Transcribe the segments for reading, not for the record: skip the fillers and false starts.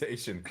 invitation.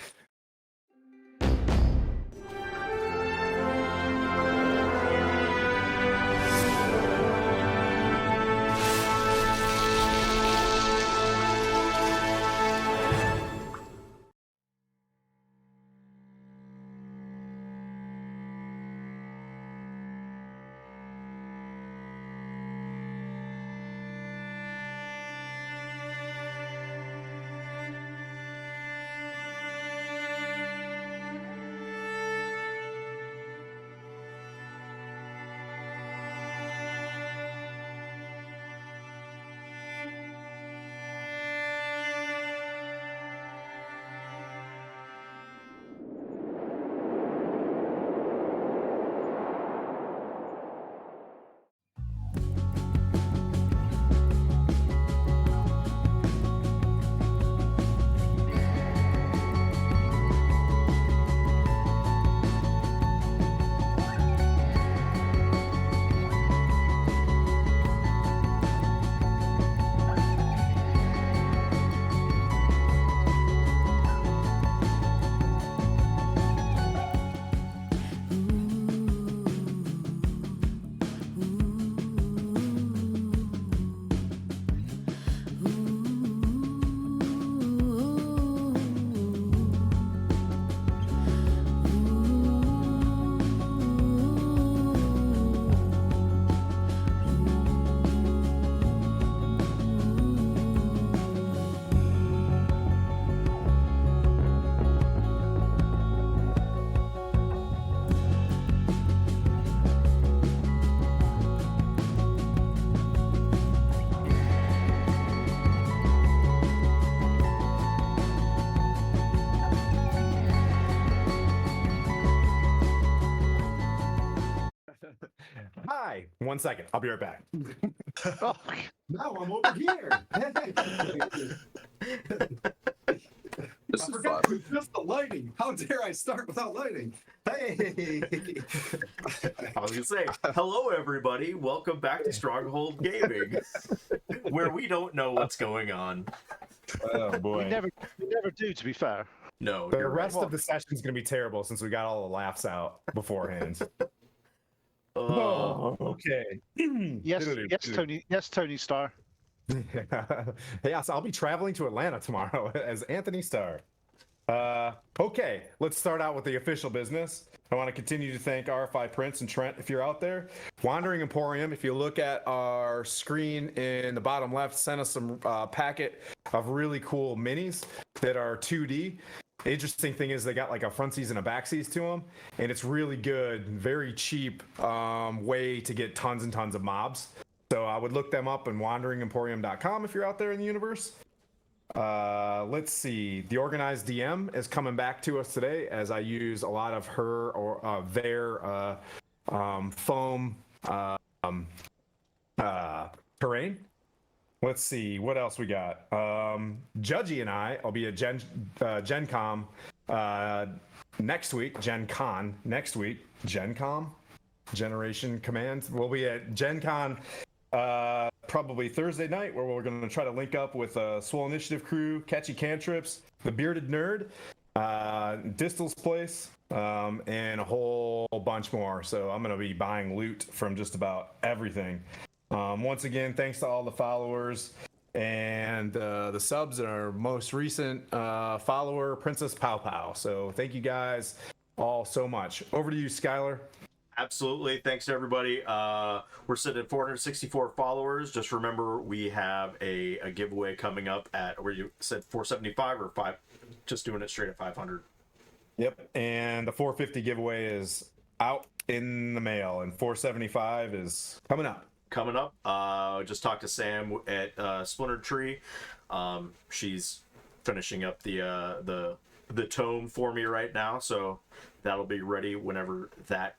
Hi, 1 second. I'll be right back. Oh, No, I'm over here. This I is forgot fun. to adjust the lighting. How dare I start without lighting? Hey! I was gonna say, hello everybody, welcome back to Stronghold Gaming, where we don't know what's going on. Oh boy. we never do, to be fair. No, The you're right. rest of the session is going to be terrible since we got all the laughs out beforehand. Oh, Okay. Yes, Tony. Yes, Tony Starr. Yeah, so I'll be traveling to Atlanta tomorrow as Anthony Starr. Okay, let's start out with the official business. I want to continue to thank RFI Prince and Trent if you're out there. Wandering Emporium, if you look at our screen in the bottom left, sent us some packet of really cool minis that are 2D. The interesting thing is they got like a frontsies and a backsies to them, and it's really good, very cheap way to get tons and tons of mobs. So I would look them up on wanderingemporium.com if you're out there in the universe. Let's see. The Organized DM is coming back to us today as I use a lot of her or their foam terrain. Let's see what else we got. Judgy and I'll be at Gen Com next week. Gen Con next week. Gen Com, Generation Command. We'll be at Gen Con probably Thursday night, where we're going to try to link up with Swole Initiative crew, Catchy Cantrips, the Bearded Nerd, Distal's Place, and a whole bunch more. So I'm going to be buying loot from just about everything. Once again, thanks to all the followers and the subs and our most recent follower, Princess Pow Pow. So thank you guys all so much. Over to you, Skylar. absolutely. Thanks to everybody. We're sitting at 464 followers. Just remember, we have a giveaway coming up at, where you said 475 or 5, just doing it straight at 500. Yep, and the 450 giveaway is out in the mail, and 475 is coming up. Just talked to Sam at Splintered Tree. She's finishing up the tome for me right now, so that'll be ready whenever that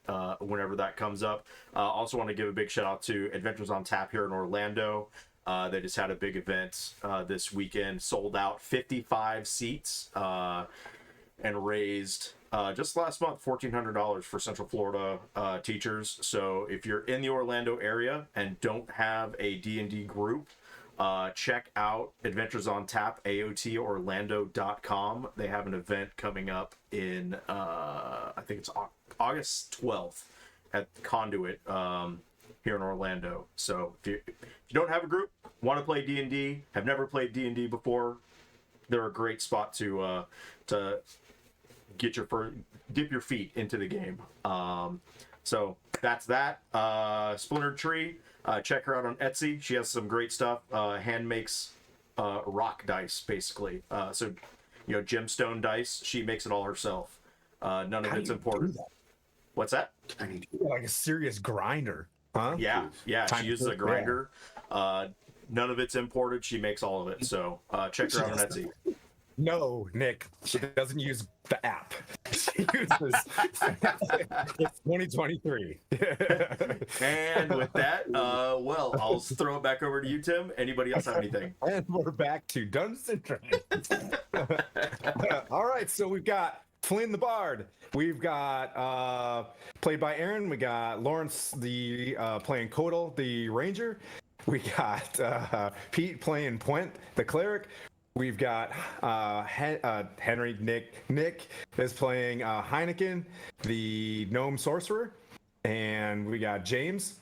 comes up. Also want to give a big shout out to Adventures on Tap here in Orlando. They just had a big event this weekend, sold out 55 seats, and raised just last month $1,400 for Central Florida teachers. So if you're in the Orlando area and don't have a D&D group, check out Adventures on Tap, AOTorlando.com. They have an event coming up in, I think it's August 12th at Conduit here in Orlando. So if you don't have a group, want to play D&D, have never played D&D before, they're a great spot to dip your feet into the game. So that's that. Splintered Tree. Check her out on Etsy. She has some great stuff. Hand makes rock dice, basically. So, gemstone dice. She makes it all herself. None of it's imported. What's that? Like a serious grinder, huh? Yeah. She uses a grinder. None of it's imported. She makes all of it. So check her out on Etsy. No, Nick, she doesn't use the app. She uses it's 2023. And with that, I'll throw it back over to you, Tim. Anybody else have anything? And we're back to Dungeons and Dragons. All right, so we've got Flynn the Bard. We've got played by Aaron. We got Lawrence playing Kodal the Ranger. We got Pete playing Puent the Cleric. We've got Henry. Nick is playing Heineken, the Gnome Sorcerer. And we got James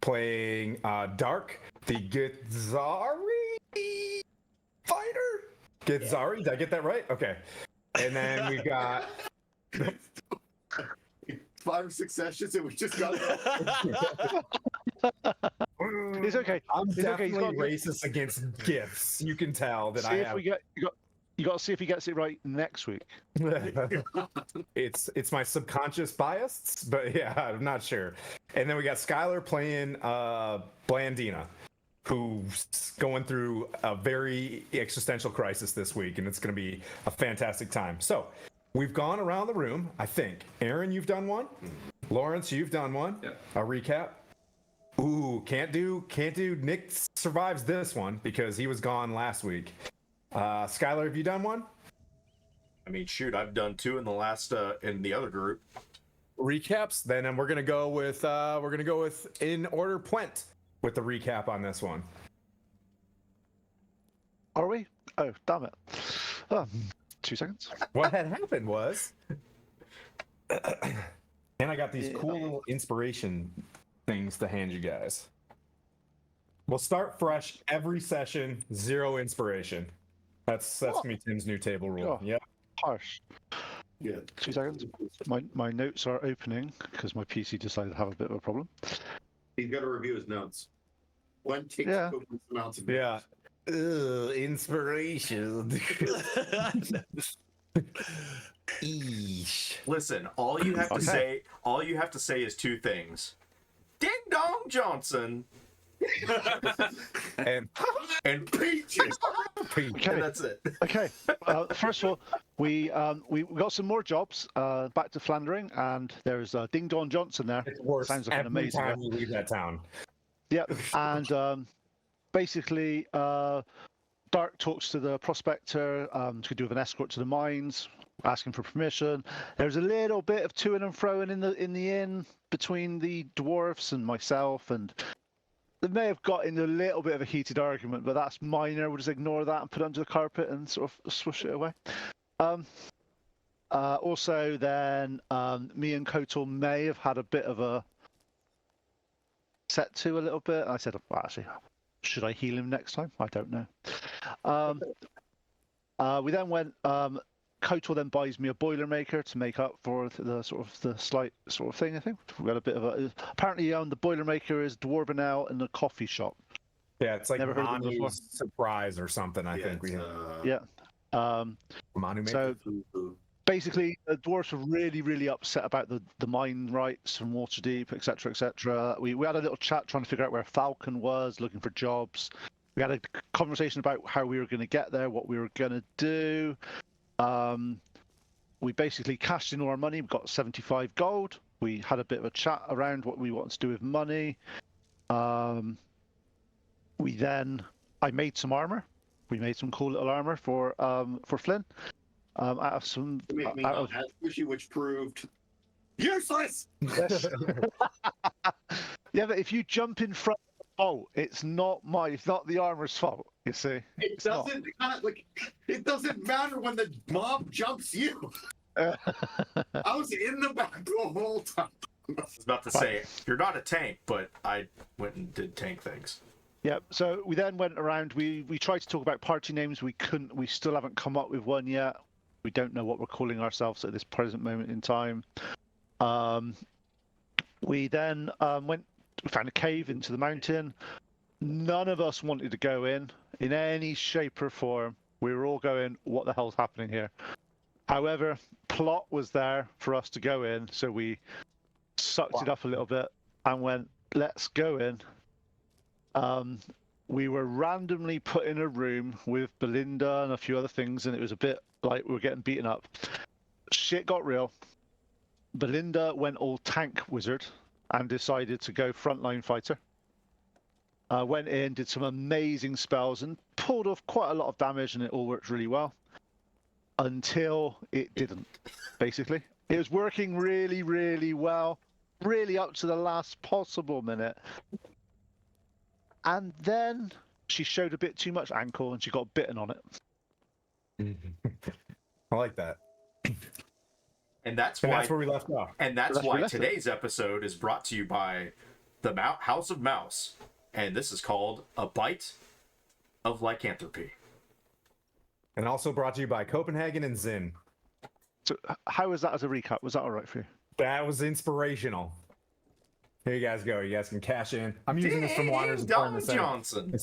playing Dark, the Githzari fighter. Githzari, did I get that right? Okay. And then we've got 5 or 6 sessions and we just got It's okay. I'm It's definitely okay. racist against gifts. You can tell that See I if have. we get you got to see if he gets it right next week. It's my subconscious bias, but yeah, I'm not sure. And then we got Skylar playing Blandina, who's going through a very existential crisis this week, and it's going to be a fantastic time. So we've gone around the room. I think Aaron, you've done one. Lawrence, you've done one. Yep. A recap. Ooh, can't do. Nick survives this one because he was gone last week. Skylar, have you done one? I mean, shoot, I've done 2 in the last in the other group. Recaps. Then we're gonna go with in order Puent with the recap on this one. Are we? Oh, damn it. 2 seconds. What had happened was, and I got these cool little inspiration things to hand you guys. We'll start fresh every session, 0 inspiration. That's gonna be Tim's new table rule. Oh. Yep. Harsh. Yeah. 2 seconds. My notes are opening because my PC decided to have a bit of a problem. He's got to review his notes. One takes Yeah. copious amounts of Yeah. notes. Inspiration. Eesh. Listen, all you have to Okay. say is 2 things. Ding Dong Johnson And and peaches. Okay. And that's it. Okay. First of all, we got some more jobs. Back to Flandering, and there's Ding Dong Johnson there. it's worse Sounds like an every amazing. time you leave that town. Yeah, and basically, Dark talks to the prospector to do with an escort to the mines, asking for permission. There's a little bit of to and froing in the inn between the dwarfs and myself, and they may have got into a little bit of a heated argument, but that's minor. We'll just ignore that and put it under the carpet and sort of swoosh it away. Also, then me and Kotal may have had a bit of a set to a little bit. I said, well, actually, should I heal him next time? I don't know. We then went. Kotal then buys me a Boilermaker to make up for the slight sort of thing. I think we got a bit of a. Apparently, the Boilermaker is dwarven out in a coffee shop. Yeah, it's like Never heard of them before. Manu's surprise or something. I think we have. Yeah. Manu So basically, the dwarves were really, really upset about the mine rights from Waterdeep, etc., etc. We had a little chat trying to figure out where Falcon was, looking for jobs. We had a conversation about how we were going to get there, what we were going to do. We basically cashed in all our money. We got 75 gold. We had a bit of a chat around what we wanted to do with money. I made some armor. We made some cool little armor for Flynn. Out of some. To make me out not of- as pushy, which proved useless. Yeah, but if you jump in front of fault. It's not the armor's fault. You see. It not. doesn't it doesn't matter when the mob jumps you. I was in the back the whole time. I was about to say, you're not a tank, but I went and did tank things. Yeah, so we then went around. We tried to talk about party names. We couldn't. We still haven't come up with one yet. We don't know what we're calling ourselves at this present moment in time. We then went. We found a cave into the mountain. None of us wanted to go in any shape or form. We were all going, "What the hell's happening here?" However, plot was there for us to go in, so we sucked it up a little bit and went, "Let's go in." We were randomly put in a room with Belinda and a few other things, and it was a bit like we were getting beaten up. Shit got real. Belinda went all tank wizard and decided to go frontline fighter. Went in, did some amazing spells, and pulled off quite a lot of damage, and it all worked really well. Until it didn't, basically. It was working really, really well, really up to the last possible minute. And then she showed a bit too much ankle and she got bitten on it. I like that. And that's And why that's where we left off. And that's That's why where we left it. today's episode is brought to you by the House of Mouse. And this is called A Bite of Lycanthropy. And also brought to you by Copenhagen and Zin. So how was that as a recap? Was that all right for you? That was inspirational. Here you guys go. You guys can cash in. I'm using this from Waters Ding Dong Johnson.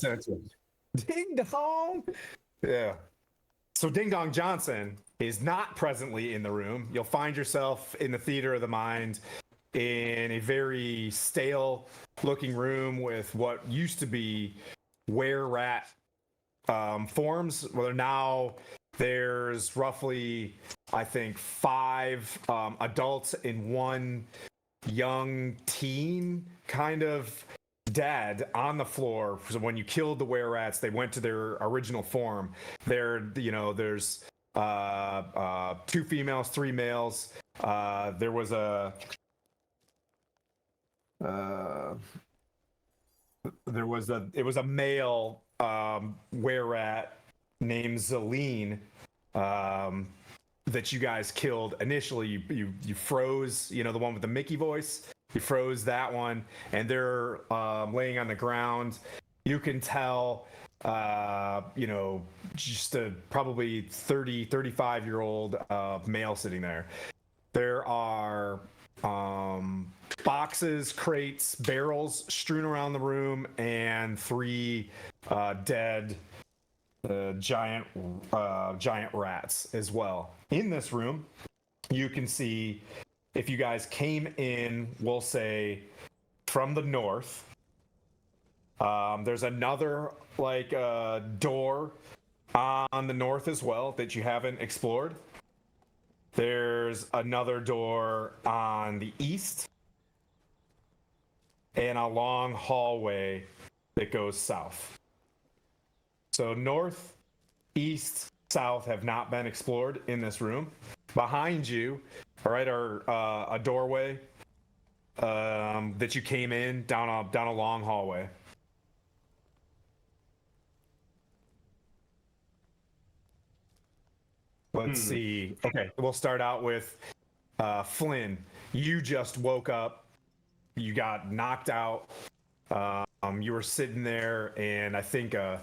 Ding Dong. Yeah. So Ding Dong Johnson is not presently in the room. You'll find yourself in the theater of the mind in a very stale looking room with what used to be were-rat forms. Well, now there's roughly, I think, 5 adults and 1 young teen kind of dead on the floor. So when you killed the were-rats, they went to their original form. There's 2 females, 3 males. There was a it was a male were-rat named Zeline that you guys killed initially. You froze, the one with the Mickey voice. You froze that one, and they're laying on the ground. You can tell, just a probably 35-year-old male sitting there. There are boxes, crates, barrels strewn around the room, and 3 dead giant rats as well. In this room, you can see, if you guys came in, we'll say, from the north, there's another door on the north as well that you haven't explored. There's another door on the east and a long hallway that goes south. So north, east, south have not been explored in this room. Behind you, all right, are a doorway that you came in down a long hallway. Let's see. Okay, we'll start out with Flynn. You just woke up. You got knocked out. You were sitting there, and I think a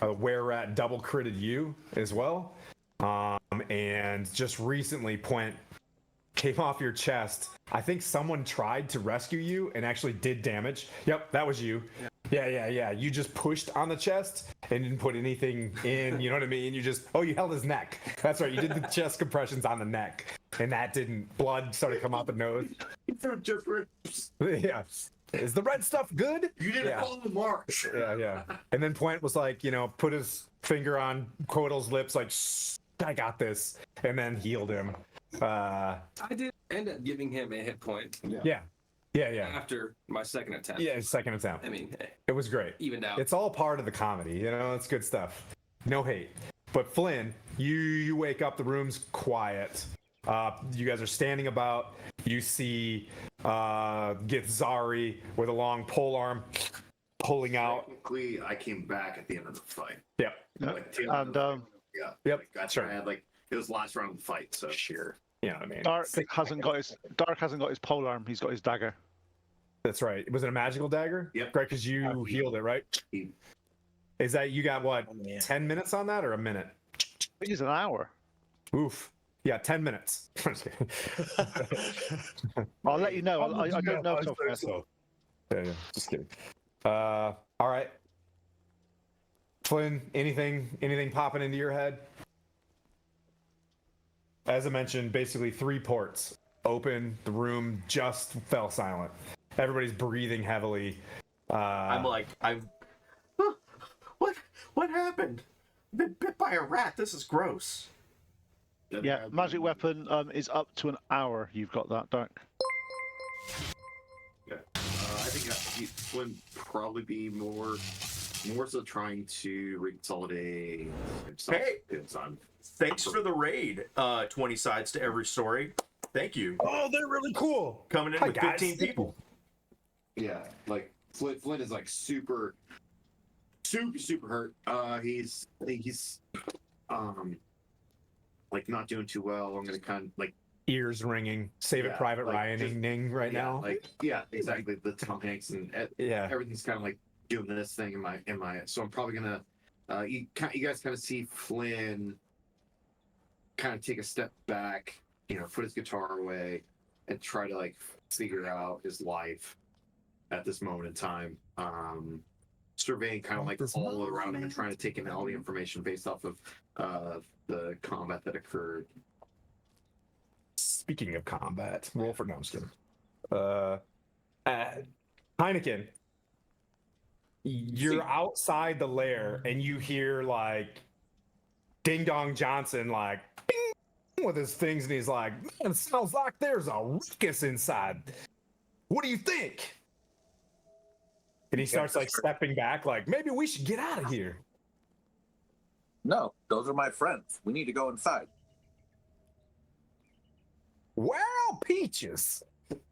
were-rat double critted you as well. And just recently, Puent came off your chest. I think someone tried to rescue you and actually did damage. Yep, that was you. Yeah. You just pushed on the chest and didn't put anything in, you know what I mean? You held his neck. That's right, you did the chest compressions on the neck. And that didn't, blood started to come out the nose. Just rips. Yeah. Is the red stuff good? You didn't follow the marks. Yeah. And then Puent was like, put his finger on Quotal's lips, like, shh, I got this. And then healed him. I did end up giving him a hit point Yeah. after my second attempt. Yeah, second attempt. I mean, hey, It was great. evened out. It's all part of the comedy, it's good stuff. No hate. But Flynn, you wake up, the room's quiet. You guys are standing about. You see Githzari with a long pole arm pulling out. Technically, I came back at the end of the fight. Yep. Like, And yeah. Yep, Like, that's sure. I had like it was the last round of the fight. So Sure. You know what I mean? Dark hasn't got his pole arm. He's got his dagger. That's right. Was it a magical dagger? Yep. Right, because you healed it, right? He- Is that you got what? Oh, man. 10 minutes on that or a minute? I think it's an hour. Oof. Yeah, 10 minutes. I'm just kidding. I'll let you know. I don't know. Yeah, just kidding. All right. Flynn, anything popping into your head? As I mentioned, basically 3 ports open. The room just fell silent. Everybody's breathing heavily. What happened? Been bit by a rat. This is gross. Yeah, magic weapon is up to an hour. You've got that, Dark. Yeah. I think Flynn probably be more so trying to consolidate himself. Hey. Because I'm Thanks for the raid. 20 sides to every story. Thank you. Oh, they're really cool. Coming in Hi, with guys. 15 people. yeah, like Flynn is like super hurt. He's like not doing too well. I'm gonna kind of like Ears ringing. Save it, Yeah, Private like, Ryan just- right now. Like exactly. The Tom Hanks and Yeah. everything's kind of like doing this thing in my. So I'm probably gonna. You guys kind of see Flynn kind of take a step back, put his guitar away, and try to like figure out his life at this moment in time. Surveying kind of like all around him and trying to take in all the information based off of the combat that occurred. Speaking of combat, roll for no, I'm just kidding. Heineken, you're outside the lair and you hear like Ding Dong Johnson like bing, with his things, and he's like, "Man, it sounds like there's a ruckus inside. What do you think?" And he starts like stepping back, like, "Maybe we should get out of here." No, those are my friends. We need to go inside. Well, Peaches.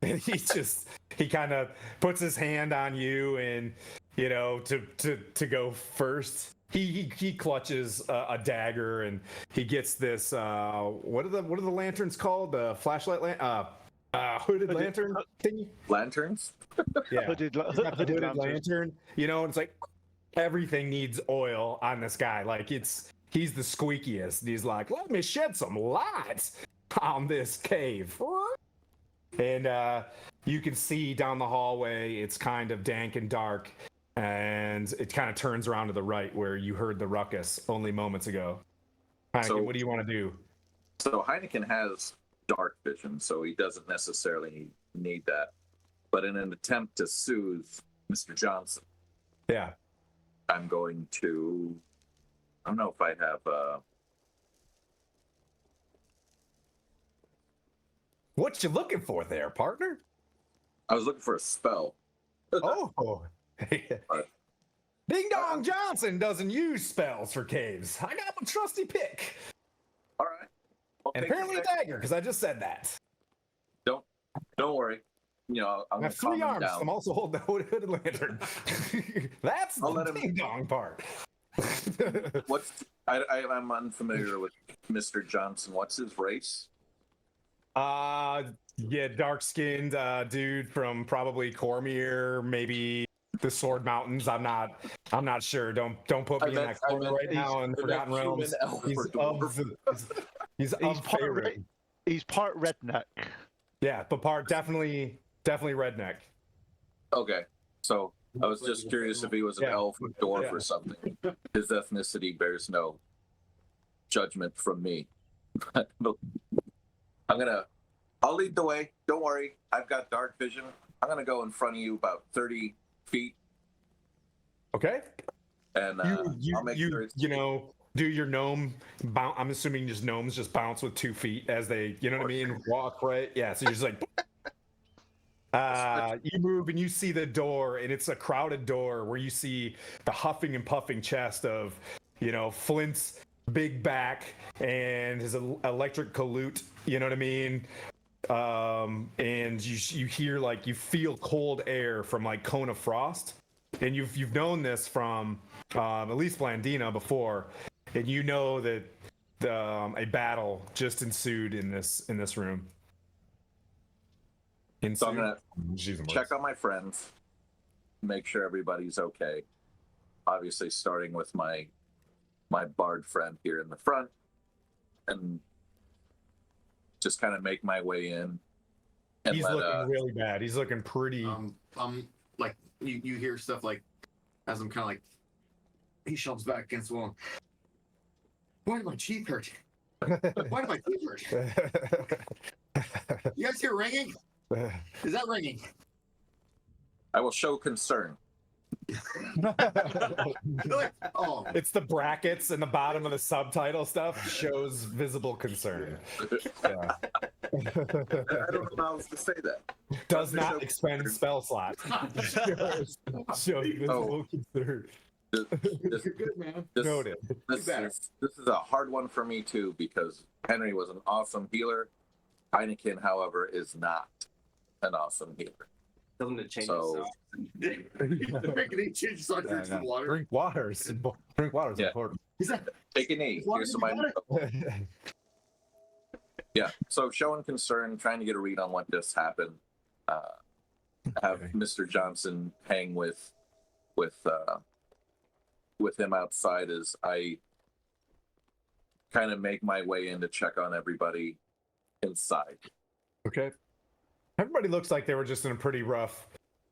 And he kind of puts his hand on you, and to go first. He clutches a dagger, and he gets this what are the lanterns called? The flashlight hooded lantern thingy? Lanterns? Yeah. Hooded Hooded lantern. lantern. And it's like everything needs oil on this guy. Like he's the squeakiest. He's like, "Let me shed some light on this cave." And you can see down the hallway, it's kind of dank and dark, and it kind of turns around to the right where you heard the ruckus only moments ago. Heineken, So- what do you want to do? So Heineken has dark vision, so he doesn't necessarily need that. But in an attempt to soothe Mr. Johnson, Yeah. I'm going to. I don't know if I have. What you looking for there, partner? I was looking for a spell. Oh. Ding Dong Johnson doesn't use spells for caves. I got my trusty pick. All right. I'll And take apparently a the pick. dagger, because I just said that. Don't worry. I'm I going have to calm 3 him arms. down. I'm also holding the hooded lantern. That's I'll the let him- ding dong part. I'm unfamiliar with Mr. Johnson. What's his race? Yeah, dark-skinned dude from probably Cormier, maybe the Sword Mountains. I'm not sure. Don't put me in that corner right now in Forgotten Realms. He's of Faerun. He's part redneck. Yeah, but part definitely redneck. Okay. So I was just curious if he was an Yeah. elf or dwarf Yeah. or something. His ethnicity bears no judgment from me. I'll lead the way. Don't worry. I've got dark vision. I'm going to go in front of you about 30 feet, Okay. and I'll make sure it's do your gnome bounce. I'm assuming just gnomes just bounce with 2 feet as they, you know what I mean, walk, right? Yeah. So you're just like, you move and you see the door, and it's a crowded door where you see the huffing and puffing chest of, Flint's big back and his electric colute. You know what I mean? And you hear you feel cold air from like Cone of Frost and you've known this from at least Blandina before, and you know that a battle just ensued in this room. So I'm gonna Jeez, check on my friends, make sure everybody's okay. Obviously, starting with my bard friend here in the front, and just kind of make my way in. And He's looking really bad. He's looking pretty. Like you hear stuff like, as I'm kind of like, he shoves back against the wall. Why did my teeth hurt? Why did my teeth hurt? You guys hear ringing? Is that ringing? I will show concern. Like, oh, It's the brackets in the bottom of the subtitle stuff shows visible concern. Yeah. I don't know how else to say that. Does not expend spell slots. shows visible concern. This, you're good, man. Noted. this is a hard one for me too, because Henry was an awesome healer. Heineken, however, is not an awesome healer. Tell them to change So- He changes socks Yeah, into the no. water. Drink water. Drink water is Yeah. important. He's like, Take a knee. Water Here's in some the water? Yeah. So showing concern, trying to get a read on what just happened. Have Okay. Mr. Johnson hang with him outside as I kind of make my way in to check on everybody inside. Okay. Everybody looks like they were just in a pretty rough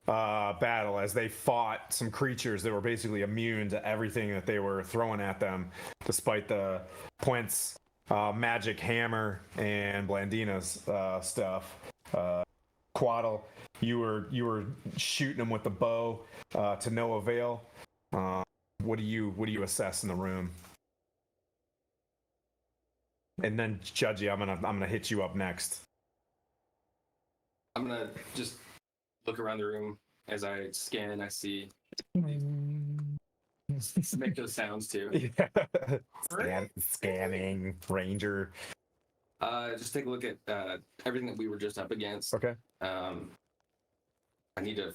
battle as they fought some creatures that were basically immune to everything that they were throwing at them, despite the Puent's magic hammer and Blandina's stuff. Quaddle, you were shooting them with the bow to no avail. What do you assess in the room? And then Judgy, I'm gonna hit you up next. I'm gonna just look around the room as I scan. I see. Make those sounds too. Yeah. Scanning ranger. Just take a look at everything that we were just up against. Okay. I need to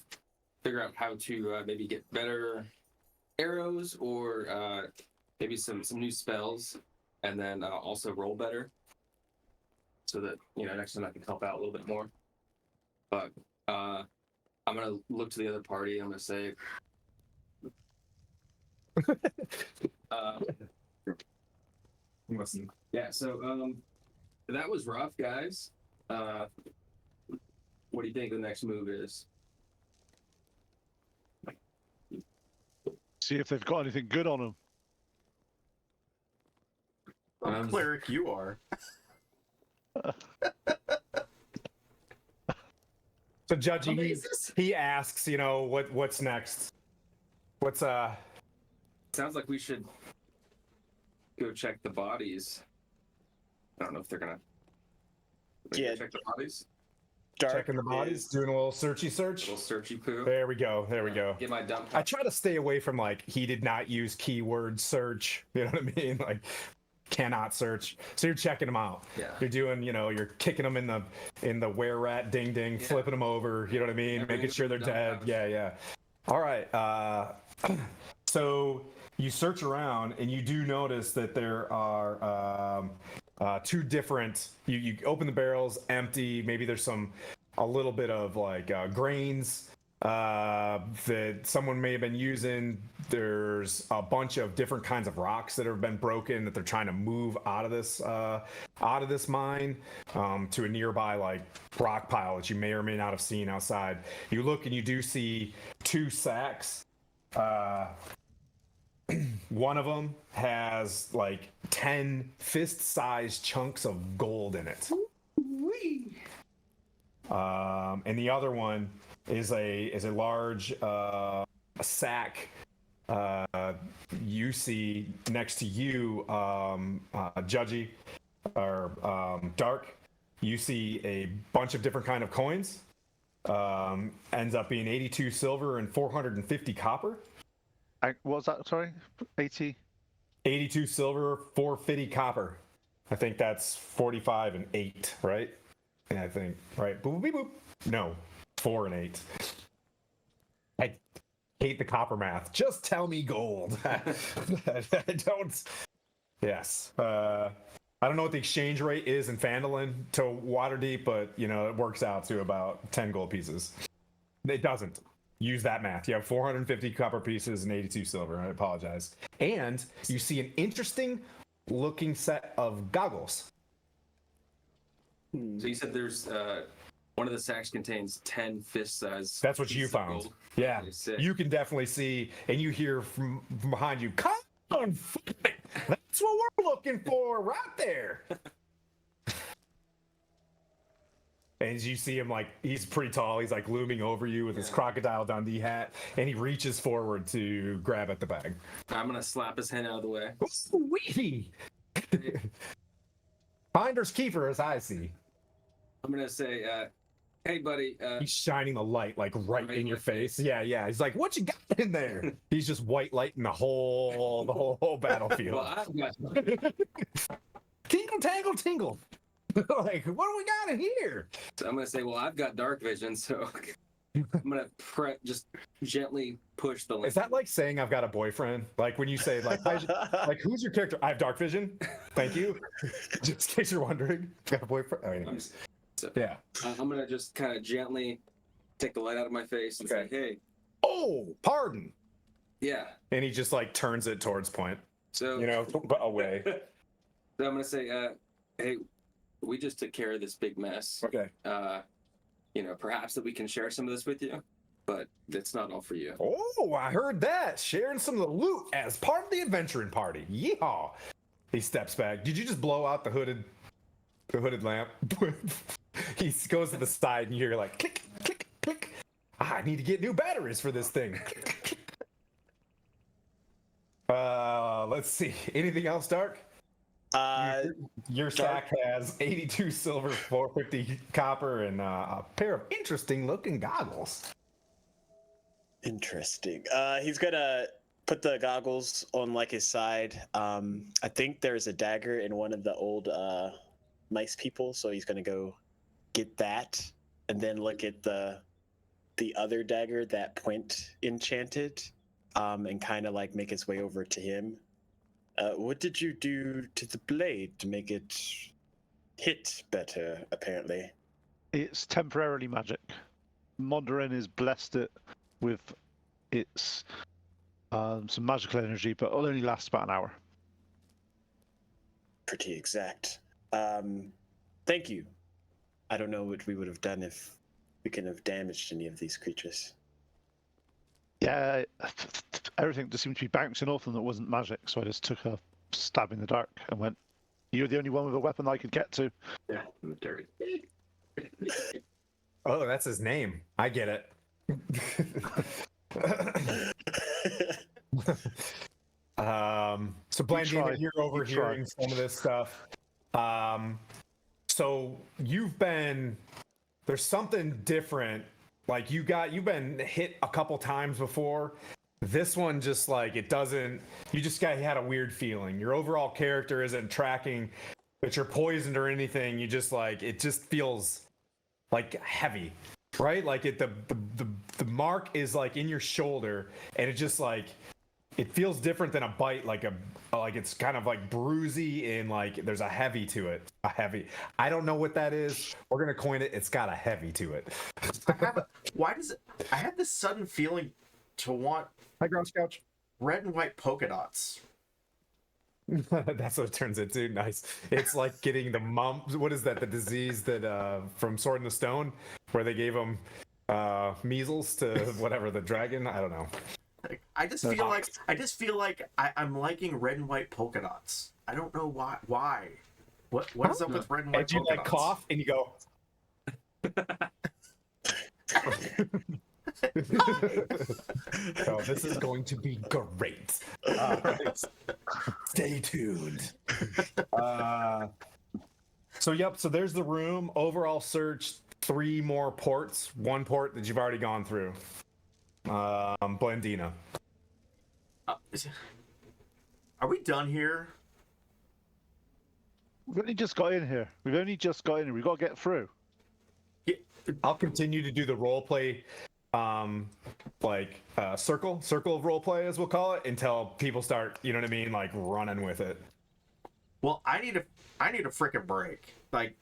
figure out how to maybe get better arrows or maybe some new spells, and then also roll better, so that next time I can help out a little bit more. But I'm gonna look to the other party. I'm gonna say, Listen. yeah. So that was rough, guys. What do you think the next move is? See if they've got anything good on them. What cleric you are. So Judgy, he asks, what's next? What's Sounds like we should go check the bodies. I don't know if they're gonna. Yeah. Check the bodies. checking the bodies, doing a little searchy search? Little searchy poo. There we go. There we go. Get my dump. I try to stay away from he did not use keyword search. You know what I mean? Cannot search. So you're checking them out. Yeah. You're doing, you're kicking them in the were rat ding ding, Yeah. flipping them over. You know what I mean? Making sure they're dead. Yeah, yeah. All right. So you search around and you do notice that there are two different. You open the barrels, empty. Maybe there's a little bit of grains that someone may have been using. There's a bunch of different kinds of rocks that have been broken that they're trying to move out of this mine to a nearby rock pile that you may or may not have seen outside. You look and you do see two sacks. One of them has 10 fist-sized chunks of gold in it. And the other one is a large sack. You see next to you, Judgy or Dark. You see a bunch of different kind of coins. Ends up being 82 silver and 450 copper. What was that? Sorry, 80. 82 silver, 450 copper. I think that's 45 and 8, right? Yeah, I think right. Boop, boop, boop. No, 4 and 8. hate the copper math. Just tell me gold. I don't. Yes. I don't know what the exchange rate is in Phandalin to Waterdeep, but it works out to about 10 gold pieces. It doesn't. Use that math. You have 450 copper pieces and 82 silver. I apologize. And you see an interesting looking set of goggles. So you said there's one of the sacks contains 10 fist size. That's what you found. Gold. Yeah. Okay, sick. You can definitely see, and you hear from behind you, come on, that's what we're looking for right there. And you see him, like, he's pretty tall. He's like looming over you with his Crocodile Dundee hat, and he reaches forward to grab at the bag. I'm gonna slap his hand out of the way. Wee! Finders keeper, as I see. I'm gonna say, hey buddy, He's shining the light like right in your face. Yeah. He's like, "What you got in there?" He's just white lighting the whole battlefield. well, I've got Tingle, tangle, tingle. Like, what do we got in here? So I'm gonna say, well, I've got dark vision, so I'm gonna just gently push the. Is that like saying I've got a boyfriend? Like when you say like, like who's your character? I have dark vision. Thank you. Just in case you're wondering, got a boyfriend. Oh, anyways. So, Yeah. I'm gonna just kind of gently take the light out of my face and Okay. say, hey, Oh, pardon. yeah. And he just like turns it towards point. So But away. So I'm gonna say, hey, we just took care of this big mess. Okay. Perhaps that we can share some of this with you, but it's not all for you. Oh, I heard that. Sharing some of the loot as part of the adventuring party. Yeehaw. He steps back. Did you just blow out the hooded lamp? He goes to the side and you hear like click, click, click. I need to get new batteries for this thing. Let's see. Anything else, Dark? Your sack has 82 silver, 450 copper, and a pair of interesting looking goggles. Interesting. He's gonna put the goggles on like his side. I think there's a dagger in one of the old mice people, so he's gonna go get that, and then look at the other dagger that Point enchanted, and kind of like make his way over to him. What did you do to the blade to make it hit better? Apparently, It's temporarily magic. Mondorin has blessed it with its some magical energy, but it'll only last about an hour. pretty exact. Thank you. I don't know what we would have done if we could have damaged any of these creatures. Yeah, everything just seemed to be bouncing off them that wasn't magic, so I just took a stab in the dark and went, "You're the only one with a weapon I could get to." Yeah, in the dirt. Oh, that's his name. I get it. So Blandina, you're overhearing some of this stuff. So there's something different. Like you've been hit a couple times before. This one just like it doesn't. You had a weird feeling. Your overall character isn't tracking that you're poisoned or anything. You just like it just feels like heavy, right? Like the mark is like in your shoulder, and it just like it feels different than a bite. Like it's kind of like bruisey and like there's a heavy to it. A heavy. I don't know what that is. We're gonna coin it. It's got a heavy to it. I had this sudden feeling to want Hi, Ground Couch. red and white polka dots. That's what it turns into. Nice. It's like getting the mumps. What is that? The disease that from Sword in the Stone, where they gave him measles to whatever the dragon. I don't know. I just feel like I'm liking red and white polka dots. I don't know why. Why? What is up with red and white And you polka like dots? cough and you go. Oh, this is going to be great. Stay tuned. So there's the room. Overall search, 3 more ports. 1 port that you've already gone through. Blandina. Are we done here? We've only just got in here. We've got to get through. I'll continue to do the role play circle of role play, as we'll call it, until people start, you know what I mean, like running with it. Well, I need a freaking break. Like,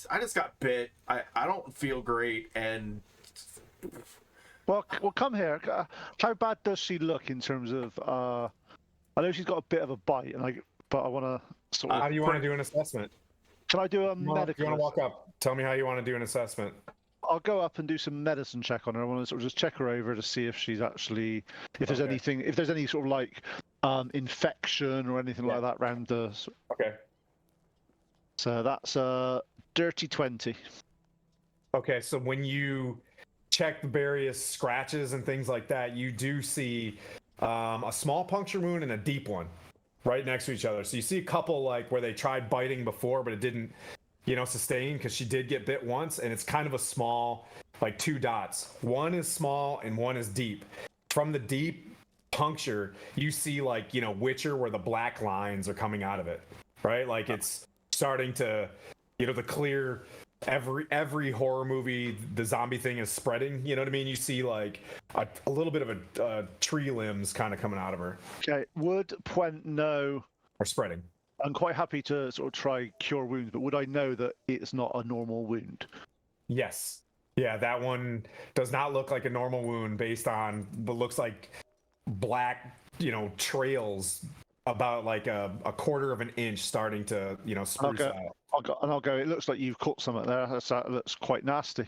I just got bit. I don't feel great, and Well, come here. How bad does she look in terms of? I know she's got a bit of a bite, but I want to sort of. How do you want to do an assessment? Can I do a You want medical? to walk up? Tell me how you want to do an assessment. I'll go up and do some medicine check on her. I want to sort of just check her over to see if she's actually, if there's Okay. anything, if there's any sort of like infection or anything like that around the. Okay. So that's a dirty 20. Okay, so when you check the various scratches and things like that, you do see a small puncture wound and a deep one right next to each other. So you see a couple like where they tried biting before, but it didn't, sustain, because she did get bit once, and it's kind of a small, like 2 dots. One is small and one is deep. From the deep puncture, you see like, Witcher, where the black lines are coming out of it, right? Like it's starting to, the clear. Every horror movie, the zombie thing is spreading. You know what I mean? You see like a little bit of a tree limbs kind of coming out of her, Okay, would Puent know? or spreading. I'm quite happy to sort of try cure wounds, but would I know that it's not a normal wound? Yes. Yeah, that one does not look like a normal wound based on what looks like black, trails about like a quarter of an inch starting to, spruce out. I'll go. It looks like you've caught something there. That looks quite nasty.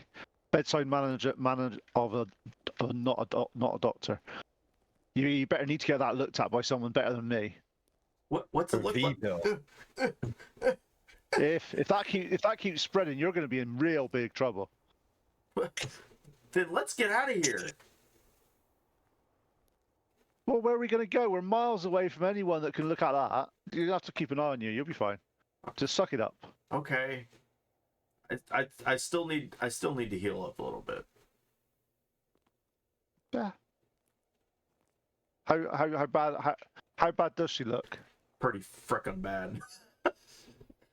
Bedside manager of not a doctor. You better need to get that looked at by someone better than me. what's it look V like? pill. If that keeps spreading, you're going to be in real big trouble. Then let's get out of here. Well, where are we going to go? We're miles away from anyone that can look at that. You have to keep an eye on you. You'll be fine. Just suck it up. Okay. I still need to heal up a little bit. Yeah. How bad does she look? Pretty frickin' bad.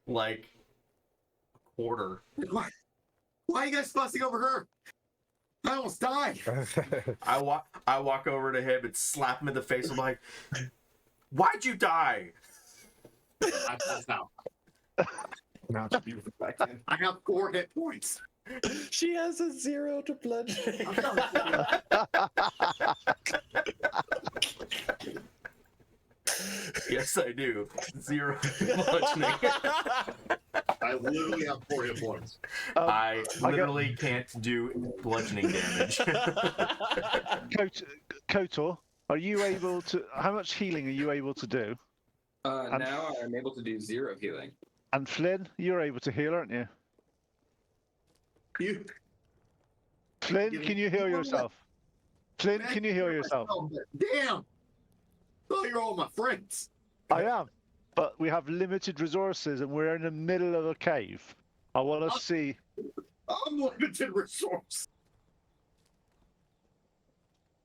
Like a quarter. Why are you guys fussing over her? I almost died. I walk over to him and slap him in the face. I'm like, "Why'd you die?" I passed out. Not to be reflected. I have 4 hit points. She has a 0 to bludgeoning. Yes, I do. 0 bludgeoning. I literally have 4 hit points. I literally can't do bludgeoning damage. Kotor, are you able to? How much healing are you able to do? Now I'm able to do 0 healing. And Flynn, you're able to heal, aren't you? You, Flynn, can you heal yourself? Flynn, can you heal yourself? Damn! Oh, you're all my friends. I am, but we have limited resources and we're in the middle of a cave. I want to see. I'm limited resource.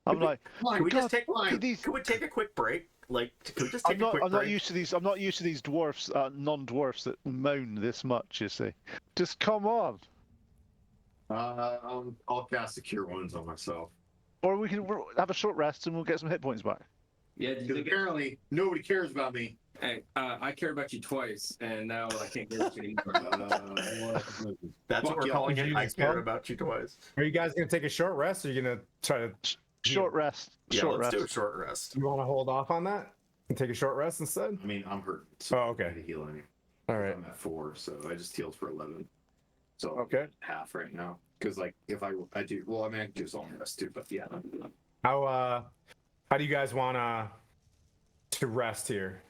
I'm like, Can we just take? fine. Can we take a quick break? Like, can we just take a quick I'm not break? used to these. I'm not used to these dwarfs, non-dwarfs that moan this much. You see, just come on. I'll cast a cure wounds on myself. Or we can have a short rest and we'll get some hit points back. Yeah, did you Because think apparently nobody cares about me. Hey, I cared about you twice, and now I can't care about you anymore. That's what Fuck we're yeah, calling it. I Jesus, cared Tom. about you twice. Are you guys gonna take a short rest, or are you gonna try to? Short rest. Yeah, Short let's rest. do a short rest. You want to hold off on that and take a short rest instead? I mean, I'm hurt. So Oh, okay. I need to heal anyway. All right. I'm at 4, so I just healed for 11. So Okay. half right now. Because like if I do, well, I mean I can do some rest too, but yeah. How do you guys want to rest here?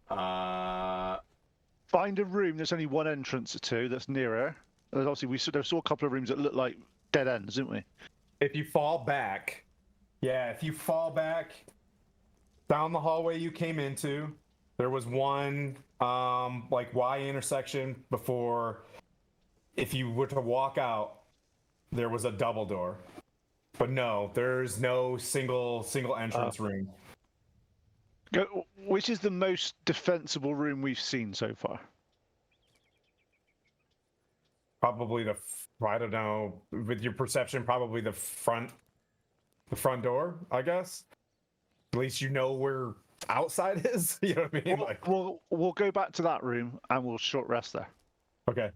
Find a room. There's only one entrance to that's nearer. There's obviously we saw a couple of rooms that look like dead ends, didn't we? If you fall back down the hallway you came into, there was one like Y intersection before. If you were to walk out, there was a double door, but no, there's no single entrance room. Which is the most defensible room we've seen so far? Probably I don't know. With your perception, probably the front door, I guess. At least you know where outside is. You know what I mean? Like, We'll go back to that room and we'll short rest there. okay.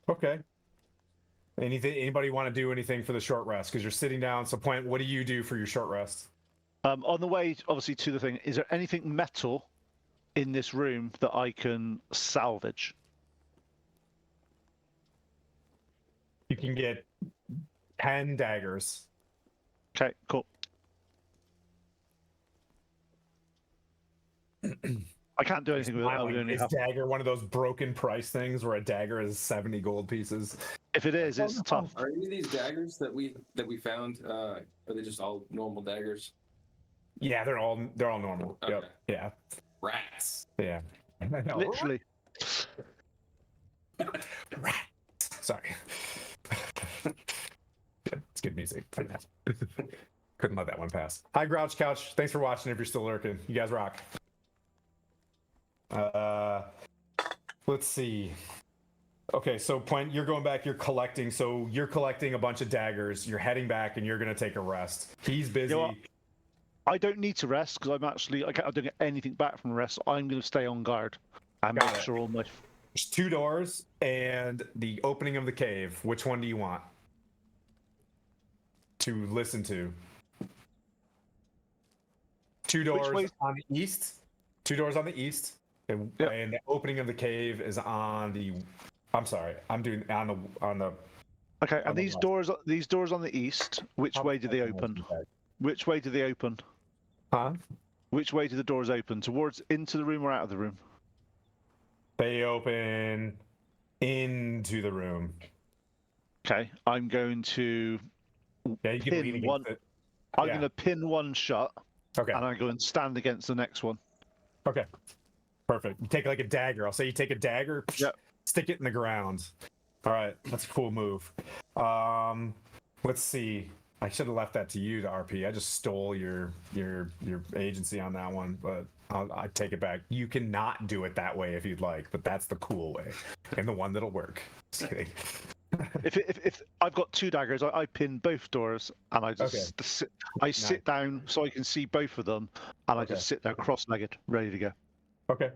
Okay. Anybody want to do anything for the short rest? Because you're sitting down. So, Point, what do you do for your short rest? On the way, obviously, to the thing, is there anything metal in this room that I can salvage? You can get 10 daggers. Okay, cool. I can't do anything with it. I would only Is have... dagger one of those broken price things where a dagger is 70 gold pieces? If it is, it's tough. Are any of these daggers that we found? Are they just all normal daggers? Yeah, they're all normal. Okay. Yep. Yeah. Rats. Yeah. Literally. Sorry. It's good music. Couldn't let that one pass. Hi, Grouch Couch. Thanks for watching. If you're still lurking, you guys rock. Let's see. Okay, so Point, you're going back. You're collecting. So you're collecting a bunch of daggers. You're heading back, and you're gonna take a rest. He's busy. You know what? I don't need to rest because I don't get anything back from rest. So I'm going to stay on guard and Got make it. sure all my... There's 2 doors and the opening of the cave. Which one do you want to listen to? 2 doors way- on the east. 2 doors on the east, and, Yep. and the opening of the cave is on the. I'm sorry. I'm doing on the. Okay, on and the these left. doors on the east, which way do they open? Which way do they open? Huh? Which way do the doors open? Towards into the room or out of the room? They open into the room. Okay, I'm going to Yeah, you can lean pin against one. it. I'm Yeah. going to pin one shut, Okay. and I go and stand against the next one. Okay. Perfect. You take like a dagger. I'll say you take a dagger. Yep. Stick it in the ground. All right. That's a cool move. Let's see. I should have left that to you, to RP. I just stole your agency on that one, but I take it back. You can not do it that way if you'd like, but that's the cool way and the one that'll work. Just kidding. If I've got 2 daggers, I pin both doors, and I just sit down so I can see both of them, and I just sit there cross-legged, ready to go. Okay.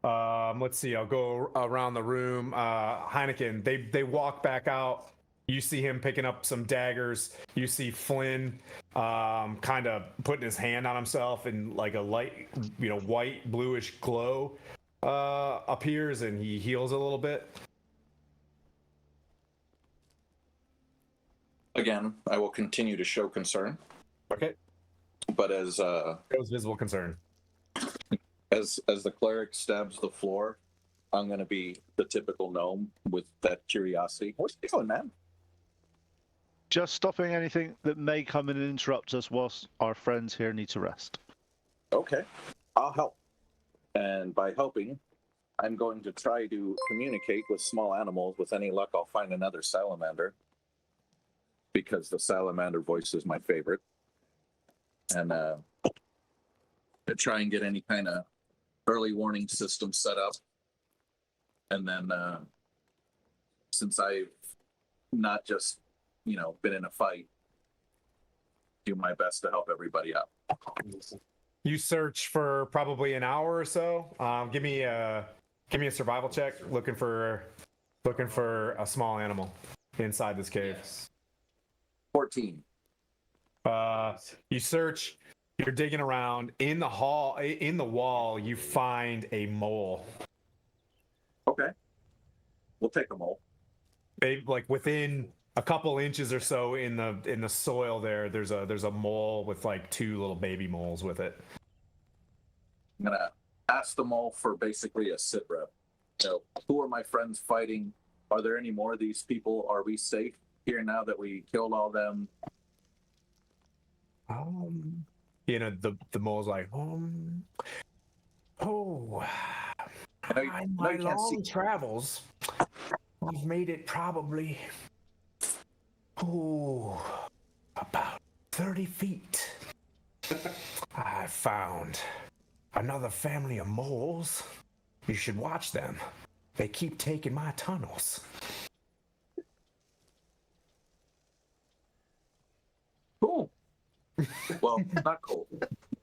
Let's see. I'll go around the room. Heineken. They walk back out. You see him picking up some daggers. You see Flynn kind of putting his hand on himself, and like a light, white bluish glow appears, and he heals a little bit. Again, I will continue to show concern, Okay. but as Shows visible concern. as the cleric stabs the floor, I'm gonna be the typical gnome with that curiosity. What's he doing, man? Just stopping anything that may come in and interrupt us whilst our friends here need to rest. Okay, I'll help. And by helping, I'm going to try to communicate with small animals. With any luck, I'll find another salamander, because the salamander voice is my favorite. And to try and get any kind of early warning system set up. And then since I've not just, been in a fight, do my best to help everybody out. You search for probably an hour or so. Give me a survival check. Looking for a small animal inside this cave. Yes. 14. You search. You're digging around in the wall. You find a mole. Okay. We'll take them all. They like within a couple inches or so in the soil there. There's a mole with like 2 little baby moles with it. I'm gonna ask them all for basically a sit rep. Who are my friends fighting? Are there any more of these people? Are we safe here now that we killed all them? The mole's like, I my can't see. long travels, I've made it probably, about 30 feet. I found another family of moles You should watch them. They keep taking my tunnels. Cool. Well, not cool.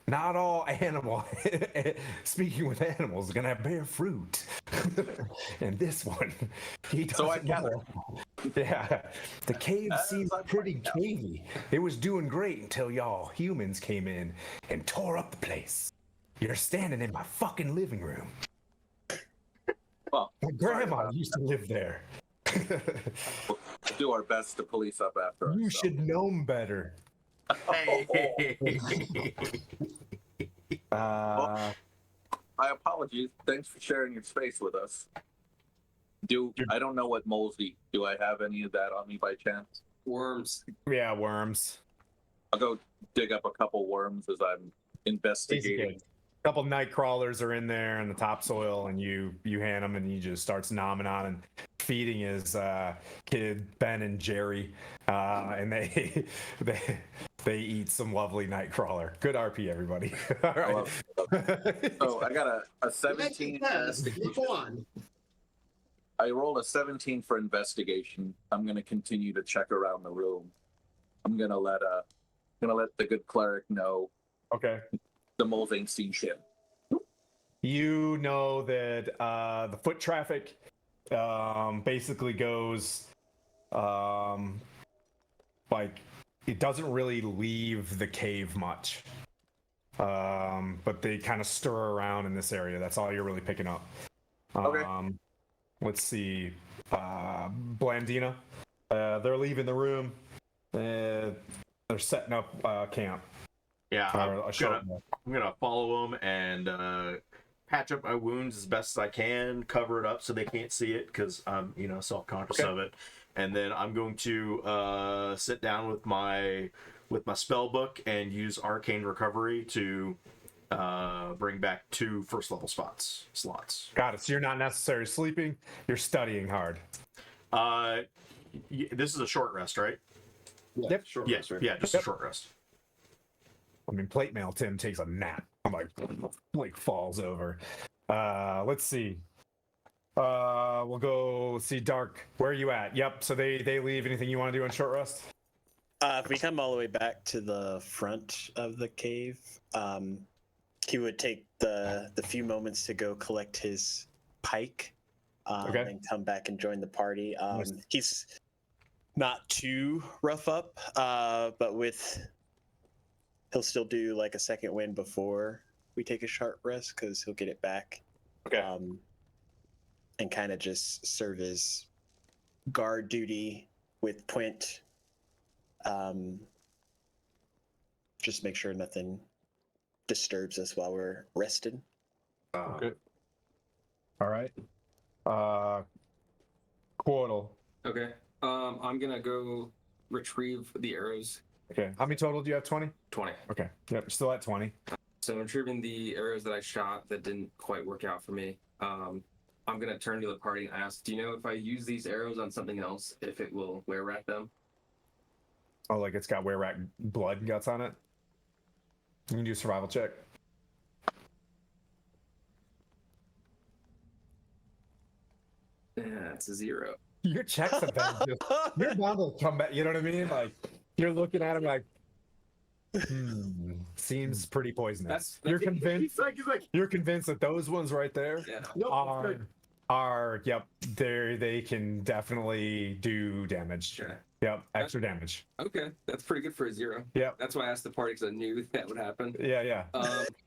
Not all animal. Speaking with animals, is gonna bear fruit. And this one, he doesn't So I gather. know. Yeah, the cave As seemed I'm pretty finding out. cavey. It was doing great until y'all humans came in and tore up the place. You're standing in my fucking living room. Well, My sorry grandma about used to live there. We'll do our best to police up after You ourselves. should know better. Uh, My apologies. Thanks for sharing your space with us. I don't know what moles eat. Do I have any of that on me by chance? Worms. yeah, worms. I'll go dig up a couple worms as I'm investigating. A couple night crawlers are in there in the topsoil, and you hand them, and he just starts nomming on and feeding his kid Ben and Jerry, and they they eat some lovely night crawler. Good RP, everybody. All I right. love it. So I got a 17 investigation. One. I rolled a 17 for investigation. I'm gonna continue to check around the room. I'm gonna let the good cleric know Okay. the moles ain't seen shit. You know that the foot traffic basically goes like it doesn't really leave the cave much, but they kind of stir around in this area. That's all you're really picking up. Okay. Let's see, Blandina. They're leaving the room. They're setting up camp. Yeah, Or a short rest. I'm gonna follow them and patch up my wounds as best as I can, cover it up so they can't see it because I'm, self-conscious Okay. of it. And then I'm going to sit down with my spell book and use Arcane Recovery to bring back 2 first level slots. Got it. So you're not necessarily sleeping. You're studying hard. This is a short rest, right? Yep. Short Yeah, rest, right? yeah, just a short rest. I mean, plate mail Tim takes a nap. I'm like falls over. Let's see. We'll go see Dark. Where are you at? Yep. So they leave. Anything you want to do on short rest? If we come all the way back to the front of the cave, he would take the few moments to go collect his pike, Okay. and come back and join the party. Nice. He's not too rough up, but he'll still do like a second wind before we take a short rest because he'll get it back. Okay. And kind of just serve as guard duty with Puent. Just make sure nothing disturbs us while we're rested. Okay. All right. Quotal. Okay. I'm gonna go retrieve the arrows. Okay. How many total do you have? 20? 20. Okay. Yep. You're still at 20. So retrieving the arrows that I shot that didn't quite work out for me. I'm gonna turn to the party and ask, do you know if I use these arrows on something else, if it will wear rat them? Oh, like it's got were-rat blood and guts on it? You can do a survival check. Yeah, it's a 0. Your checks have been just, you're bound to come back. You know what I mean? Like, you're looking at him like, seems pretty poisonous. You're convinced. He's like, You're convinced that those ones right there yeah. are yep, they can definitely do damage. Sure. Yep, extra damage. Okay, that's pretty good for a 0. Yep. That's why I asked the party because I knew that would happen. Yeah.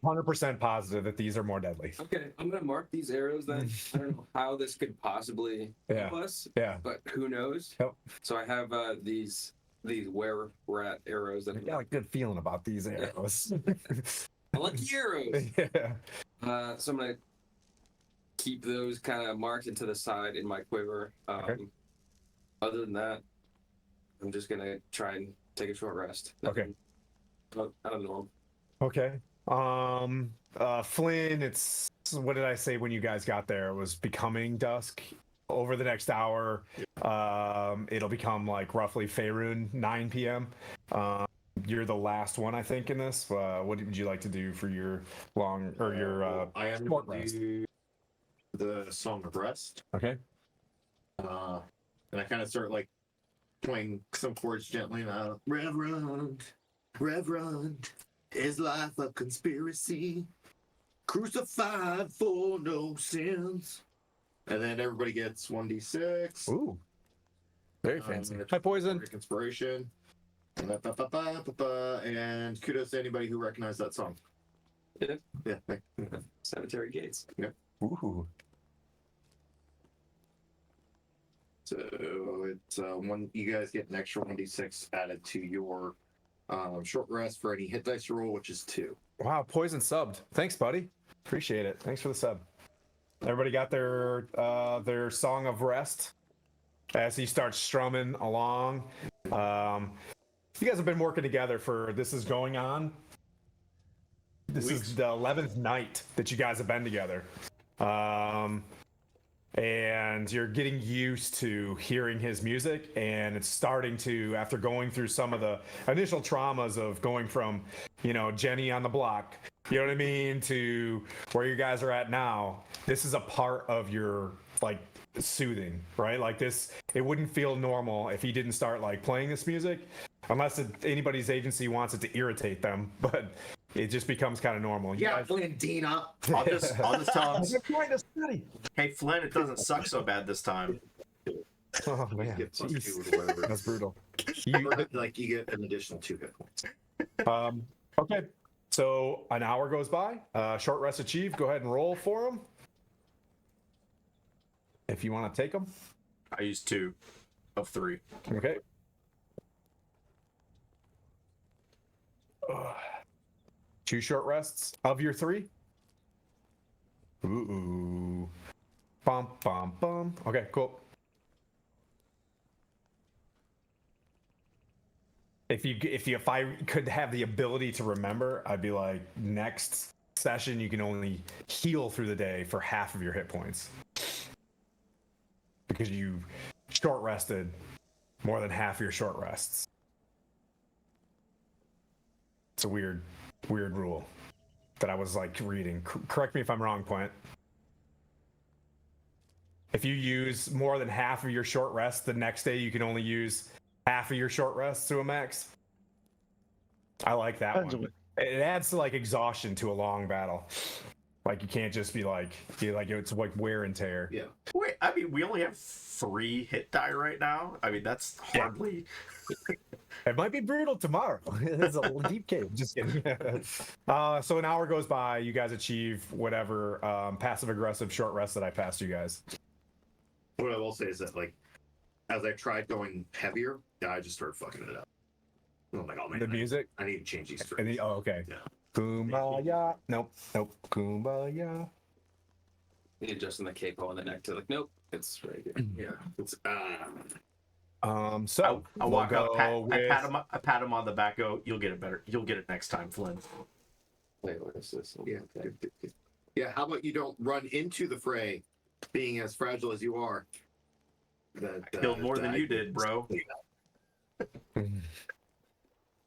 100% positive that these are more deadly. Okay, I'm gonna mark these arrows then. I don't know how this could possibly help us, Yeah. but who knows? Yep. So I have these were-rat arrows that I got a good feeling about these arrows. lucky arrows. Yeah. So I'm gonna keep those kind of marked into the side in my quiver. Okay. Other than that, I'm just gonna try and take a short rest. Okay. I don't know. Okay. Flynn, it's what did I say when you guys got there? It was becoming dusk. Over the next hour, it'll become like roughly Faerun 9 p.m. You're the last one, I think, in this. What would you like to do for your long or your I am short gonna rest? do the Song of Rest. Okay. And I kind of start like playing some chords gently. And Reverend, is life a conspiracy? Crucified for no sins. And then everybody gets 1d6. Ooh. Very fancy. It's Hi, Poison. Great inspiration. And kudos to anybody who recognized that song. Yeah. Yeah. Cemetery Gates. Ooh. So it's one. You guys get an extra 1d6 added to your short rest for any hit dice roll, which is 2. Wow, Poison subbed. Thanks, buddy. Appreciate it. Thanks for the sub. Everybody got their Song of Rest as he starts strumming along. You guys have been working together for this is going on. This is the 11th night that you guys have been together. And you're getting used to hearing his music, and it's starting to, after going through some of the initial traumas of going from, Jenny on the block, you know what I mean, to where you guys are at now, this is a part of your, soothing, right? Like this, it wouldn't feel normal if he didn't start, playing this music, unless anybody's agency wants it to irritate them, but it just becomes kind of normal. Yeah, Blandina. I'll just tell him. Hey, Flynn, it doesn't suck so bad this time. Oh, man. Get +2 Jeez. or whatever. That's brutal. You get an additional 2 hit points. Okay, so an hour goes by. Short rest achieved. Go ahead and roll for him. If you want to take them. I used 2 of 3. Okay. Two short rests of your 3. Ooh. Bum, bum, bum. Okay, cool. If I could have the ability to remember, I'd be like, next session you can only heal through the day for half of your hit points. Because you short rested more than half your short rests. It's a weird rule that I was reading. Correct me if I'm wrong, Point. If you use more than half of your short rest the next day, you can only use half of your short rest to a max. I like that one. It adds to exhaustion to a long battle. You can't just be it's wear and tear. Yeah. Wait, I mean, we only have 3 hit die right now. I mean, that's hardly. It might be brutal tomorrow. It's a deep cave. Just kidding. So an hour goes by. You guys achieve whatever passive aggressive short rest that I passed you guys. What I will say is that, as I tried going heavier, I just started fucking it up. I'm like, oh man, The music. I need to change these strings. Okay. Yeah. Kumbaya. Nope. Kumbaya. You adjusting the capo on the neck to nope, it's right here. Yeah. It's So I walk we'll up, go I pat him on the back. Go, you'll get it better. You'll get it next time, Flynn. Wait, what is this? yeah. Okay. Good. Yeah. How about you don't run into the fray, being as fragile as you are? I killed more than you did, bro.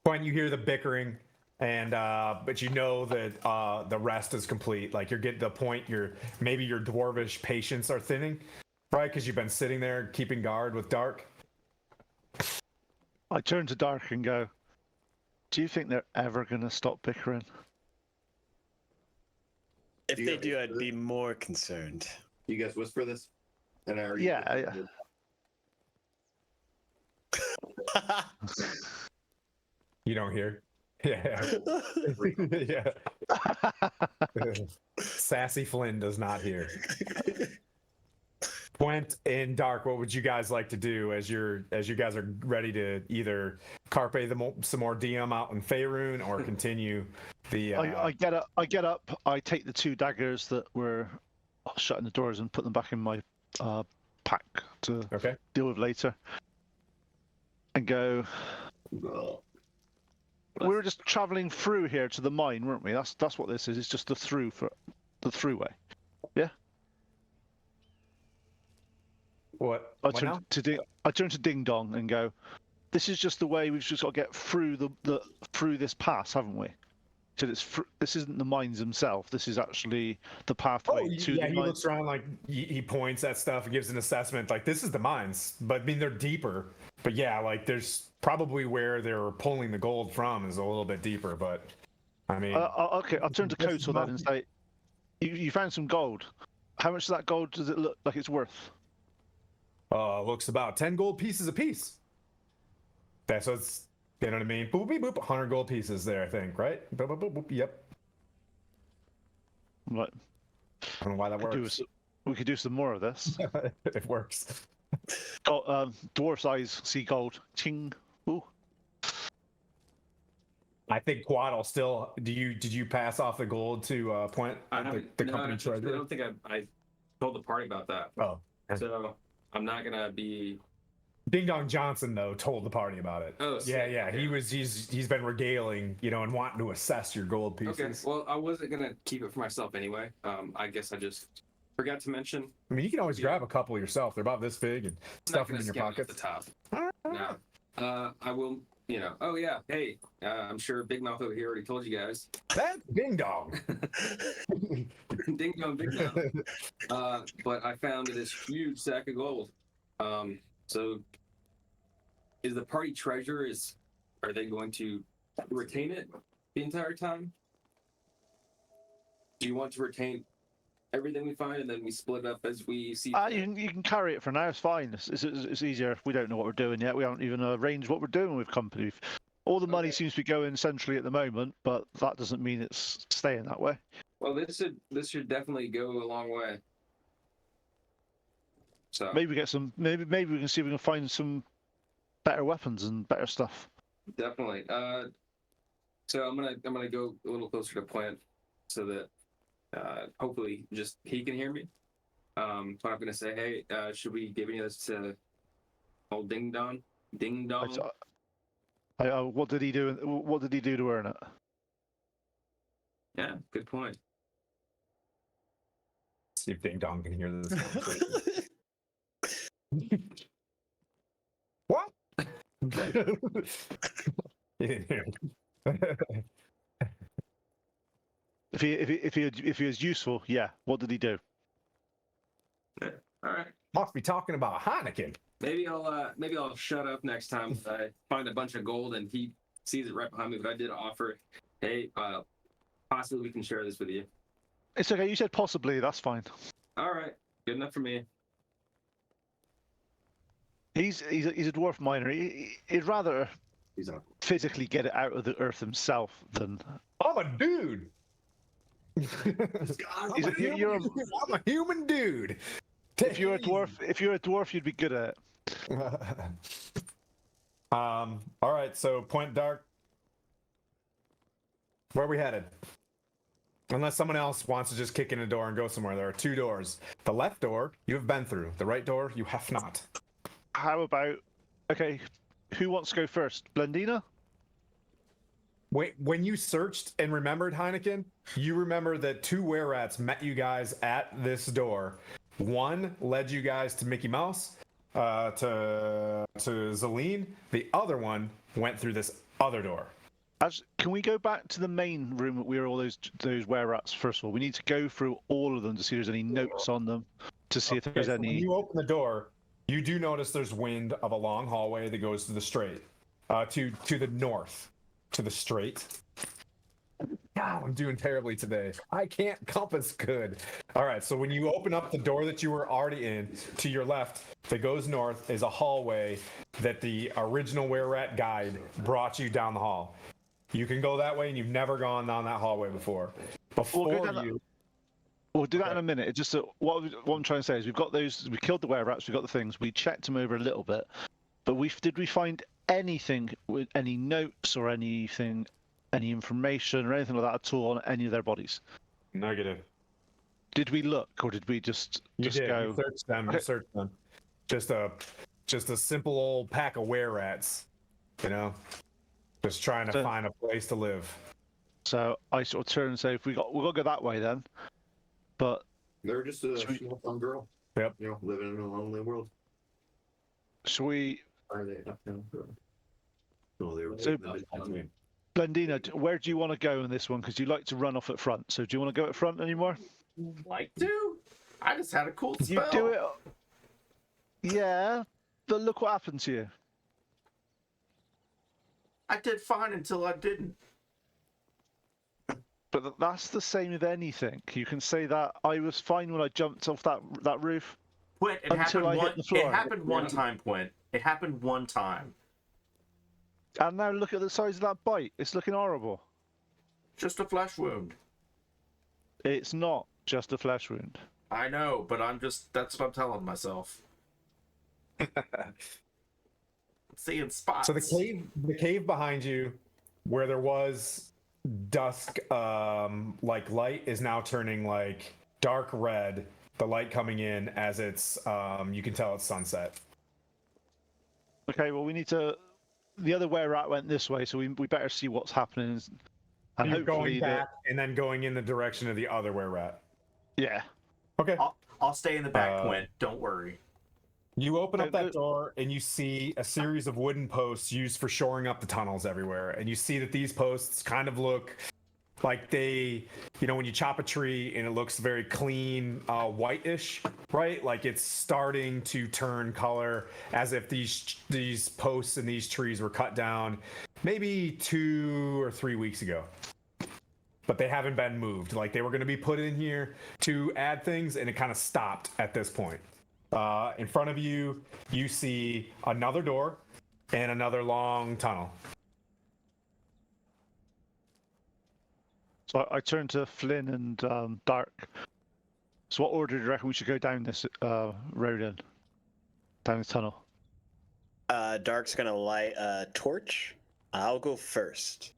When you hear the bickering, and but you know that the rest is complete. You're getting to the point. Maybe your dwarvish patience are thinning, right? Because you've been sitting there keeping guard with Dark. I turn to Dark and go, do you think they're ever going to stop bickering? If they do, I'd be more concerned. You guys whisper this? And I already Yeah. You don't hear. Yeah. Yeah. Sassy Flynn does not hear. Gwent and Dark, what would you guys like to do as you guys are ready to either carpe some more DM out in Faerun or continue the? I get up. I take the 2 daggers that were shutting the doors and put them back in my pack to Okay. deal with later. And go. We were just traveling through here to the mine, weren't we? That's what this is. It's just the throughway. Yeah. What? I turn to Ding Dong and go, this is just the way. We've just got to get through through this pass, haven't we? said this isn't the mines themselves. This is actually the pathway to yeah, the he mines. looks around like he points at stuff and gives an assessment like this is the mines, but I mean they're deeper. But yeah, like there's probably where they're pulling the gold from is a little bit deeper. But I mean, Okay, I'll turn to this is Kotal then and say, you found some gold. How much of that gold does it look like it's worth? looks about 10 gold pieces a piece. That's what's, you know what I mean? Boop, beep, boop, 100 gold pieces there, I think, right? Boop, boop, boop, boop, yep. Right. I don't know why that works. We could do some more of this. It works. Dwarf's eyes see gold. Ching. Ooh. I think Quad will still. Did you pass off the gold to Point? I the haven't. No, company I treasurer? don't think I told the party about that. Oh, So I'm not gonna be. Ding Dong Johnson though told the party about it. Oh, yeah, sick. yeah. Okay. He's been regaling, and wanting to assess your gold pieces. Okay. Well, I wasn't gonna keep it for myself anyway. I guess I just forgot to mention. I mean, you can always grab a couple yourself. They're about this big and stuff them in your pockets. The top. No. I will. Oh yeah. Hey, I'm sure Big Mouth over here already told you guys. That's Ding Dong. Ding dong, big dong. But I found this huge sack of gold. So is the party treasurer are they going to retain it the entire time? Do you want to retain everything we find and then we split up as we see? You can carry it for now. It's fine. It's easier. We don't know what we're doing yet. We haven't even arranged what we're doing with company. All the money seems to be going centrally at the moment, but that doesn't mean it's staying that way. Well, this should definitely go a long way. So Maybe we get some. Maybe we can see if we can find some better weapons and better stuff. definitely. So I'm gonna go a little closer to Plant so that hopefully just he can hear me. But I'm gonna say, hey, should we give any of this to old Ding Dong? Ding Dong. What did he do? What did he do to earn it? Yeah, good point. See if Ding Dong can hear this. What? He didn't hear it. If he was useful, yeah. What did he do? All right. Must be talking about Heineken. Maybe I'll shut up next time if I find a bunch of gold and he sees it right behind me. But I did offer, hey, possibly we can share this with you. It's okay. You said possibly. That's fine. All right, good enough for me. He's a dwarf miner. He'd rather He's up. physically get it out of the earth himself than. I'm a dude. I'm a human dude. If you're a dwarf, you'd be good at it. All right, so Point Dark. Where are we headed? Unless someone else wants to just kick in a door and go somewhere. There are two doors. The left door you have been through. The right door you have not. How about? Okay, who wants to go first? Blendina? Wait, when you searched and remembered Heineken, you remember that two were-rats met you guys at this door. One led you guys to Mickey Mouse, to Zelene. The other one went through this other door. Can we go back to the main room where all those were-rats? First of all, we need to go through all of them to see if there's any notes on them, to see if there's So any. when you open the door, you do notice there's wind of a long hallway that goes to the straight, to the north, to the straight. God, I'm doing terribly today. I can't compass good. All right, so when you open up the door that you were already in, to your left, that goes north, is a hallway that the original Were-Rat guide brought you down the hall. You can go that way, and you've never gone down that hallway before. We'll do that in a minute. It's just that what I'm trying to say is we killed the were-rats, we got the things, we checked them over a little bit, but did we find anything with any notes or anything, any information or anything like that at all on any of their bodies? Negative. Did we look, or did we just You did. go? You searched them. Okay. You searched them. Just a simple old pack of were-rats, just trying to find a place to live. So I sort of turn and say, we've got to go that way then. But They're just a small town girl. Yep. Living in a lonely world. should we? Are they uptown girl? No, they were. So- no, Glendina, where do you want to go in this one? Because you like to run off at front. So do you want to go at front anymore? Like to? I just had a cool You spell. do it. Yeah, but look what happened to you. I did fine until I didn't. But that's the same with anything. You can say that I was fine when I jumped off that roof. Quint, it Until happened I hit one. the floor. It happened one time, Quint. It happened one time. And now look at the size of that bite. It's looking horrible. Just a flesh wound. It's not just a flesh wound. I know, but that's what I'm telling myself. Seeing spots. So the cave behind you, where there was dusk, like light, is now turning like dark red. The light coming in as it's, you can tell it's sunset. Okay, well we need to. The other way rat went this way, so we better see what's happening. And You're hopefully going back and then going in the direction of the other way rat. yeah. Okay. I'll stay in the back, Quint. Don't worry. You open up that door and you see a series of wooden posts used for shoring up the tunnels everywhere. And you see that these posts kind of look like they, when you chop a tree and it looks very clean, whitish, right? Like it's starting to turn color, as if these posts and these trees were cut down maybe 2 or 3 weeks ago. But they haven't been moved. Like they were going to be put in here to add things, and it kind of stopped at this point. In front of you, you see another door and another long tunnel. So I turn to Flynn and Dark. So what order do you reckon we should go down this road in? Down this tunnel? Dark's gonna light a torch. I'll go first.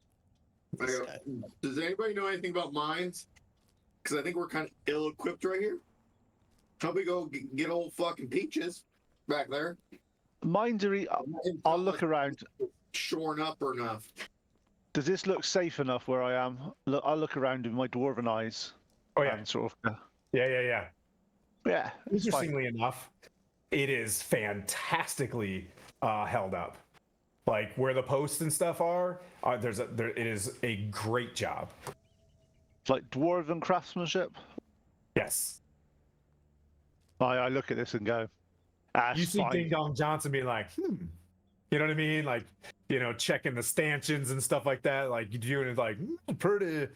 Does anybody know anything about mines? Because I think we're kind of ill-equipped right here. How we go get old fucking Peaches back there? Mindery, I'll look around. Shorn up or enough. Does this look safe enough where I am? Look, I'll look around with my dwarven eyes. Oh yeah, and sort of. yeah. Yeah. It's fine. Interestingly enough, it is fantastically held up. Like where the posts and stuff are, it is a great job. It's like dwarven craftsmanship. Yes. I look at this and go, You see fine. Ding Dong Johnson being like, you know what I mean? Like, checking the stanchions and stuff like that. Like, you're doing it like, pretty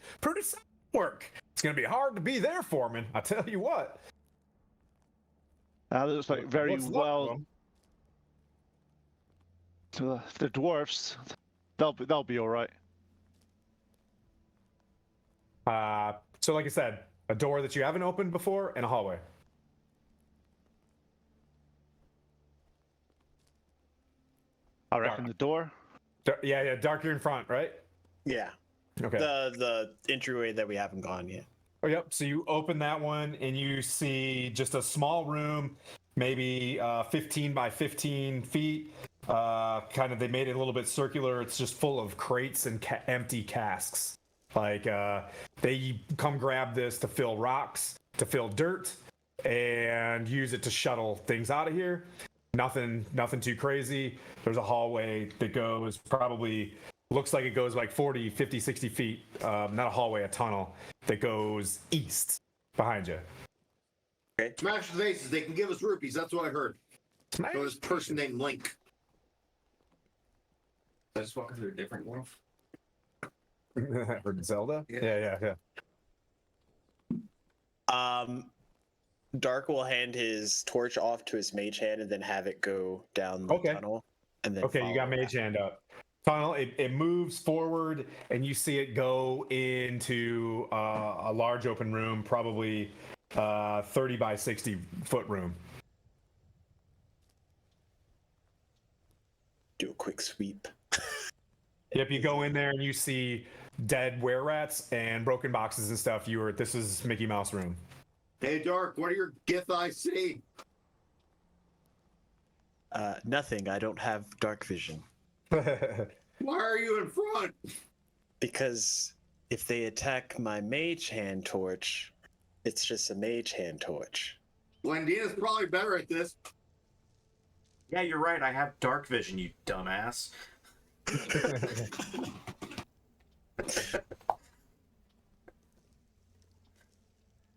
solid work. It's going to be hard to be there, foreman. I tell you what. That looks like very What's left well. of The dwarfs, they'll be all right. them? So like I said, a door that you haven't opened before and a hallway. I reckon the door. Yeah, darker in front, right? Yeah. Okay. The entryway that we haven't gone yet. Oh, yep. So you open that one and you see just a small room, maybe 15 by 15 feet. They made it a little bit circular. It's just full of crates and empty casks. Like they come grab this to fill rocks, to fill dirt, and use it to shuttle things out of here. Nothing too crazy. There's a hallway that goes looks like it goes like 40, 50, 60 feet. Not a hallway, a tunnel that goes east behind you. Smash the faces. They can give us rupees. That's what I heard. Smash. So this person named Link. I just walk through a different world. Or Zelda? Yeah. Dark will hand his torch off to his mage hand and then have it go down the tunnel. And then Okay, you got follow mage hand up. Tunnel, it moves forward, and you see it go into a large open room, probably 30 by 60 foot room. do a quick sweep. Yep, you go in there and you see dead were-rats and broken boxes and stuff. This is Mickey Mouse room. Hey, Dark, what are your gith I see? Nothing. I don't have dark vision. Why are you in front? Because if they attack my mage hand torch, it's just a mage hand torch. Glendina's probably better at this. Yeah, you're right. I have dark vision, you dumbass.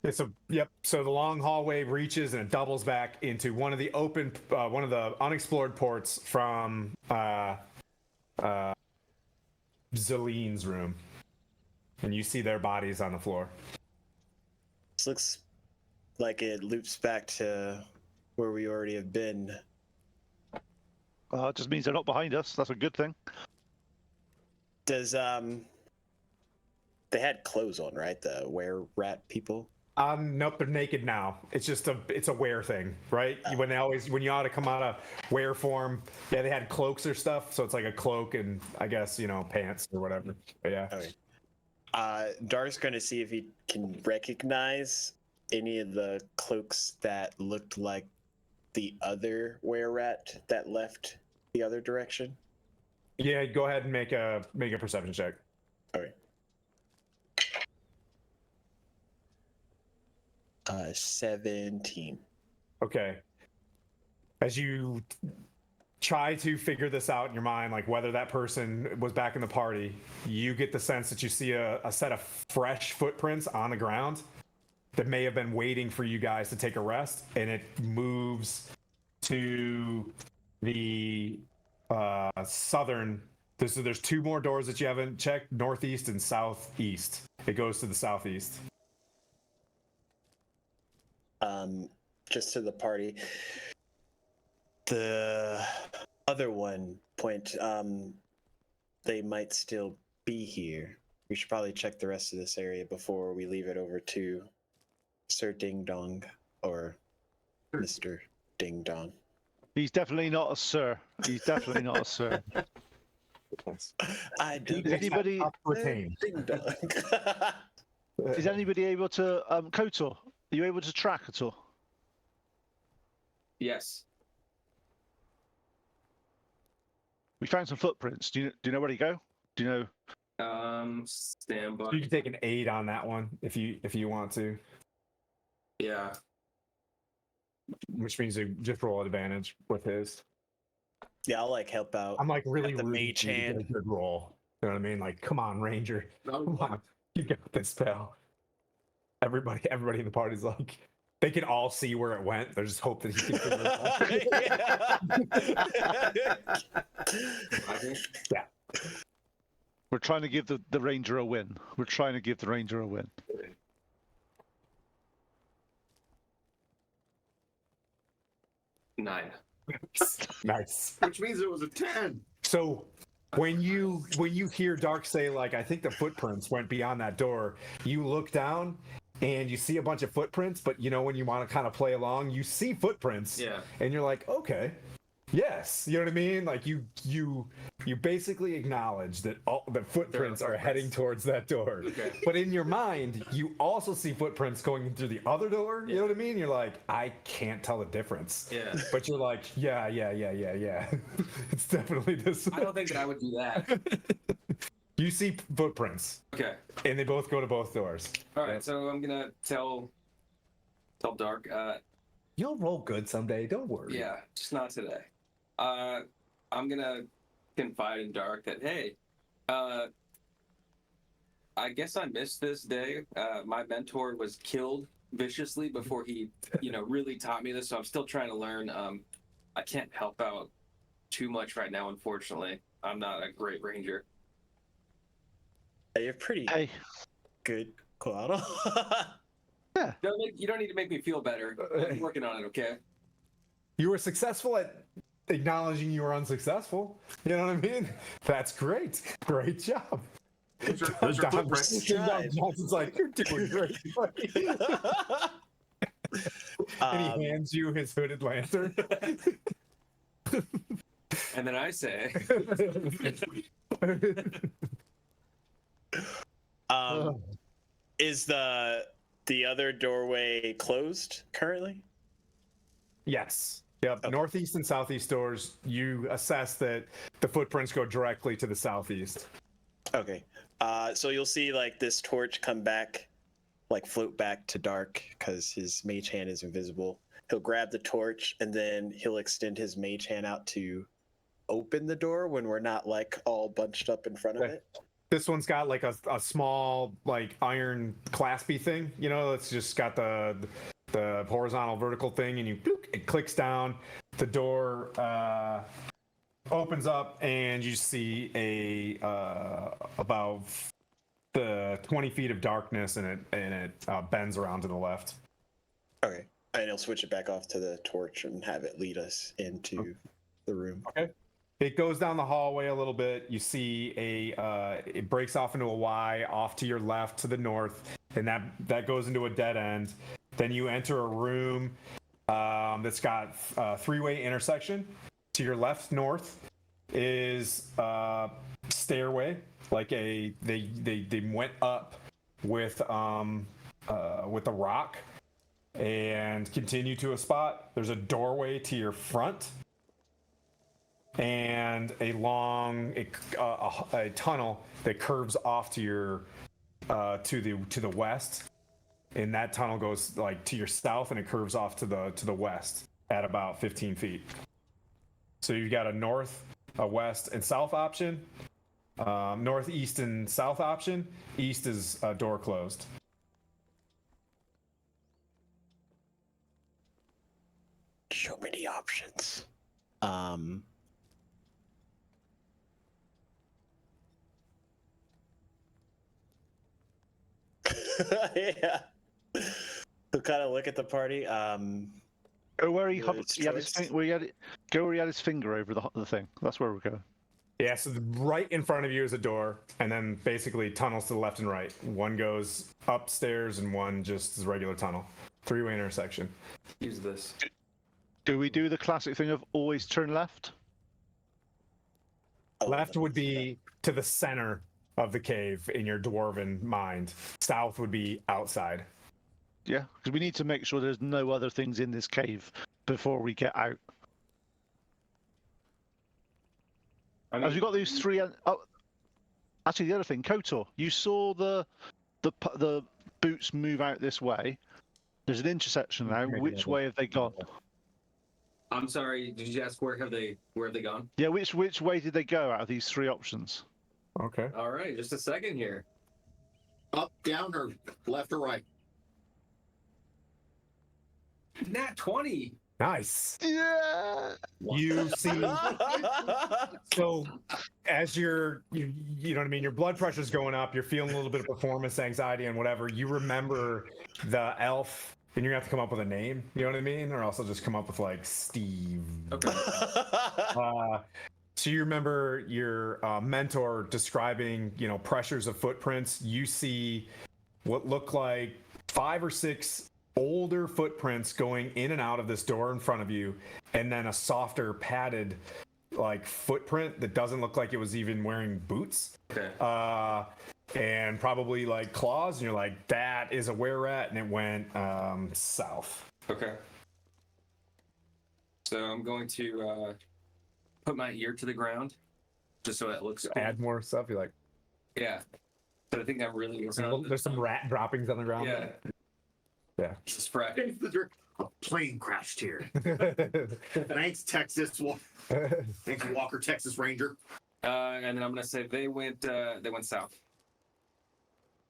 It's a yep. So the long hallway reaches and it doubles back into one of the one of the unexplored ports from Zelene's room, and you see their bodies on the floor. This looks like it loops back to where we already have been. It just means they're not behind us. That's a good thing. Does they had clothes on, right? The were-rat people. Nope, they're naked now. It's a wear thing, right? When you ought to come out of wear form, yeah, they had cloaks or stuff, so it's like a cloak and I guess pants or whatever. But yeah. Okay. Dark's going to see if he can recognize any of the cloaks that looked like the other were-rat that left the other direction. Yeah, go ahead and make a perception check. Okay. 17. Okay. As you try to figure this out in your mind, like whether that person was back in the party, you get the sense that you see a set of fresh footprints on the ground that may have been waiting for you guys to take a rest, and it moves to the southern. So there's two more doors that you haven't checked: northeast and southeast. It goes to the southeast. Just to the party. The other one point, they might still be here. We should probably check the rest of this area before we leave it over to Sir Ding Dong or Mr. Ding Dong. He's definitely not a sir. He's definitely not a sir. I do. Is anybody Retain. Ding Dong. is anybody able to Kotor? Are you able to track at all? Yes. We found some footprints. Do you know where to go? Do you know? Stand by. You can take an 8 on that one if you want to, Yeah. which means you just roll advantage with his. Yeah, I'll help out. I'm really the rooting mage for you to get hand. a good roll. You know what I mean? Like, come on, Ranger. Come on, you got this, pal. Everybody in the party's like, they can all see where it went. They just hope that he can figure it out. Yeah. We're trying to give the ranger a win. We're trying to give the ranger a win. Nine. Nice. Which means it was a 10. So when you hear Dark say, like, I think the footprints went beyond that door, you look down and you see a bunch of footprints, but when you want to kind of play along, you see footprints. Yeah. And you're like, okay. Yes, you know what I mean. Like you basically acknowledge that all the footprints are heading towards that door. Okay. But in your mind, you also see footprints going through the other door. You know what I mean? You're like, I can't tell the difference. Yeah. But you're like, yeah. It's definitely this. I don't think that I would do that. You see footprints, Okay. and they both go to both doors. All right. So I'm gonna tell Dark. You'll roll good someday. Don't worry. Yeah, just not today. I'm gonna confide in Dark that, hey, I guess I missed this day. My mentor was killed viciously before he, really taught me this. So I'm still trying to learn. I can't help out too much right now, unfortunately. I'm not a great ranger. You're pretty good, Claudio. You don't need to make me feel better. I'm working on it, okay? You were successful at acknowledging you were unsuccessful. You know what I mean? That's great. Great job. Those are footprints. Johnson's like, you're doing great. And he hands you his hooded lantern. And then I say, is the other doorway closed currently? Yes. Yep. Okay. Northeast and southeast doors, you assess that the footprints go directly to the southeast. Okay. So you'll see this torch come back, float back to Dark because his mage hand is invisible. He'll grab the torch and then he'll extend his mage hand out to open the door when we're not all bunched up in front of Okay. it. This one's got like a small like iron claspy thing, you know, it's just got the horizontal vertical thing, and you boop, it clicks down. The door opens up, and you see a about the 20 feet of darkness, and it bends around to the left. Okay. And he'll switch it back off to the torch and have it lead us into the room. Okay. It goes down the hallway a little bit. You see it breaks off into a Y off to your left to the north, and that goes into a dead end. Then you enter a room that's got a three-way intersection. To your left, north, is a stairway, like they went up with a rock and continue to a spot. There's a doorway to your front, and a long a tunnel that curves off to your to the west, and that tunnel goes like to your south, and it curves off to the west at about 15 feet. So you've got a north, a west, and south option. North, east, and south option. East is door closed. So many options. Yeah. He'll kind of look at the party. Go where he, It's he had his choice. go where he had his finger over the thing. That's where we're going. Yeah, so right in front of you is a door, and then basically tunnels to the left and right. One goes upstairs, and one just is a regular tunnel. Three-way intersection. Use this. Do we do the classic thing of always turn left? Oh, Left would be to the center of the cave in your dwarven mind. South would be outside. Yeah, because we need to make sure there's no other things in this cave before we get out. As we got these three. Oh, actually, the other thing, Kotor, you saw the boots move out this way. There's an intersection now. Which way have they gone? I'm sorry. Did you ask where have they gone? Yeah, which way did they go out of these three options? Okay. All right, just a second here. Up, down, or left or right? Nat 20. Nice. Yeah. You see, so as you know what I mean, your blood pressure's going up, you're feeling a little bit of performance anxiety and whatever. You remember the elf, and you're gonna have to come up with a name, you know what I mean? Or also just come up with like Steve. Okay. So you remember your mentor describing, you know, pressures of footprints. You see what look like 5 or 6 older footprints going in and out of this door in front of you, and then a softer padded like footprint that doesn't look like it was even wearing boots. Okay. And probably like claws, and you're like, that is a were rat, and it went south. Okay. So I'm going to put my ear to the ground, just so it looks cool. Add more stuff. You're like, Yeah. But I think I'm really. there's some rat droppings on the ground. Yeah. Yeah. Just for A plane crashed here. Thanks, Texas. Thanks, Walker, Texas Ranger. and then I'm gonna say they went south.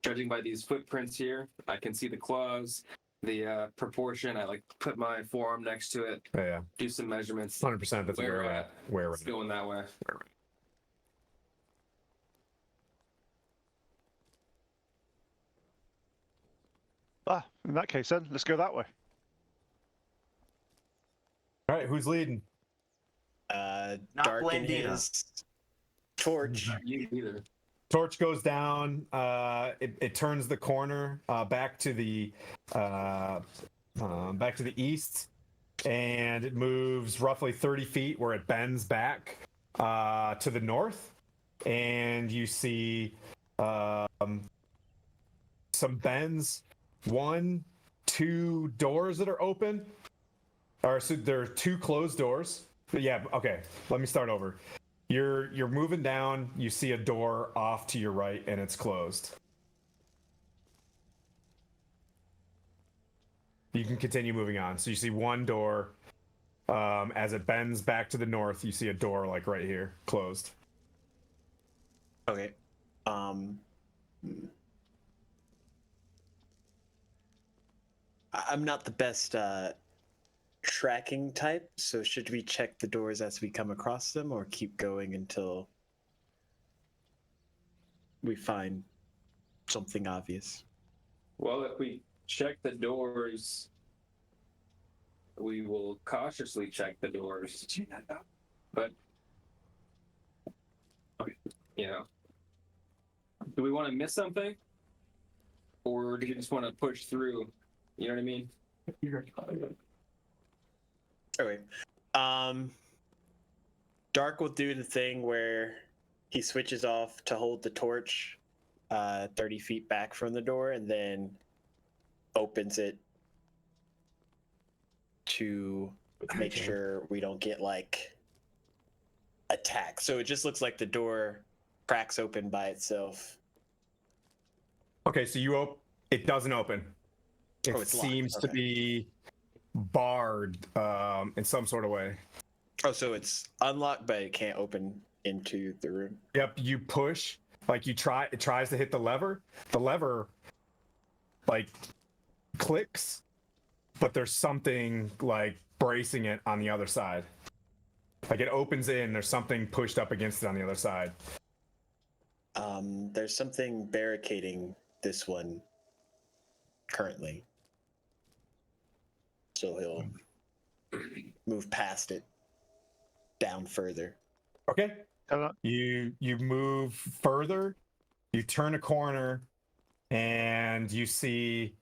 Judging by these footprints here, I can see the claws, the proportion. I like put my forearm next to it, Yeah. do some measurements. 100%. That's a Where were we're rat. at. Were It's rat. going that way. In that case, then let's go that way. All right. Who's leading? Not Not darken Blandina. his torch. You either. Torch goes down. It turns the corner back to the east, and it moves roughly 30 feet where it bends back to the north, and you see some bends. 1, 2 doors that are open. Or so there are 2 closed doors. But yeah. Okay. Let me start over. You're moving down, you see a door off to your right, and it's closed. You can continue moving on. So you see one door. As it bends back to the north, you see a door like right here, closed. Okay. I'm not the best tracking type, so should we check the doors as we come across them, or keep going until we find something obvious? Well, if we check the doors, we will cautiously check the doors. But, okay, do we want to miss something? Or do you just want to push through? You know what I mean? Okay. Dark will do the thing where he switches off to hold the torch 30 feet back from the door and then opens it to make sure we don't get like attacked. So it just looks like the door cracks open by itself. Okay, so it doesn't open. It Oh, it's locked. seems to Okay. be barred in some sort of way. Oh, so it's unlocked, but it can't open into the room. Yep, you push, like it tries to hit the lever. The lever like clicks, but there's something like bracing it on the other side. Like it opens in, there's something pushed up against it on the other side. There's something barricading this one currently. So he'll move past it down further. Okay. Can You move further, you turn a corner, and you see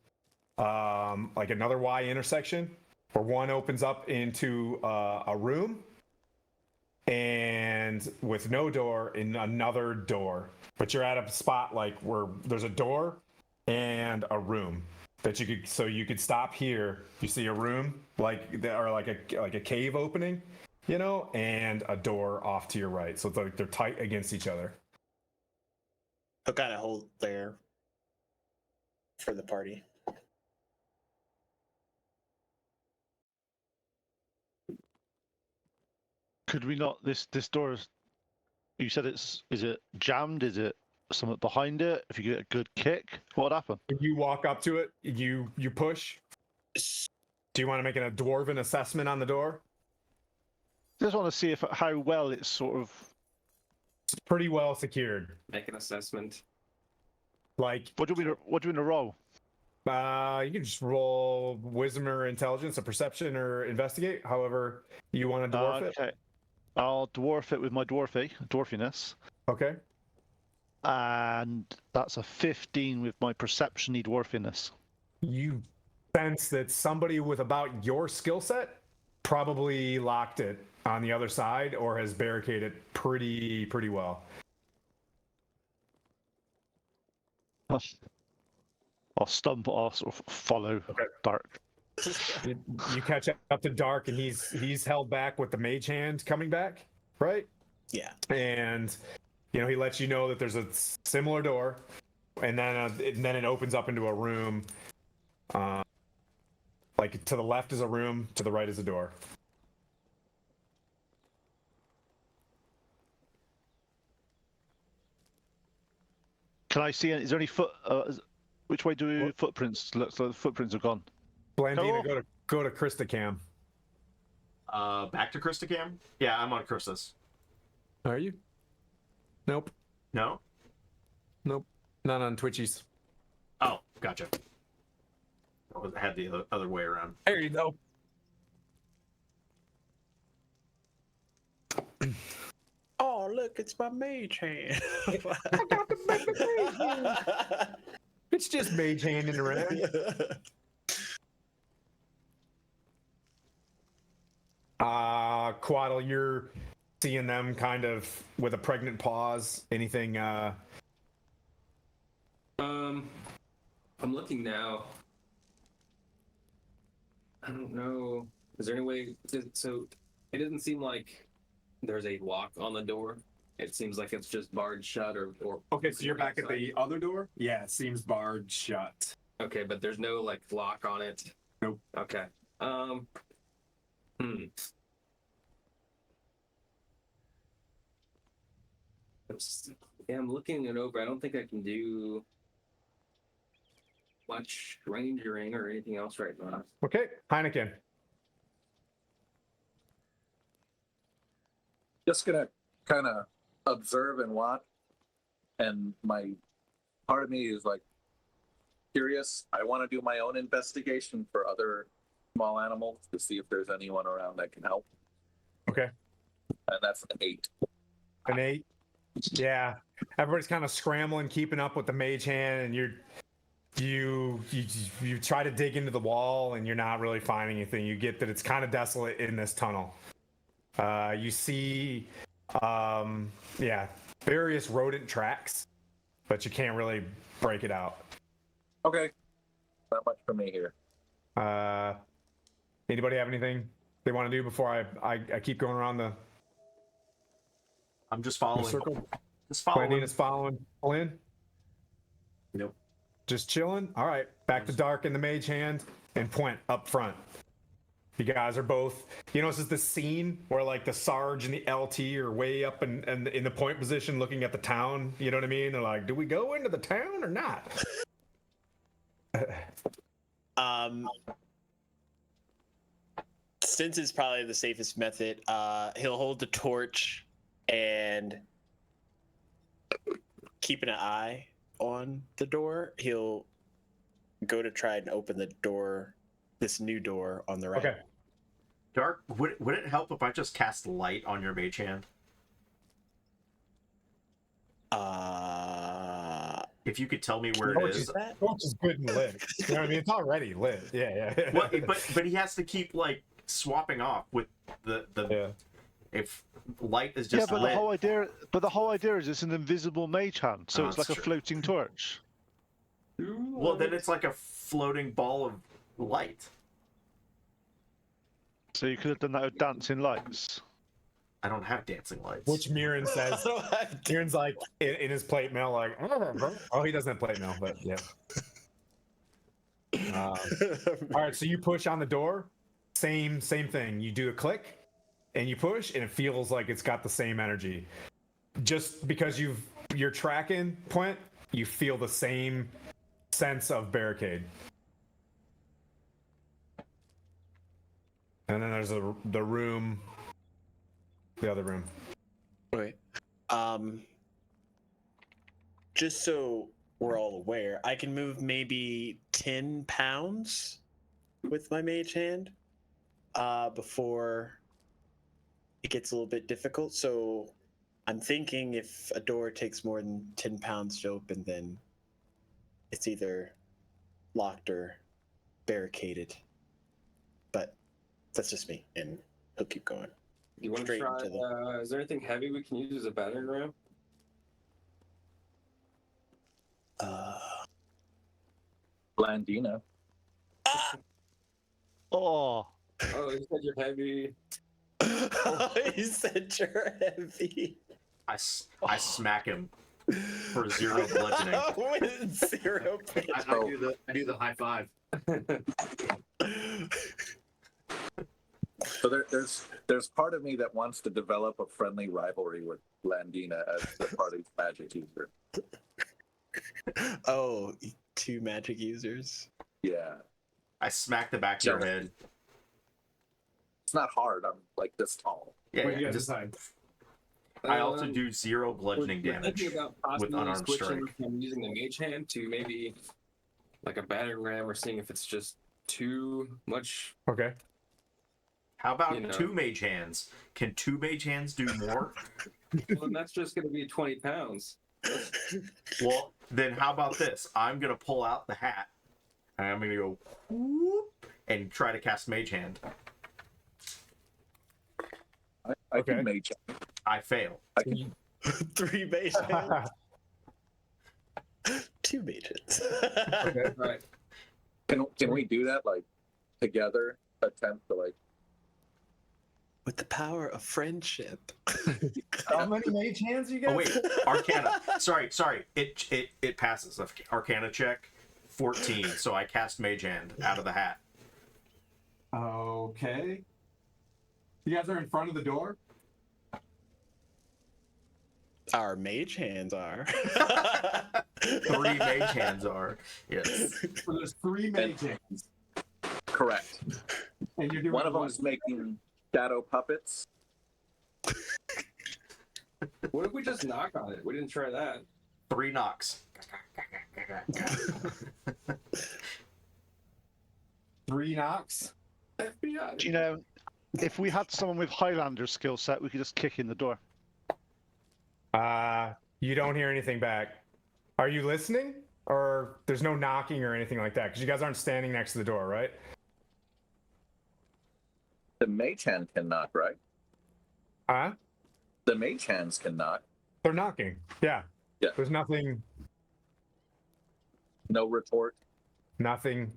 like another Y intersection where one opens up into a room and with no door in another door. But you're at a spot like where there's a door and a room that you could stop here. You see a room like a cave opening, and a door off to your right. So it's like they're tight against each other. He'll kind of hold there for the party. Could we not? This door is. You said is it jammed? Is it something behind it? If you get a good kick, what would happen? When you walk up to it, you push. Do you want to make a dwarven assessment on the door? Just want to see how well it's sort of. It's pretty well secured. Make an assessment. Like, What do we want to roll? you can just roll wisdom or intelligence, or perception or investigate, however you want to dwarf it. Okay, I'll dwarf it with my dwarfiness, Okay. and that's a 15 with my perception-y dwarfiness. You sense that somebody with about your skill set probably locked it on the other side or has barricaded pretty well. I'll stumble. I'll sort of follow Dark. You catch up to Dark, and he's held back with the mage hand coming back, right? Yeah. And he lets you know that there's a similar door, and then it opens up into a room. Like to the left is a room, to the right is a door. Can I see? Is there any foot? Which way do footprints look? So the footprints are gone. Blandina, go to Christicam. Back to Christicam? Yeah, I'm on Christus. Are you? Nope. No? Nope. Not on Twitchies. Oh, gotcha. I had the other way around. There you go. Oh, look, it's my mage hand. I got the mage hand. It's just mage handing around. Quaddle, you're seeing them kind of with a pregnant pause. Anything? I'm looking now. I don't know. Is there any way? So it doesn't seem like there's a lock on the door. It seems like it's just barred shut or Okay, so you're back at the other door? Yeah, it seems barred shut. Okay, but there's no like lock on it. Nope. Okay. Yeah, I'm looking it over. I don't think I can do much rangering or anything else right now. Okay, Heineken. Just gonna kind of observe and watch, and my part of me is like curious. I want to do my own investigation for other small animals to see if there's anyone around that can help, Okay, and that's an 8. an 8. Yeah, everybody's kind of scrambling, keeping up with the mage hand, and you try to dig into the wall, and you're not really finding anything. You get that it's kind of desolate in this tunnel. You see, various rodent tracks, but you can't really break it out. Okay, not much for me here. Anybody have anything they want to do before I keep going around the I'm just following. circle? Just following. Landina's following Flynn. Nope. Just chilling. All right, back to Dark and the mage hand and Point up front. You guys are both, this is the scene where like the Sarge and the LT are way up and in the point position looking at the town. You know what I mean? They're like, do we go into the town or not? Since it's probably the safest method, he'll hold the torch and keeping an eye on the door. He'll go to try and open the door, this new door on the right. Okay. Dark, would it help if I just cast light on your mage hand? If you could tell me where it is. Torch is good and lit. You know what I mean? It's already lit. Yeah. Well, but he has to keep like swapping off with the Yeah. if light is just but lit. the whole idea is it's an invisible mage hand, so Oh, it's like that's a true. floating torch. Well, then it's like a floating ball of light. So you could have done that with dancing lights. I don't have dancing lights. Which Mirren says. Mirren's like in his plate mail, like, oh, he doesn't have plate mail, but yeah. All right, so you push on the door. Same thing. You do a click, and you push, and it feels like it's got the same energy. Just because you're tracking Point, you feel the same sense of barricade. And then there's the room, the other room. Wait. Just so we're all aware, I can move maybe 10 pounds with my mage hand before it gets a little bit difficult. So I'm thinking if a door takes more than 10 pounds to open, then it's either locked or barricaded. But that's just me, and he'll keep going. You want to Straight try? into the- Is there anything heavy we can use as a battering ram? Blandina. Oh, Oh, you said you're heavy. You said you're heavy. I smack him for 0 bludgeoning. With 0 I do the high five. So there's part of me that wants to develop a friendly rivalry with Blandina as the party's magic user. Oh, 2 magic users. Yeah, I smack the back of your head. it's not hard. I'm like this tall. What do Yeah, you guys just, decide? I also do 0 bludgeoning We're damage thinking about with possibly unarmed switching strike. from using the mage hand to maybe like a battering ram, or seeing if it's just too much. Okay. How about You know. 2 mage hands? Can 2 mage hands do more? Well, then that's just going to be 20 pounds. Well, then how about this? I'm gonna pull out the hat, and I'm gonna go whoop, and try to cast mage hand. I Okay. can mage. I fail. I can 3 mage hands. 2 mages. Okay. Right. Can we do that like together? Attempt to like. With the power of friendship. How many mage hands you got? Oh wait, Arcana. Sorry. It passes. Arcana check, 14. So I cast mage hand out of the hat. Okay. You guys are in front of the door? Our mage hands are. 3 mage hands are. Yes. So there's 3 mage hands, Correct. and you're doing One of them what? is making shadow puppets. What if we just knock on it? We didn't try that. 3 knocks. 3 knocks. FBI. Do you know, if we had someone with Highlander skill set, we could just kick in the door. You don't hear anything back. Are you listening? Or there's no knocking or anything like that? Because you guys aren't standing next to the door, right? The mage hand can knock, right? Huh? The mage hands can knock. They're knocking. Yeah. Yeah. There's nothing. No retort. Nothing.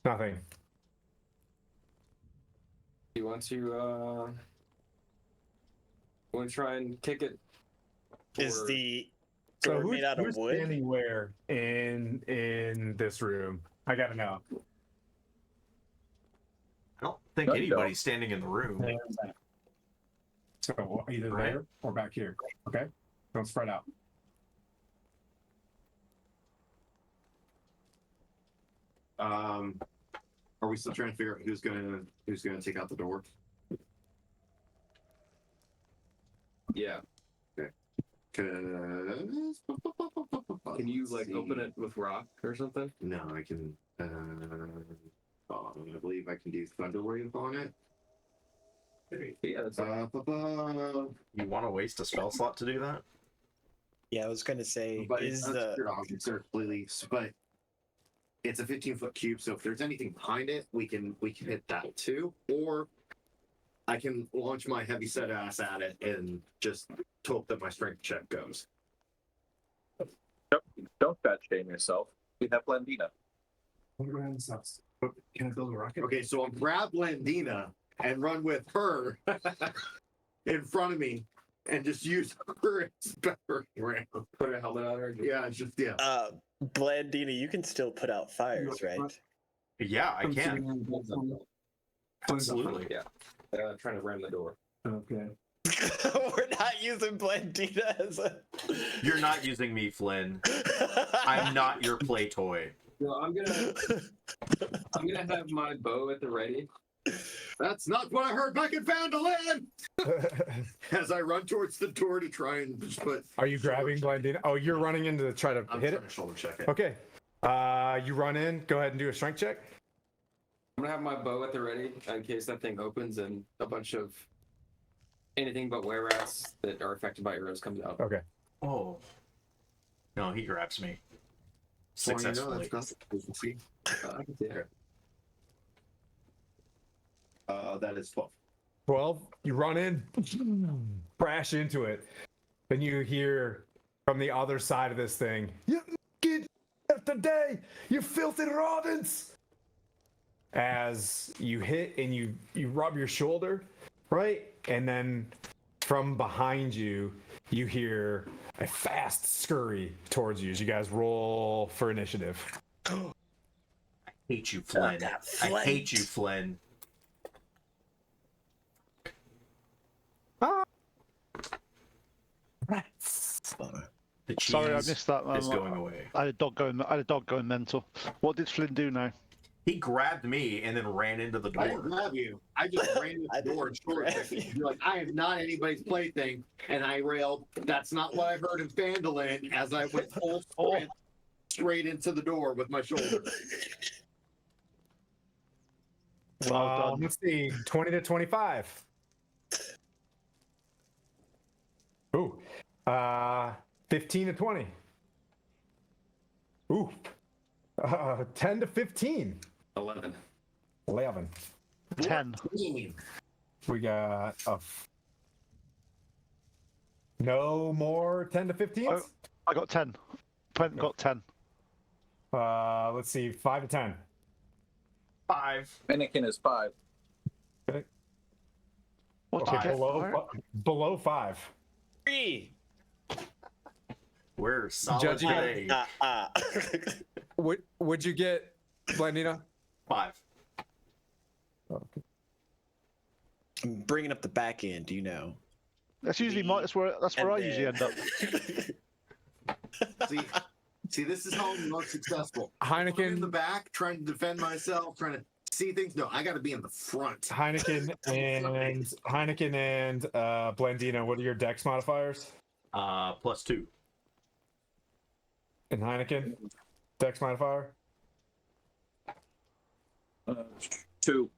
Nothing. You want to try and kick it? Is Or- the So door made out of who's wood? standing where in this room? I gotta know. I don't think No, you anybody's don't. standing in the room. So either Right. there or back here. Okay. Don't spread out. Are we still trying to figure out who's gonna take out the door? Yeah. Can Can you like open it with rock or something? No, I can. I believe I can do Thunder Wave on it. Yeah, that's You want to waste a spell slot to do that? Yeah, I was gonna say, But is it's the unsecured objects are completely. But it's a 15-foot cube, so if there's anything behind it, we can hit that too. Or I can launch my heavy set ass at it and just hope that my strength check goes. Don't fat shame yourself. We have Blandina. Can I build a rocket? Okay, so I'll grab Landina and run with her in front of me and just use her as battering ram. put a helmet on her. Yeah, it's just Blandina, you can still put out fires, right? Yeah, I can. Absolutely. Yeah. Trying to ram the door. Okay. We're not using Blandina as a. You're not using me, Flynn. I'm not your play toy. No, I'm gonna have my bow at the ready. That's not what I heard back in Vandaland! As I run towards the door to try and just put. Are you grabbing Blandina? Oh, you're running in to try to I'm hit trying it? to shoulder check it. Okay. You run in. Go ahead and do a strength check. I'm gonna have my bow at the ready in case that thing opens and a bunch of anything but were rats that are affected by arrows comes out. Okay. Oh. No, he grabs me. Well, you know, Successfully. that's not see. I can see it. That is 12. 12. You run in, crash into it. Then you hear from the other side of this thing, "You get today, you filthy rodents!" As you hit and you rub your shoulder, right? And then from behind you, you hear a fast scurry towards you as you guys roll for initiative. I hate you, Flynn. that I flank. hate you, Flynn. The cheese Sorry, I missed that. is going away. I had a dog going mental. What did Flynn do now? He grabbed me and then ran into the I didn't door. grab you. I just ran to I the door and didn't shoulder grab checked you. you. You're like, I am not anybody's plaything. And I railed, that's not what I heard in Vandaland as I went full sprint straight into the door with my shoulder. Well done. Let's see, 20 to 25. Ooh, 15 to 20. Ooh, 10 to 15. 11. 11. 10. We got no more 10 to 15s. Oh. I got 10. Brent got 10. Let's see, 5 to 10. 5. Anakin is 5. What's Okay, your below 5. 3. We're solid Judging- today. Would you get, Blandina? 5. I'm bringing up the back end, you know. That's usually that's where And I usually end up. See, this is how I'm most successful. I'm in the Heineken, back, trying to defend myself, trying to see things. No, I got to be in the front. Heineken and Blendina, what are your dex modifiers? +2. And Heineken, dex modifier? 2.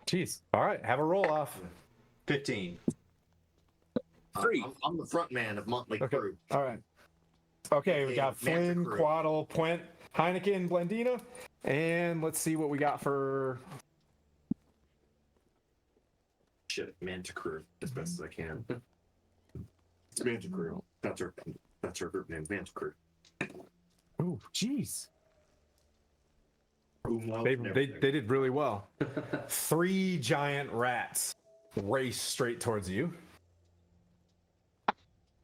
Jeez. All right, have a roll off. 15. 3. I'm the front man of Motley Okay. Crue. All right. Okay, we got Manta Flynn, Crew. Quaddle, Puent, Heineken, Blendina, and let's see what we got for. Shit, Manta Crew as best as I can. It's Manta Crew. That's our group name, Manta Crew. Oh, jeez. Umlaut They and everything. did really well. 3 giant rats race straight towards you.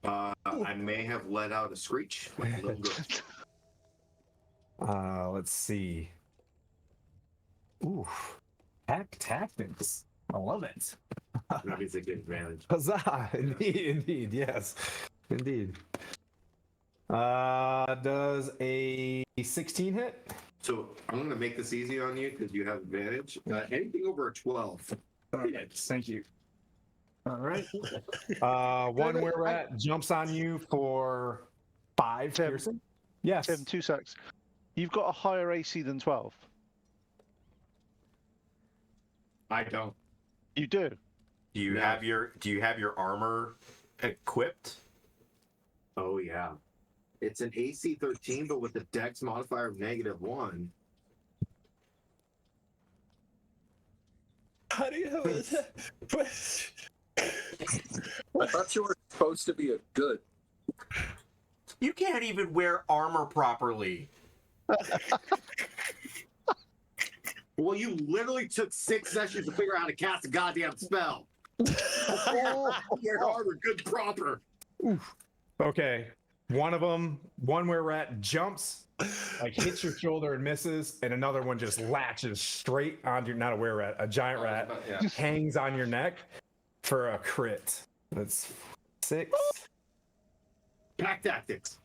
I may have let out a screech like a little girl. Let's see. Ooh, hack tactics. I love it. That means a good advantage. Huzzah! Indeed, yes, indeed. Does a 16 hit? So I'm going to make this easy on you because you have advantage. Anything over a 12. Thank you. All right. One were rat jumps on you for 5 Tim. piercing. Yes. Tim, 2 secs. You've got a higher AC than 12. I don't. You do. Do you No. have your armor equipped? Oh, yeah. It's an AC 13, but with a dex modifier of -1. How do you have it? I thought you were supposed to be a good. You can't even wear armor properly. Well, you literally took 6 sessions to figure out how to cast a goddamn spell. Your armor, good proper. Okay. One of them, one were rat jumps, like hits your shoulder and misses, and another one just latches straight onto your, not a were rat, a giant rat, Yeah. hangs on your neck for a crit. That's 6, Pack tactics.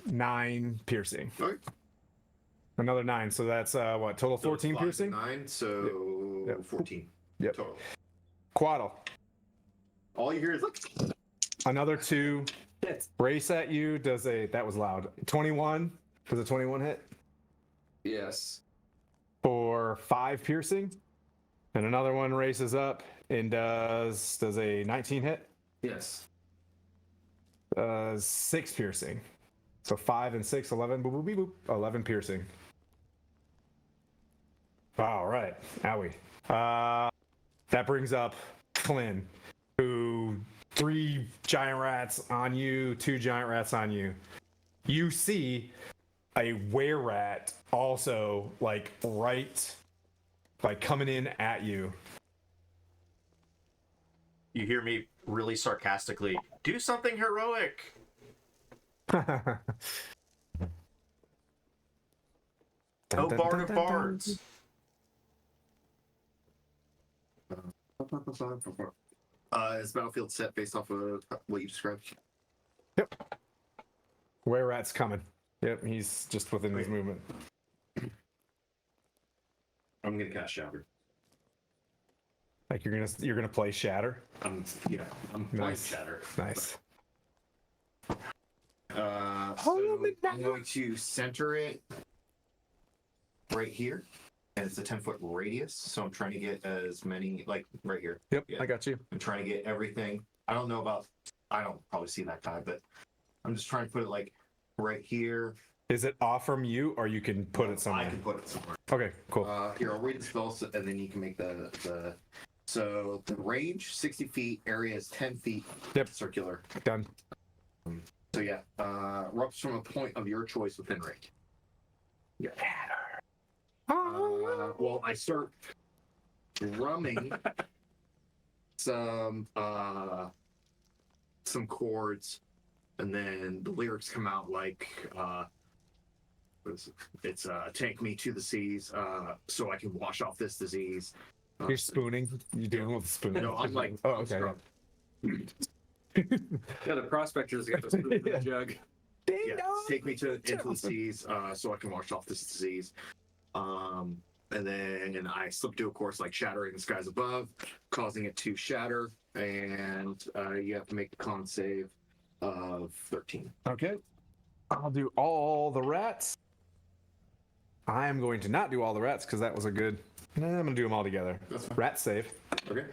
9 piercing. Okay. Another 9, so that's what, total 14 5 piercing? 9, so Yep. 14 Yep. total. Quaddle. All you hear is like, Another 2 race at you. That was loud. 21. Does a 21 hit? Yes. For 5 piercing. And another one races up and does a 19 hit? Yes. 6 piercing. So 5 and 6, 11. Boop, boop, beep, boop. 11 piercing. All right. Owie. That brings up Flynn, who 3 giant rats on you, 2 giant rats on you. You see a were rat also like coming in at you. You hear me really sarcastically, do something heroic. Oh, Bard of Bards. is Battlefield set based off of what you described? Yep. Were rat's coming. Yep, he's just within his movement. I'm gonna cast Shatter. Like you're gonna play Shatter. I'm playing Nice. Shatter. Nice. So I'm going to center it right here, and it's a 10-foot radius. So I'm trying to get as many, like right here. Yep, Yeah. I got you. I'm trying to get everything. I don't probably see that guy, but I'm just trying to put it like right here. Is it off from you, or you can put it somewhere? I can put it somewhere. Okay, cool. Here, I'll read the spells, and then you can make the. So the range 60 feet, area is 10 feet. Yep. Circular. Done. So yeah, erupts from a point of your choice within range. Yeah. Well, I start drumming some chords, and then the lyrics come out like what is it? It's take me to the seas, so I can wash off this disease. You're spooning. You're doing with the spoon. No, I'm like, Oh, okay. Yeah, the prospectors got the spoon in the jug. Ding Yeah, dong. take me into the seas so I can wash off this disease. And then I slip to a course like shattering the skies above, causing it to shatter, and you have to make a con save of 13. Okay. I'll do all the rats. I am going to not do all the rats because that was a good. Nah, I'm gonna do them all together. That's fine. Rat save. Okay.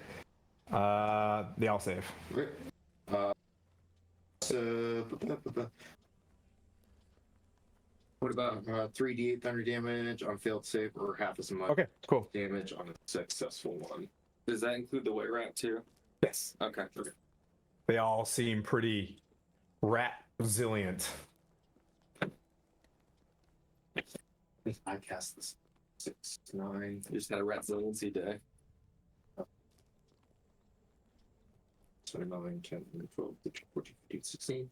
They all save. Okay. So What about 3d8 thunder damage on failed save, or half as much Okay, cool. damage on a successful one. does that include the white rat too? Yes. Okay. They all seem pretty rat resilient. I cast this 6, 9. You just had a rat resiliency day. 9, 10, 12, 13, 14, 15, 16.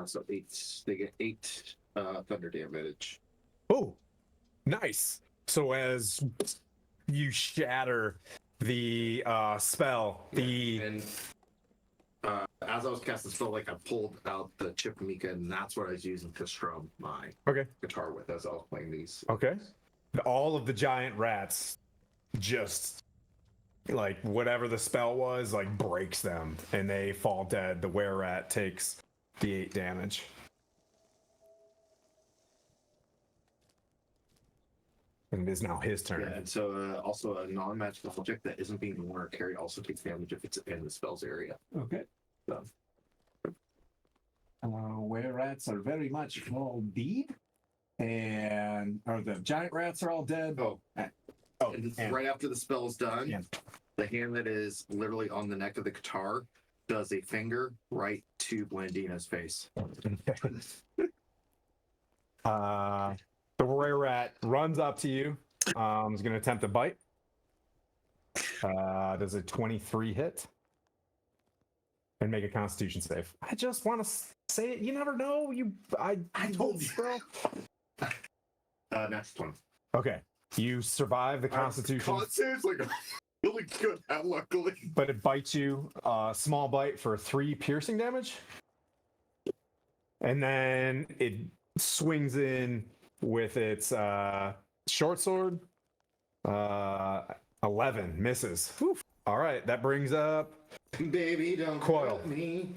So 8. They get 8 thunder damage. Oh, nice. So as you shatter the spell, And as I was casting the spell, like I pulled out the chip Mika, and that's what I was using to strum my guitar with as I was playing these. Okay. All of the giant rats just like whatever the spell was, like breaks them and they fall dead. The were rat takes the 8 damage. And it is now his turn. Yeah, and so also a non-magical object that isn't being worn or carried also takes damage if it's in the spell's area. Okay. So, Were rats are very much all dead, and or the giant rats are all dead. oh, And right after the spell is done, Yeah. the hand that is literally on the neck of the guitar does a finger right to Blandina's face. The were rat runs up to you. Is going to attempt a bite. Does a 23 hit? And make a Constitution save. I just want to say it. You never know. I told you. bro. Next one. Okay. You survive the Constitution, Con save's like really good at luckily. but it bites you. Small bite for 3 piercing damage. And then it swings in with its short sword. 11 misses. Whew. All right, that brings up Baby, don't Coil. hurt me.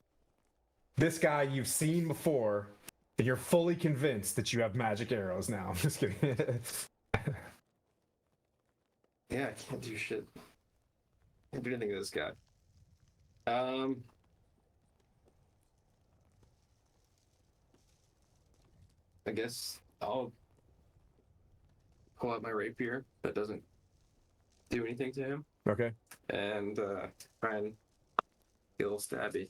this guy you've seen before, and you're fully convinced that you have magic arrows now. I'm just kidding. Yeah, I can't do shit. Can't do anything to this guy. I guess I'll pull out my rapier. That doesn't do anything to him, Okay. and try and kill Stabby.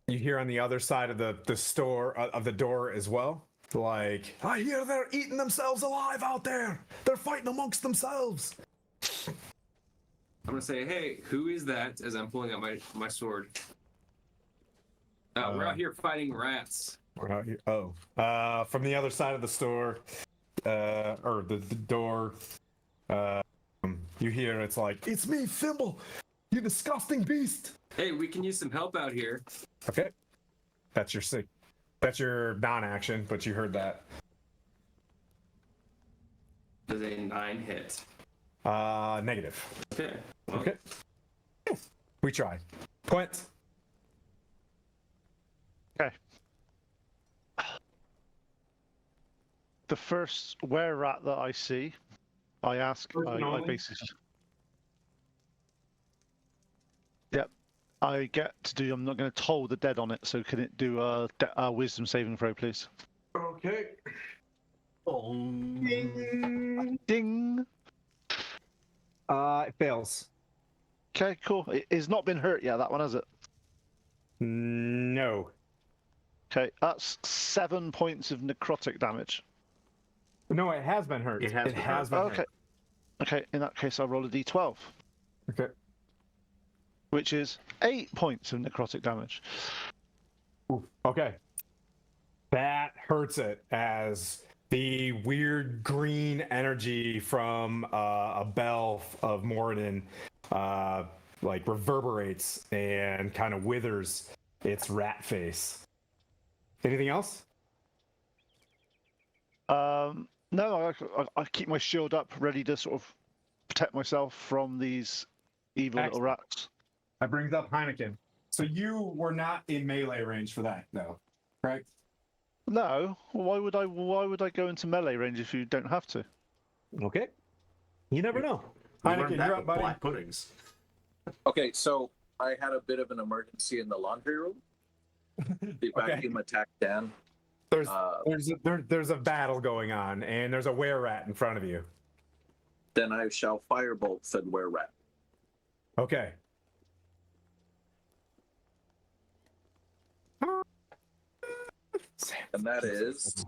You hear on the other side of the store of the door as well. Like, I hear they're eating themselves alive out there. They're fighting amongst themselves. I'm gonna say, hey, who is that? As I'm pulling out my sword. We're out here fighting rats. We're out here. Oh, from the other side of the store, or the door, you hear it's like, it's me, Thimble, you disgusting beast. Hey, we can use some help out here. Okay, that's your sick. That's your non-action, but you heard that. Does a 9 hit? Negative. Okay. Well, Okay. We tried. Quint. Okay. The first were rat that I see, I ask, I basically. Yep. I get to do, I'm not going to toll the dead on it, so can it do a wisdom saving throw, please? Okay. Ding! Ding! It fails. Okay, cool. It's not been hurt yet, that one, has it? No. Okay, that's 7 points of necrotic damage. No, it has been hurt. It has been hurt. been Okay. hurt. Okay, in that case, I'll roll a d12, Okay. which is 8 points of necrotic damage. Ooh, okay. That hurts it as the weird green energy from a bell of Moradin like reverberates and kind of withers its rat face. Anything else? No, I keep my shield up, ready to sort of protect myself from these evil little Excellent. rats. That brings up Heineken. So you were not in melee range for that, no, correct? No, why would I? Why would I go into melee range if you don't have to? Okay. You never know. We Heineken, learned that you're up, with buddy. black puddings. Okay, so I had a bit of an emergency in the laundry room. The Okay. vacuum attacked Dan. There's a battle going on, and there's a were-rat in front of you. Then I shall firebolt said were-rat. Okay. And that is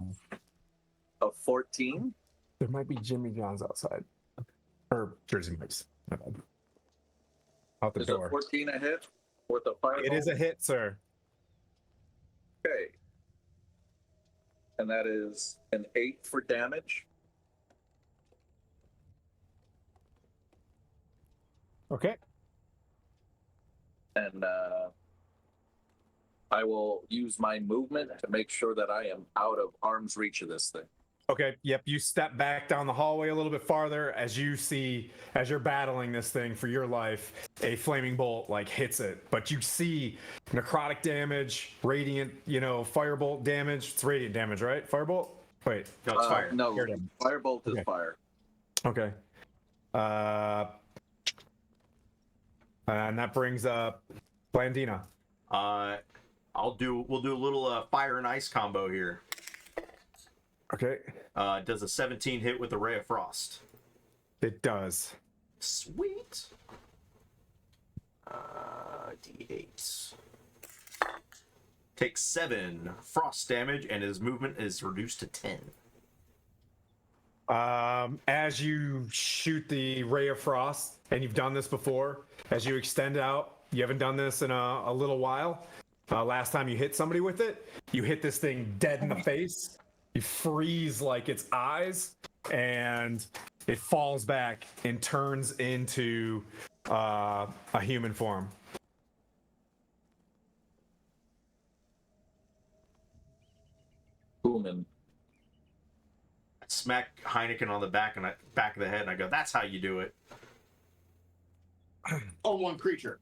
a 14. There might be Jimmy John's outside. Or Jersey Mike's. My bad. Out the Is door. a 14 a hit with a firebolt? It is a hit, sir. Okay. And that is an 8 for damage. Okay. And I will use my movement to make sure that I am out of arm's reach of this thing. Okay. Yep. You step back down the hallway a little bit farther as you see, as you're battling this thing for your life, a flaming bolt like hits it. But you see necrotic damage, radiant, firebolt damage. It's radiant damage, right? Firebolt? Wait. No, it's fire. No, Fire damage. firebolt is Okay. fire. Okay. And that brings up Blandina. We'll do a little fire and ice combo here. Okay. Does a 17 hit with the Ray of Frost? It does. Sweet. D8. Takes 7 frost damage, and his movement is reduced to 10. As you shoot the ray of frost, and you've done this before, as you extend out, you haven't done this in a little while. Last time you hit somebody with it, you hit this thing dead in the face. You freeze like its eyes, and it falls back and turns into a human form. Booming. Smack Heineken on the back of the head, and I go, "That's how you do it." On one creature.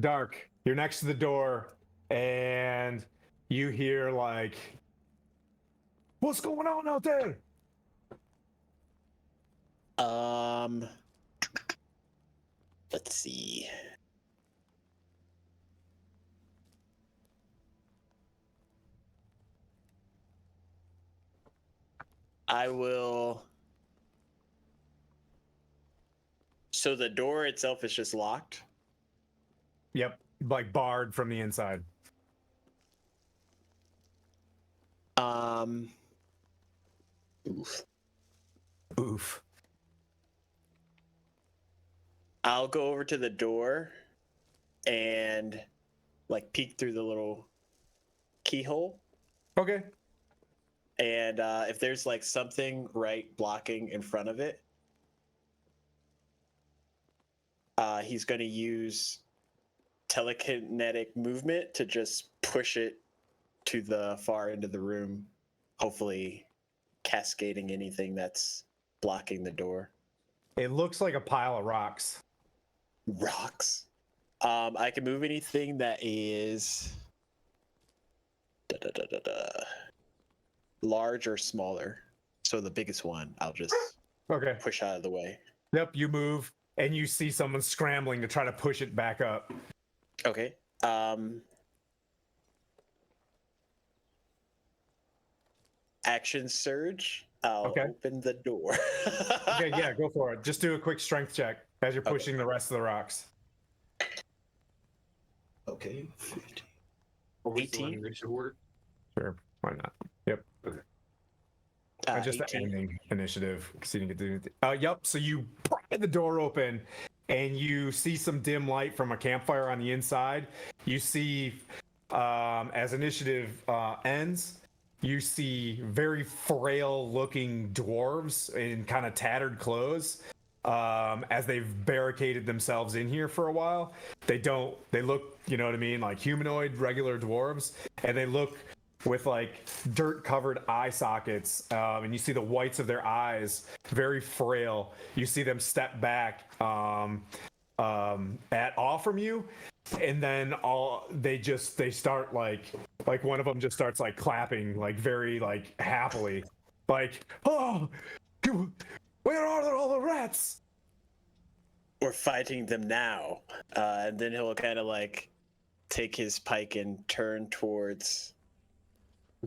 Dark, you're next to the door, and you hear like, "What's going on out there?" Let's see. I will. So the door itself is just locked. Yep, like barred from the inside. Oof. Oof. I'll go over to the door and like peek through the little keyhole. Okay. And if there's like something right blocking in front of it, he's going to use telekinetic movement to just push it to the far end of the room, hopefully cascading anything that's blocking the door. It looks like a pile of rocks. Rocks. I can move anything that is large or smaller. So the biggest one, I'll just Okay. push out of the way. Yep, you move and you see someone scrambling to try to push it back up. Okay. Action surge. I'll Okay. open the door. Okay, yeah, go for it. Just do a quick strength check as you're pushing the rest of the rocks. Okay. Or was the 18? one that should work? Sure, why not? Yep. Just the 18. ending initiative because you didn't get to do anything. Yep. So you pry the door open, and you see some dim light from a campfire on the inside. You see, as initiative ends, you see very frail-looking dwarves in kind of tattered clothes, as they've barricaded themselves in here for a while. They look, you know what I mean, like humanoid, regular dwarves, and they look with like dirt covered eye sockets, and you see the whites of their eyes, very frail. You see them step back at awe from you, and then they start like one of them just starts like clapping like very like happily, like, oh, where are all the rats? We're fighting them now. And then he'll kind of like take his pike and turn towards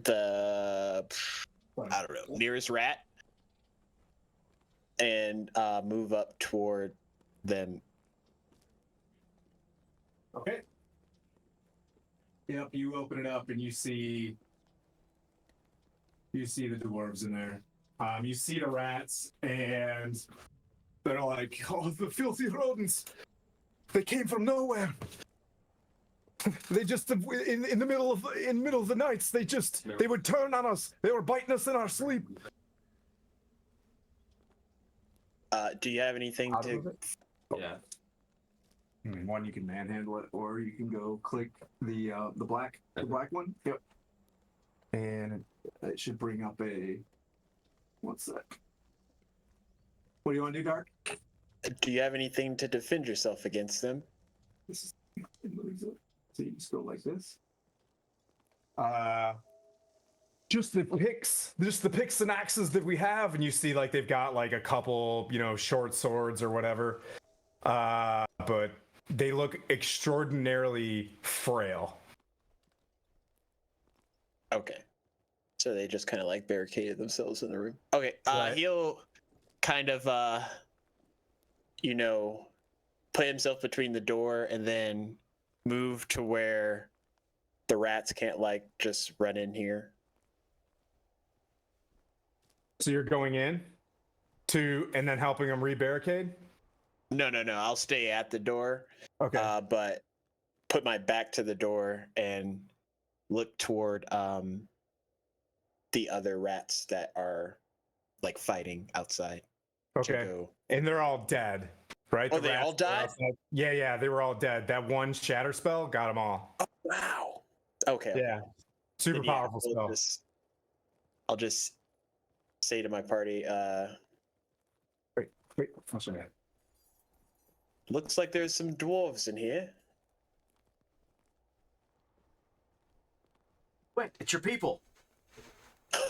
the, I don't know, nearest rat, and move up toward them. Okay. Yep, you open it up and you see the dwarves in there. You see the rats, and they're like, oh, the filthy rodents. They came from nowhere. They just in the middle of the nights, they would turn on us. They were biting us in our sleep. Do you have anything to? Yeah. One, you can manhandle it, or you can go click the black one. Yep. And it should bring up a. One sec. What do you want to do, Dark? Do you have anything to defend yourself against them? This is, so you just go like this. Just the picks and axes that we have, and you see like they've got like a couple, short swords or whatever. But they look extraordinarily frail. Okay. So they just kind of like barricaded themselves in the room. Okay. Right. He'll kind of, put himself between the door and then move to where the rats can't like just run in here. So you're going in and then helping them re-barricade? No. I'll stay at the door. Okay. But put my back to the door and look toward the other rats that are like fighting outside. Okay. And they're all dead, right? Oh, they all died? Yeah, they were all dead. That one shatter spell got them all. Oh, wow. Okay. Yeah. Super Then, powerful spell. I'll just say to my party, Wait, oh, sorry. looks like there's some dwarves in here. Wait, it's your people.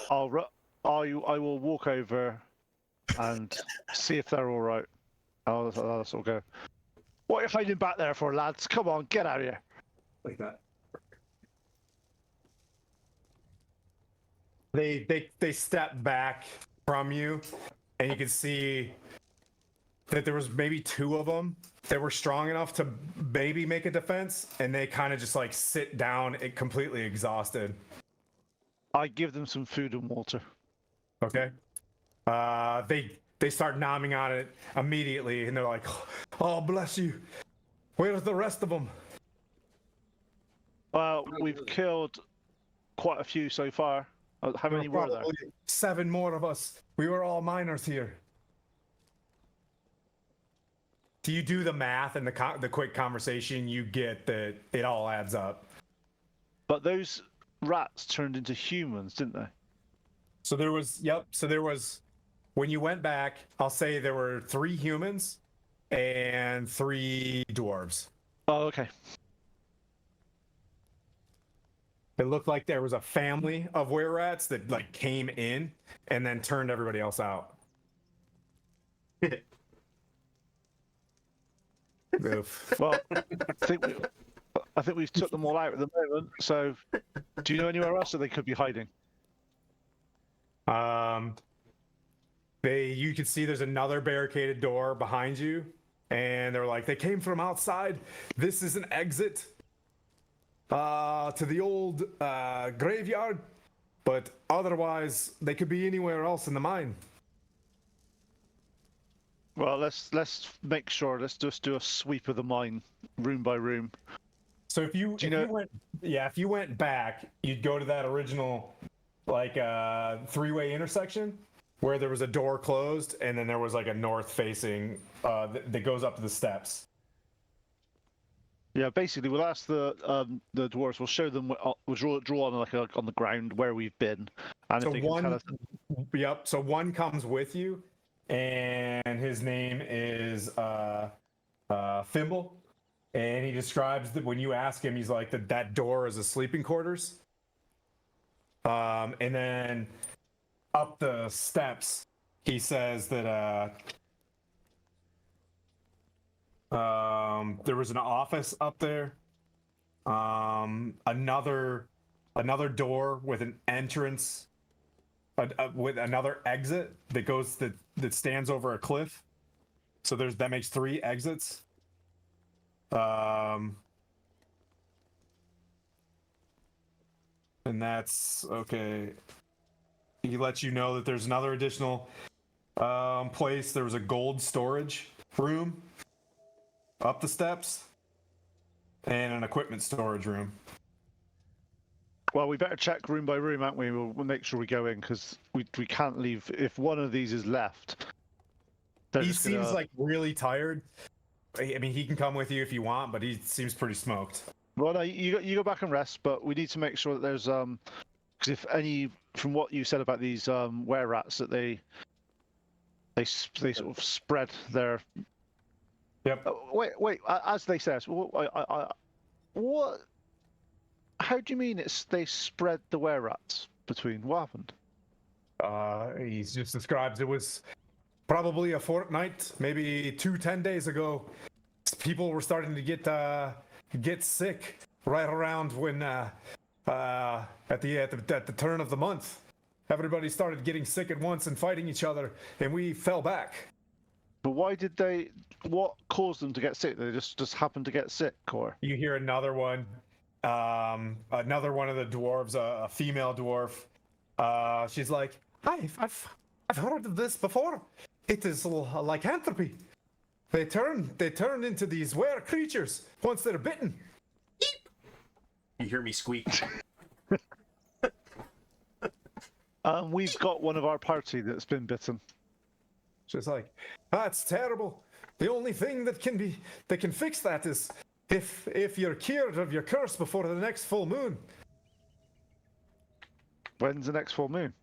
I will walk over and see if they're all right. Oh, that's all go. What are you hiding back there for, lads? Come on, get out of here. Like that. They step back from you, and you can see that there was maybe two of them that were strong enough to maybe make a defense, and they kind of just like sit down, completely exhausted. I give them some food and water. Okay. They start nomming on it immediately, and they're like, "Oh, bless you. Where's the rest of them?" Well, we've killed quite a few so far. How many were there? 7 more of us. We were all minors here. Do you do the math and the quick conversation? You get that it all adds up. But those rats turned into humans, didn't they? So there was, when you went back, I'll say there were 3 humans and 3 dwarves. Oh, okay. It looked like there was a family of were-rats that like came in and then turned everybody else out. Oof. Well, I think we've took them all out at the moment. So, do you know anywhere else that they could be hiding? You can see there's another barricaded door behind you, and they're like, they came from outside. This is an exit to the old graveyard, but otherwise they could be anywhere else in the mine. Well, let's make sure. Let's just do a sweep of the mine, room by room. So if you went back, you'd go to that original like 3-way intersection, where there was a door closed, and then there was like a north-facing that goes up to the steps. Yeah, basically, we'll ask the dwarves. We'll show them. We'll draw on on the ground where we've been, and So if they can tell us. Yep. So one comes with you, and his name is Thimble, and he describes that when you ask him, he's like that door is a sleeping quarters. And then up the steps, he says that there was an office up there. Another door with an entrance, with another exit that stands over a cliff. So that makes 3 exits. And that's okay. He lets you know that there's another additional place. There was a gold storage room up the steps, and an equipment storage room. Well, we better check room by room, aren't we? We'll make sure we go in because we can't leave if one of these is left. He seems like really tired. I mean, he can come with you if you want, but he seems pretty smoked. Well, no, you go back and rest, but we need to make sure that there's because if any from what you said about these were rats that they sort of spread their. Yep. Wait. As they say, what? How do you mean they spread the were rats between? What happened? He just describes it was probably a fortnight, maybe 10 days ago. People were starting to get sick right around when at the turn of the month. Everybody started getting sick at once and fighting each other, and we fell back. But why did they? What caused them to get sick? They just happened to get sick, or? You hear another one. Another one of the dwarves, a female dwarf. She's like, I've heard of this before. It is lycanthropy. They turn into these were creatures once they're bitten. You hear me squeak? We've got one of our party that's been bitten. She's like, that's terrible. The only thing that can fix that is if you're cured of your curse before the next full moon. When's the next full moon?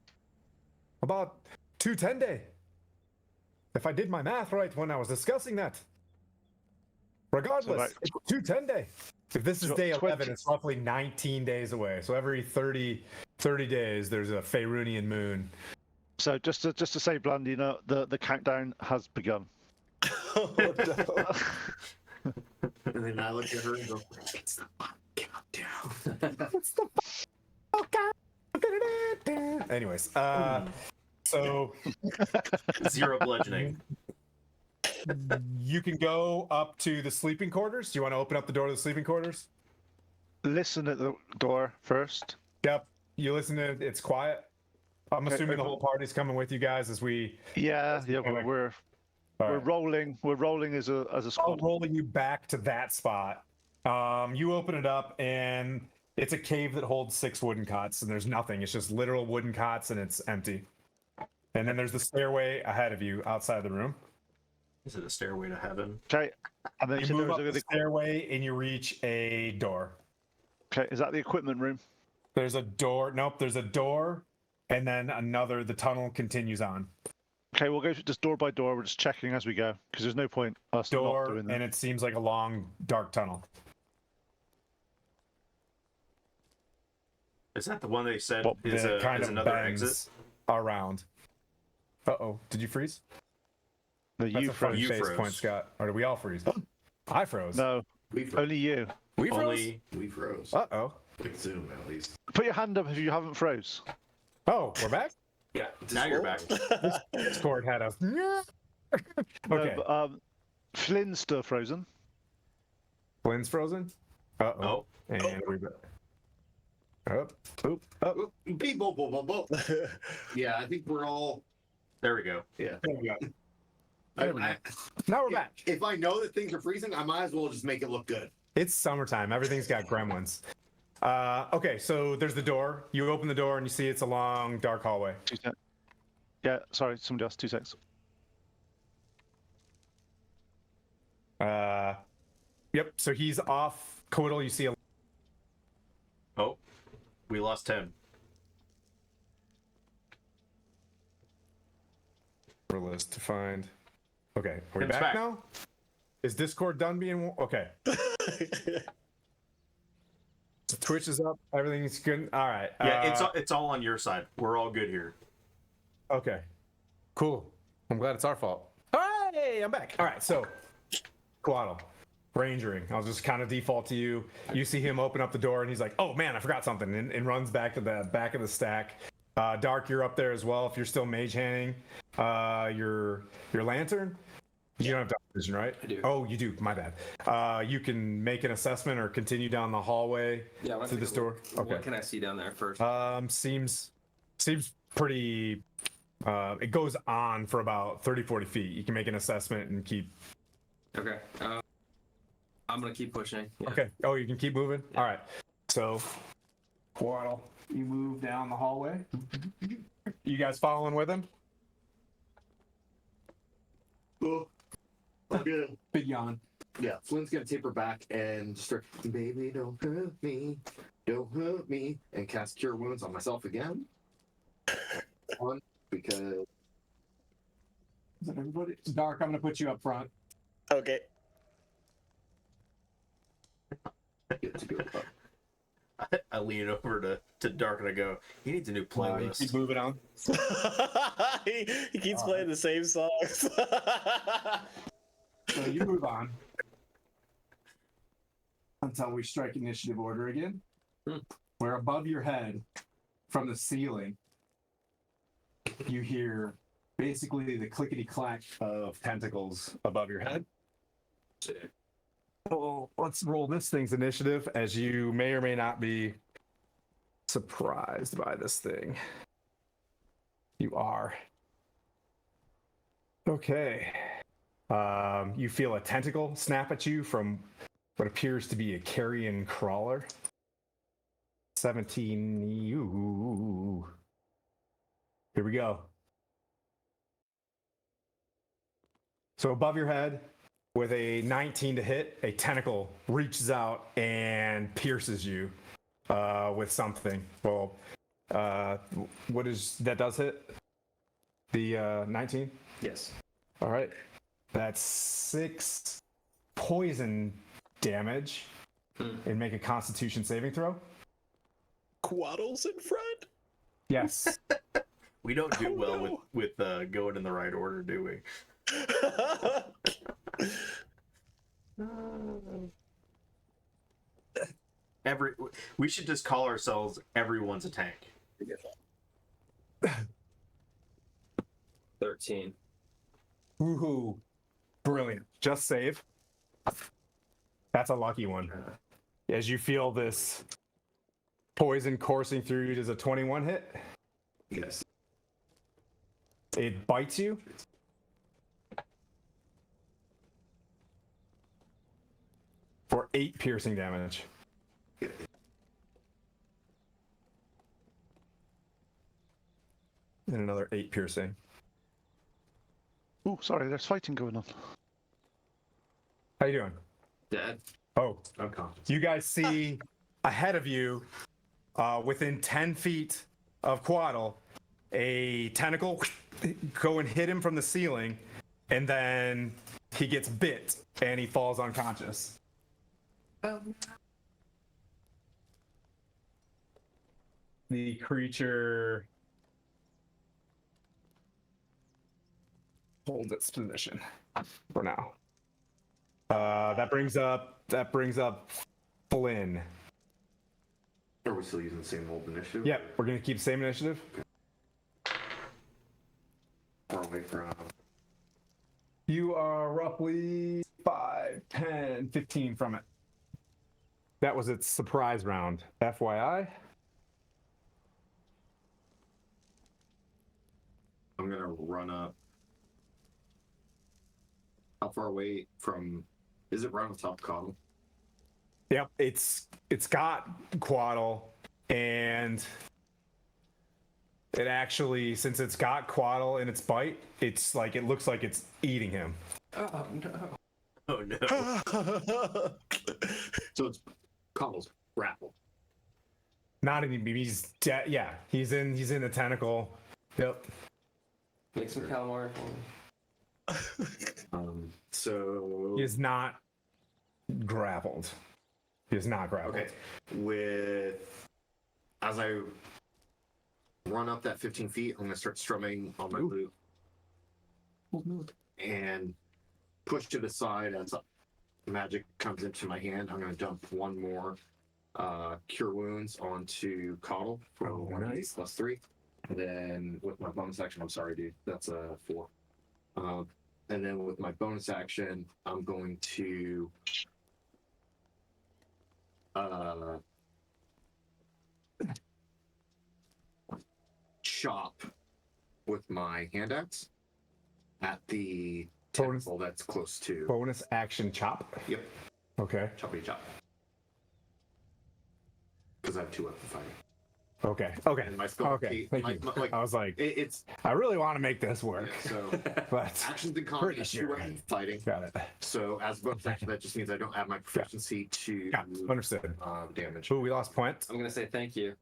About 210 day. If I did my math right when I was discussing that. Regardless, it's 210 day. If this is day 11, it's roughly 19 days away. So every 30 days, there's a Faerunian moon. So just to say, Blandy, you know, the countdown has begun. Oh, no. And then I look at her and go, it's the countdown. It's the countdown. Anyways, so 0 bludgeoning. you can go up to the sleeping quarters. Do you want to open up the door to the sleeping quarters? Listen at the door first. Yep. You listen to it. It's quiet. I'm assuming the whole party's coming with you guys as we. Yeah. We're rolling. We're rolling as a I'll squad. roll you back to that spot. You open it up and it's a cave that holds 6 wooden cots, and there's nothing. It's just literal wooden cots, and it's empty. And then there's the stairway ahead of you outside the room. Is it a stairway to heaven? Okay. And then You move up the stairway and you reach a door. Okay. Is that the equipment room? There's a door. Nope. There's a door, and then another. The tunnel continues on. Okay, we'll go just door by door. We're just checking as we go because there's no point us not Door, doing that. and it seems like a long, dark tunnel. Is that the one they said Well, is it kind of another bends exit? around. Uh-oh. Did you freeze? No, That's you a funny You face froze. point, Scott. Or did we all freeze? I froze. No, We froze. only you. We froze? Only We froze. Uh-oh. Like Zoom, at least. Put your hand up if you haven't froze. Oh, we're back? Yeah. now you're back. Discord had us. No, Okay. but, Flynn's still frozen. Flynn's frozen? Uh-oh. Oh, And we're back. Up. Oop. Up. Beep, boop, boop, boop, boop. Yeah, I think we're all. there we go. Yeah. There we go. I, There we go. I, Now we're back. if I know that things are freezing, I might as well just make it look good. It's summertime. Everything's got gremlins. Okay, so there's the door. You open the door and you see it's a long, dark hallway. Yeah, sorry, somebody else. 2 seconds. Yep. So he's off. Coital, you see a Oh, we lost him. list to find. Okay, are we Tim's back, back. now? Is Discord done being okay? Twitch is up. Everything's good. All right. Yeah, it's all on your side. We're all good here. Okay. Cool. I'm glad it's our fault. Hey, I'm back. All right. So, Quaddle, rangering. I'll just kind of default to you. You see him open up the door, and he's like, "Oh man, I forgot something," and runs back to the back of the stack. Dark, you're up there as well. If you're still mage handing your lantern, you don't have dark vision, right? I do. Oh, you do. My bad. You can make an assessment or continue down the hallway Yeah, I wanna through take this a door. look. Okay. What can I see down there first? Seems pretty. It goes on for about 30-40 feet. You can make an assessment and keep. Okay. I'm gonna keep pushing. Yeah. Okay. Oh, you can keep moving. All right. So, Quaddle, you move down the hallway. You guys following with him? Oh, okay. Big yawn. Yeah, Flynn's gonna taper back and start. Baby, don't hurt me, and cast Cure Wounds on myself again. One, because Is that everybody? Dark, I'm gonna put you up front. Okay. get to go up. I lean over to Dark and I go, "He needs a new You playlist." keep moving on. he keeps playing the same songs. So you move on until we strike initiative order again. Where above your head, from the ceiling, you hear basically the clickety clack of tentacles above your head. Well, let's roll this thing's initiative, as you may or may not be surprised by this thing. You are. Okay. You feel a tentacle snap at you from what appears to be a carrion crawler. 17. Ooh. Here we go. So above your head, with a 19 to hit, a tentacle reaches out and pierces you with something. Well, what is that? Does hit the 19? Yes. All right. That's 6 poison damage. And make a Constitution saving throw. Quaddle's in front. Yes. We don't do Oh, well no. with going in the right order, do we? We should just call ourselves everyone's a tank. 13. Woohoo. Brilliant. Just save. That's a lucky one. As you feel this poison coursing through you, does a 21 hit? Yes. It bites you. For 8 piercing damage. And another 8 piercing. Oh, sorry, there's fighting going on. How you doing? Dead. Oh, Unconscious. you guys see ahead of you, within 10 feet of Quaddle, a tentacle go and hit him from the ceiling, and then he gets bit and he falls unconscious. The creature holds its position for now. That brings up Flynn. Are we still using the same old initiative? Yep, we're gonna keep the same initiative. Far away from. You are roughly 5, 10, 15 from it. That was its surprise round, FYI. I'm gonna run up. How far away from? Is it right on top of Coddle? Yep, it's got Quaddle, and it actually, since it's got Quaddle in its bite, it's like it looks like it's eating him. Oh no. Oh no. So it's Coddle's grapple. Not in he's dead. Yeah, he's in the tentacle. Yep. Make some calamari for me. So He is not grappled. He is not grappled. okay, with as I run up that 15 feet, I'm gonna start strumming on my lute and push to the side as magic comes into my hand. I'm gonna dump one more cure wounds onto Coddle for Oh, 1d nice. plus 3. And then with my bonus action, I'm sorry, dude, that's a 4. And then with my bonus action, I'm going to chop with my hand axe at the Bonus- tentacle that's close to. Bonus action chop. Yep, Okay. choppity chop. Because I have 2 weapon fighting. Okay. Okay. And my spell. Okay. Thank you. like, I was like, it's I really want to make this work, yeah, so but actions in Pretty combat, 2 sure. weapon fighting. got it. So as bonus action, that just means I don't have my proficiency to Got it. Understood. damage. Ooh, we lost point. I'm gonna say thank you.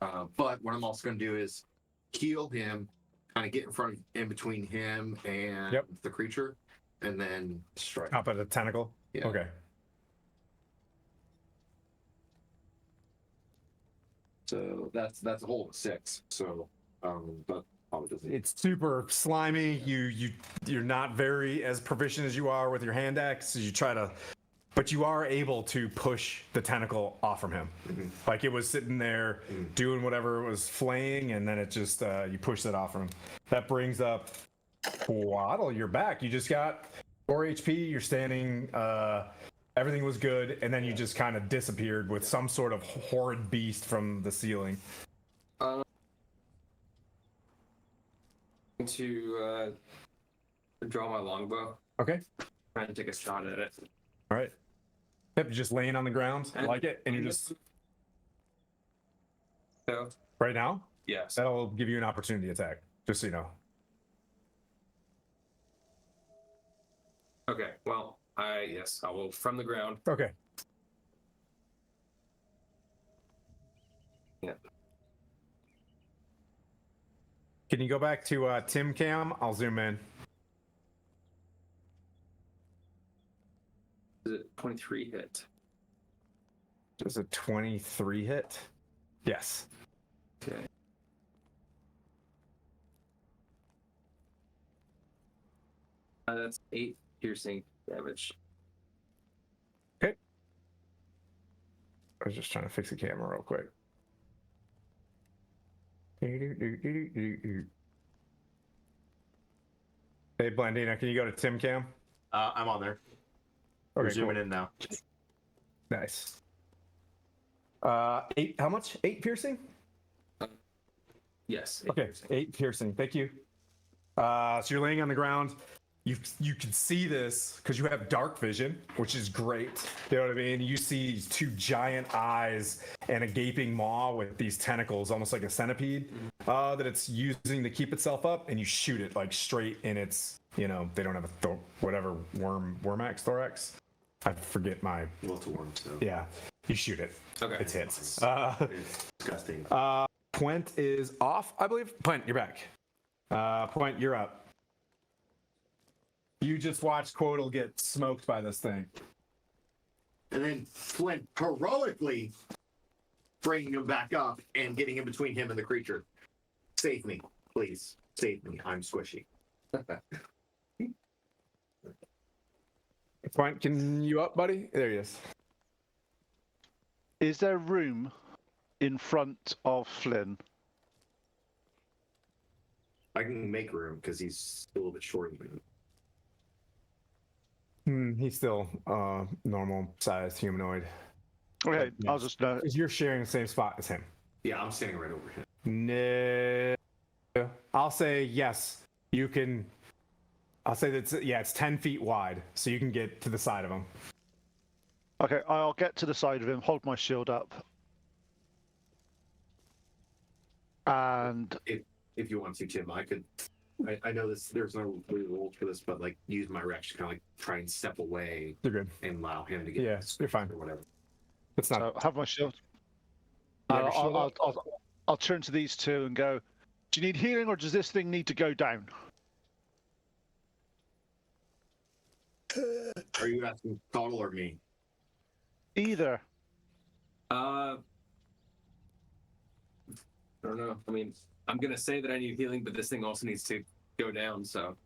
But what I'm also going to do is heal him, kind of get in between him and Yep. the creature, and then strike. Up at the tentacle. Yeah. Okay. So that's a whole of 6. So but probably doesn't. It's super slimy. You're not very as proficient as you are with your hand axe. You try to, but you are able to push the tentacle off from him. Mhm. Like it was sitting there doing whatever it was flaying, and then it just you pushed it off from him. That brings up Waddle. You're back. You just got 4 HP. You're standing. Everything was good, and then you just kind of disappeared with some sort of horrid beast from the ceiling. To draw my longbow. Okay. Try and take a shot at it. All right. Yep. You're just laying on the ground like it, and you're just So right now. yes. That'll give you an opportunity attack, just so you know. Okay. Well, yes, I will from the ground. Okay. Yeah. Can you go back to Tim Cam? I'll zoom in. Is it 23 hit? Does a 23 hit? Yes. Okay. That's 8 piercing damage. I was just trying to fix the camera real quick. Hey, Blandina, can you go to Tim Cam? I'm on there. We're Okay, zooming cool. in now. Nice. 8, how much? 8 piercing? Yes. 8 Okay, piercing. 8 piercing. Thank you. So you're laying on the ground. You can see this because you have dark vision, which is great. You know what I mean? You see these 2 giant eyes and a gaping maw with these tentacles, almost like a centipede, that it's using to keep itself up, and you shoot it like straight in its, they don't have a whatever wormax, thorax. I forget my. Well, to worm, so Yeah, you shoot it. Okay. It's hits. it's disgusting. Puent is off, I believe. Puent, you're back. Puent, you're up. You just watched Quotal get smoked by this thing. And then Flint heroically bringing him back up and getting in between him and the creature. Save me, please. Save me. I'm squishy. Puent, can you up, buddy? There he is. Is there room in front of Flynn? I can make room because he's still a little bit short of me. He's still normal sized humanoid. Okay, Yeah. I'll just Because you're sharing the same spot as him. Yeah, I'm standing right over him. No. I'll say yes. You can. I'll say that's it's 10 feet wide, so you can get to the side of him. Okay, I'll get to the side of him, hold my shield up, and if you want to, Tim, I could. I know this. There's no really rules for this, but like use my reaction, kind of like try and step away You're good. and allow him to get. Yeah, you're fine. Or whatever. It's not. So have my shield. You have your shield I'll turn to these two and go. Do you need healing, or does this thing need to go down? Are you asking Thottle or me? Either. I don't know. I mean, I'm gonna say that I need healing, but this thing also needs to go down. So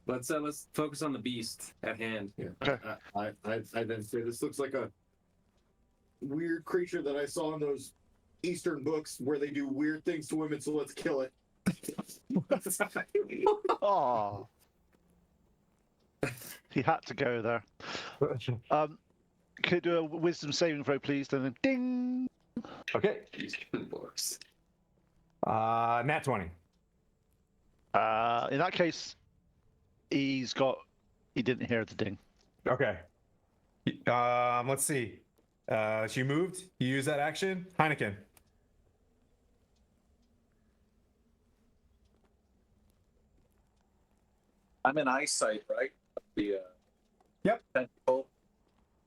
let's focus on the beast at hand. Yeah. Okay. I then say this looks like a weird creature that I saw in those Eastern books where they do weird things to women. So let's kill it. Oh. He had to go there. Could you do a wisdom saving throw, please? And then ding. Okay. Works. Nat 20. In that case, he didn't hear the ding. Okay. Let's see. She moved. You use that action. Heineken. I'm in eyesight, right? The Yep. tentacle.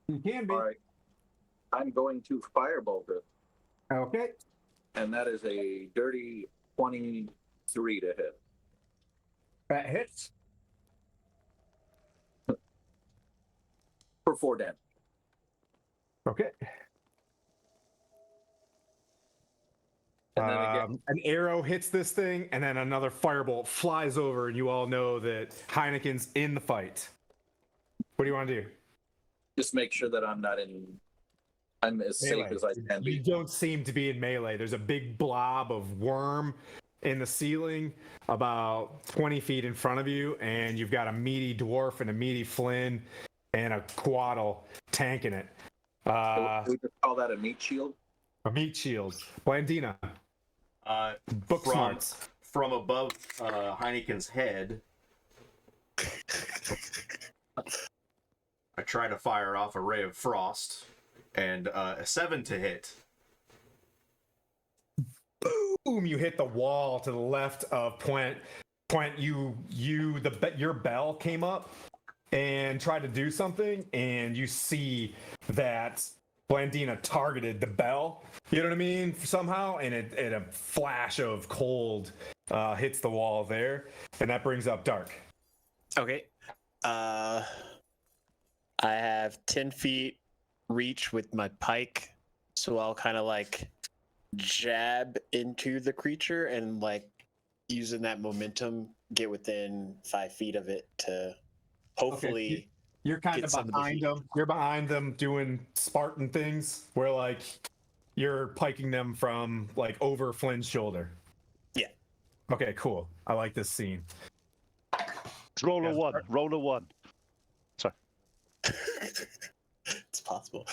You can be. All right. I'm going to firebolt it, Okay. and that is a dirty 23 to hit. That hits. For 4 damage. Okay. And then again, An arrow hits this thing, and then another firebolt flies over, and you all know that Heineken's in the fight. What do you want to do? just make sure that I'm as safe Melee. as I can You be. don't seem to be in melee. There's a big blob of worm in the ceiling about 20 feet in front of you, and you've got a meaty dwarf and a meaty Flynn and a Quaddle tanking it. So we could call that a meat shield. A meat shield. Blandina. Book from, smarts. From above Heineken's head, I try to fire off a ray of frost, and a 7 to hit. Boom! You hit the wall to the left of Puent. Puent, your bell came up and tried to do something, and you see that Blandina targeted the bell. You know what I mean? Somehow, and it a flash of cold hits the wall there, and that brings up Dark. Okay. I have 10 feet reach with my pike, so I'll kind of like jab into the creature and like using that momentum get within 5 feet of it to hopefully. Okay. You're kind get of some of the behind heat. them. You're behind them doing Spartan things where like you're piking them from like over Flynn's shoulder. Yeah. Okay, cool. I like this scene. Roll a one. Roll a one. It's possible.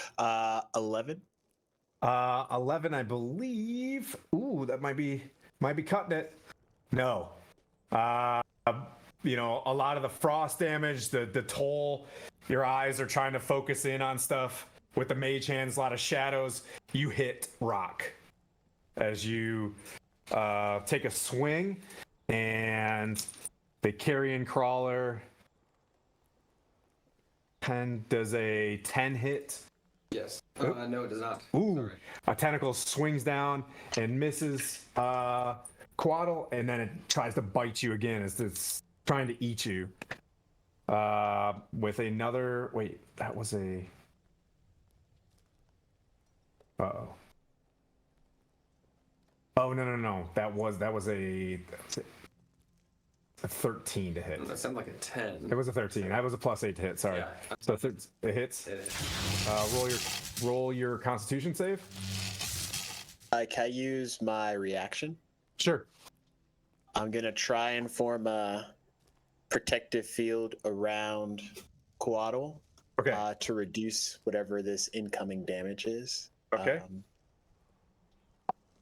11. 11, I believe. Ooh, that might be cutting it. No. You know, a lot of the frost damage, the toll, your eyes are trying to focus in on stuff with the mage hands, a lot of shadows. You hit rock as you take a swing, and the carrion crawler does a 10 hit. Yes. No, it does not. Ooh, Sorry. a tentacle swings down and misses Quaddle, and then it tries to bite you again as it's trying to eat you. With another. Wait, that was a. Uh-oh. Oh no! That was a 13 to hit. That sounded like a 10. It was a 13. That was a +8 to hit. Sorry. Yeah. So it hits. It is. Roll your Constitution save. Can I use my reaction? Sure. I'm gonna try and form a protective field around Quaddle Okay. to reduce whatever this incoming damage is. Okay.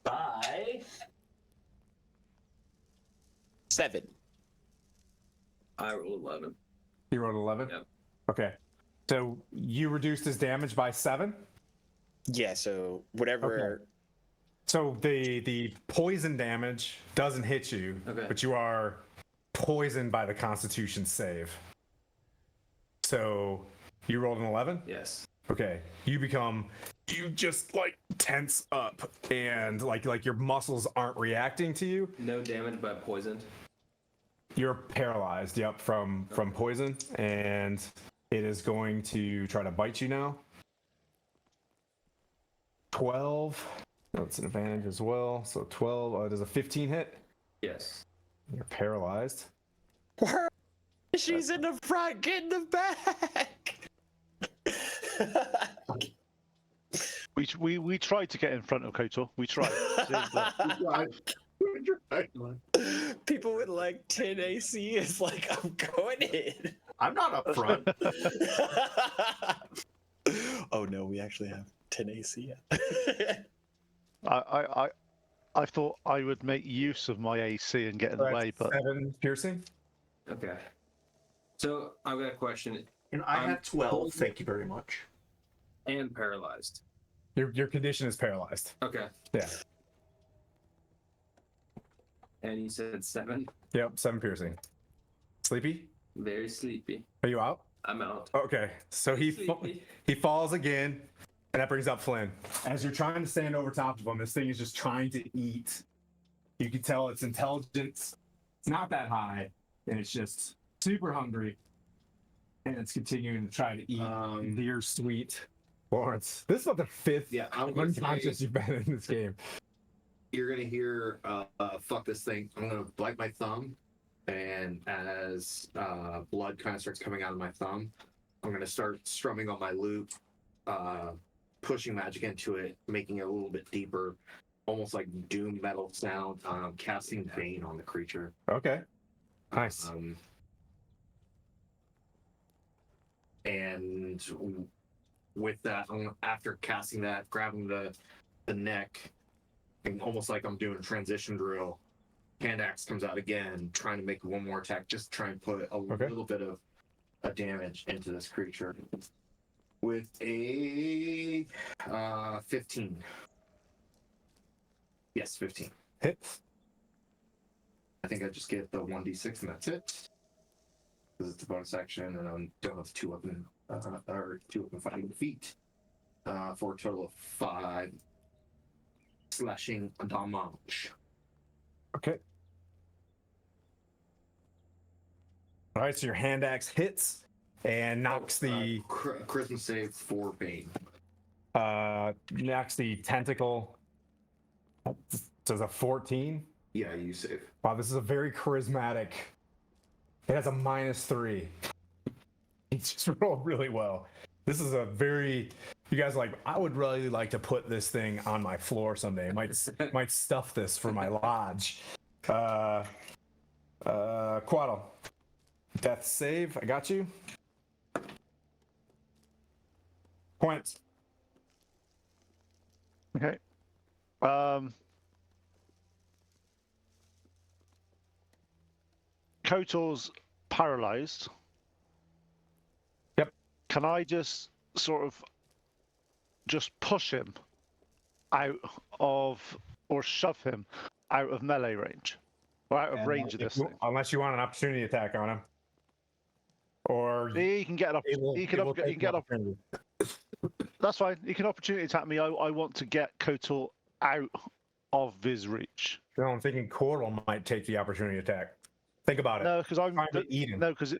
By 7. I rolled 11. You rolled 11. Yep. Okay. So you reduced his damage by 7. Yeah, so whatever So the poison damage doesn't hit you, Okay. but you are poisoned by the Constitution save. So you rolled an 11? Yes. Okay. You just like tense up and like your muscles aren't reacting to you. No damage, but poisoned. You're paralyzed, yep, from poison, and it is going to try to bite you now. 12. That's an advantage as well. So 12. Does a 15 hit? Yes. You're paralyzed. She's in the front, get in the back. We tried to get in front of Kotor. We tried. People with like 10 AC is like, I'm going in. I'm not up front. Oh no, we actually have 10 AC. I thought I would make use of my AC and get in the way, but 7 piercing. Okay. So I've got a question. And I I'm had 12. Thank you very much. And paralyzed. Your condition is paralyzed. Okay. Yeah. And you said 7. Yep, 7 piercing. Sleepy? Very sleepy. Are you out? I'm out. Okay. So he Sleepy. falls again, and that brings up Flynn. As you're trying to stand over top of him, this thing is just trying to eat. You can tell its intelligence it's not that high, and it's just super hungry, and it's continuing to try to eat dear sweet Lawrence. This is about the 5th Yeah, I'm gonna unconscious say, you've been in this game. you're gonna hear fuck this thing. I'm gonna bite my thumb, and as blood kind of starts coming out of my thumb, I'm gonna start strumming on my lute, pushing magic into it, making it a little bit deeper, almost like doom metal sound, casting Bane on the creature. Okay. Nice. And with that, after casting that, grabbing the neck, and almost like I'm doing a transition drill, hand axe comes out again, trying to make one more attack, just try and put a little bit of a damage into this creature with a 15. Yes, 15. Hits. I think I just get the 1d6 and that's it. Because it's a bonus action, and I don't have 2 weapon fighting feet. For a total of 5 slashing damage. Okay. All right, so your hand axe hits and knocks the charisma save for Bane. knocks the tentacle. Does a 14? Yeah, you save. Wow, this is a very charismatic. It has a -3. He just rolled really well. This is a very. You guys are like, I would really like to put this thing on my floor someday. Might stuff this for my lodge. Quaddle. Death save. I got you. Points. okay. Kotor's paralyzed. Yep. Can I just sort of just push him out of, or shove him out of melee range, or out of range of this thing? Unless you want an opportunity attack on him, or He can get up. He can get up. opportunity. That's fine. He can opportunity attack me. I want to get Kotor out of his reach. No, I'm thinking Cordal might take the opportunity attack. Think about it. No, because I'm Trying to eat him. no, because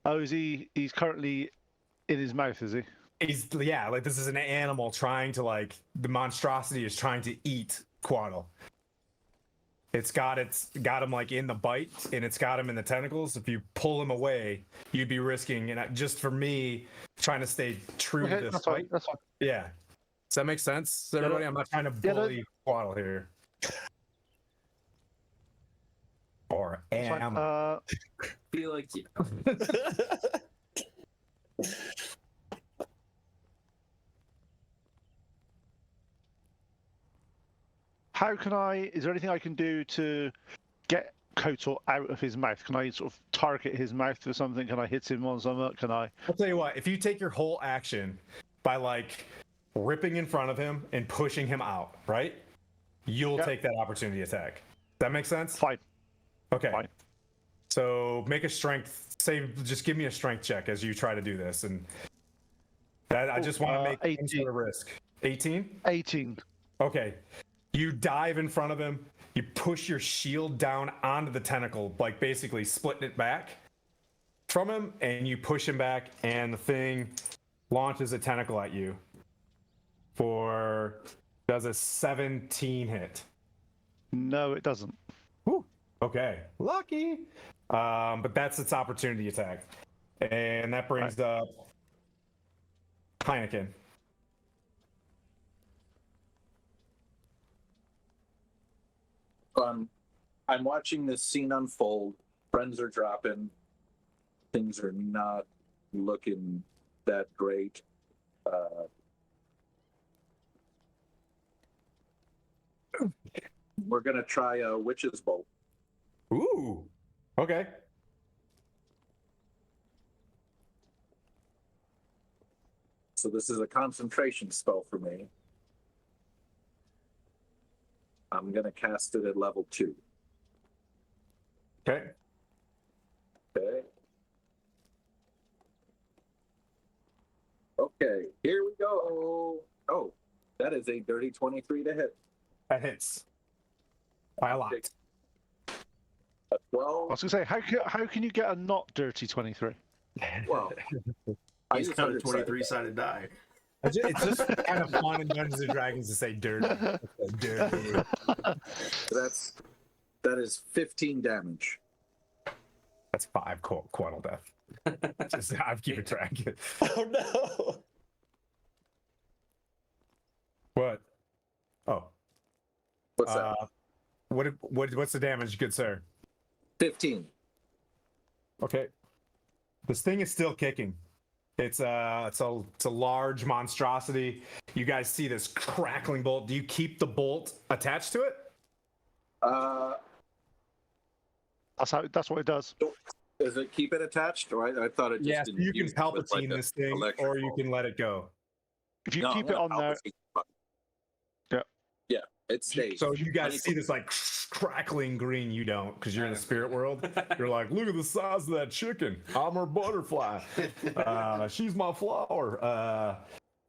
is he? He's currently in his mouth, is he? He's like this is an animal trying to the monstrosity is trying to eat Quaddle. It's got him in the bite and it's got him in the tentacles. If you pull him away, you'd be risking, and just for me trying to stay true to this fight. That's fine. Yeah. Does that make sense, everybody? I'm not trying to bully Quaddle here. Or am. Feel like you. How can I? Is there anything I can do to get Kotor out of his mouth? Can I sort of target his mouth for something? Can I hit him on something? Can I? I'll tell you what. If you take your whole action by ripping in front of him and pushing him out, right? you'll Yep. take that opportunity attack. That makes sense? Fine. Okay. Fine. So make a strength. Just give me a strength check as you try to do this, and that I just want to make 18. some sort of risk. 18. 18. Okay. You dive in front of him. You push your shield down onto the tentacle, like basically splitting it back from him, and you push him back, and the thing launches a tentacle at you. Does a 17 hit? No, it doesn't. Whew. Okay, lucky. But that's its opportunity attack, and that brings up Heineken. I'm watching this scene unfold. Friends are dropping. Things are not looking that great. We're gonna try a witch's bolt. Ooh. Okay. So this is a concentration spell for me. I'm gonna cast it at level 2. Okay. Okay. Okay, here we go. Oh, that is a dirty 23 to hit. That hits. By a lot. A I 12. was going to say, how can you get a not dirty 23? Well, I He's used got a 100-sided 23-sided die. It's just kind of fun in Dungeons and Dragons to say dirty. Dirty. That is 15 damage. That's 5 quaddle death. Just I'm keeping track. Oh no! What? Oh. What's that? What's the damage, good sir? 15. Okay. This thing is still kicking. It's a large monstrosity. You guys see this crackling bolt. Do you keep the bolt attached to it? That's what it does. Does it keep it attached? Or I thought it just Yes, didn't you can use it with, Palpatine like, this thing, electric or you bolt. can let it go. If you No, keep I'm it on gonna there, Palpatine. Yeah, it stays. So you guys see this like crackling green. You don't, because you're in the spirit world. You're like, look at the size of that chicken. I'm her butterfly. She's my flower.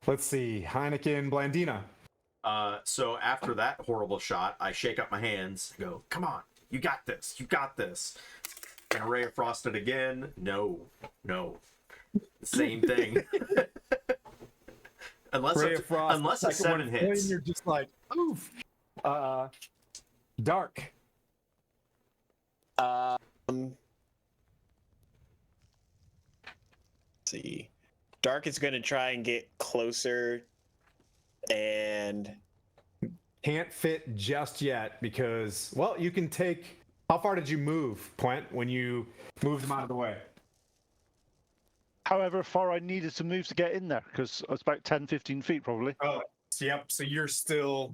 Let's see, Heineken, Blandina. So after that horrible shot, I shake up my hands and go, come on, you got this, you got this. And Ray of Frost it again. No. Same thing. unless Ray it's, of Frost, unless a second 7 one, hits. You're just like, oof. Dark. Let's see. Dark is going to try and get closer and Can't fit just yet because, well, you can take. How far did you move, Quent, when you moved them out of the way? however far I needed to move to get in there, because it's about 10, 15 feet probably. Oh, yep. So you're still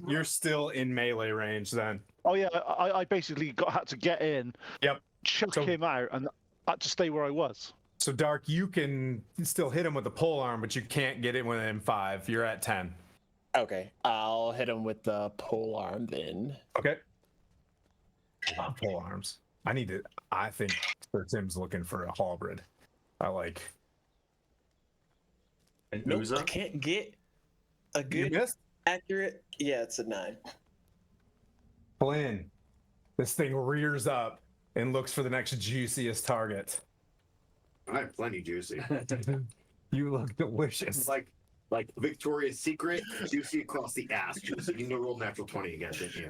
in melee range then. Oh yeah, I basically had to get in, Yep. chuck So- him out, and I had to stay where I was. So Dark, you can still hit him with the pole arm, but you can't get in with M5. You're at 10. okay, I'll hit him with the pole arm then. Okay. I love pole arms. I think Sir Tim's looking for a halberd. I like. And Nope, I Uza. can't get a You good missed? accurate. Yeah, it's a 9. Flynn. This thing rears up and looks for the next juiciest target. I have plenty juicy. You look delicious. Like Victoria's Secret, juicy across the ass. Juicy. You know, roll natural 20 again, didn't you?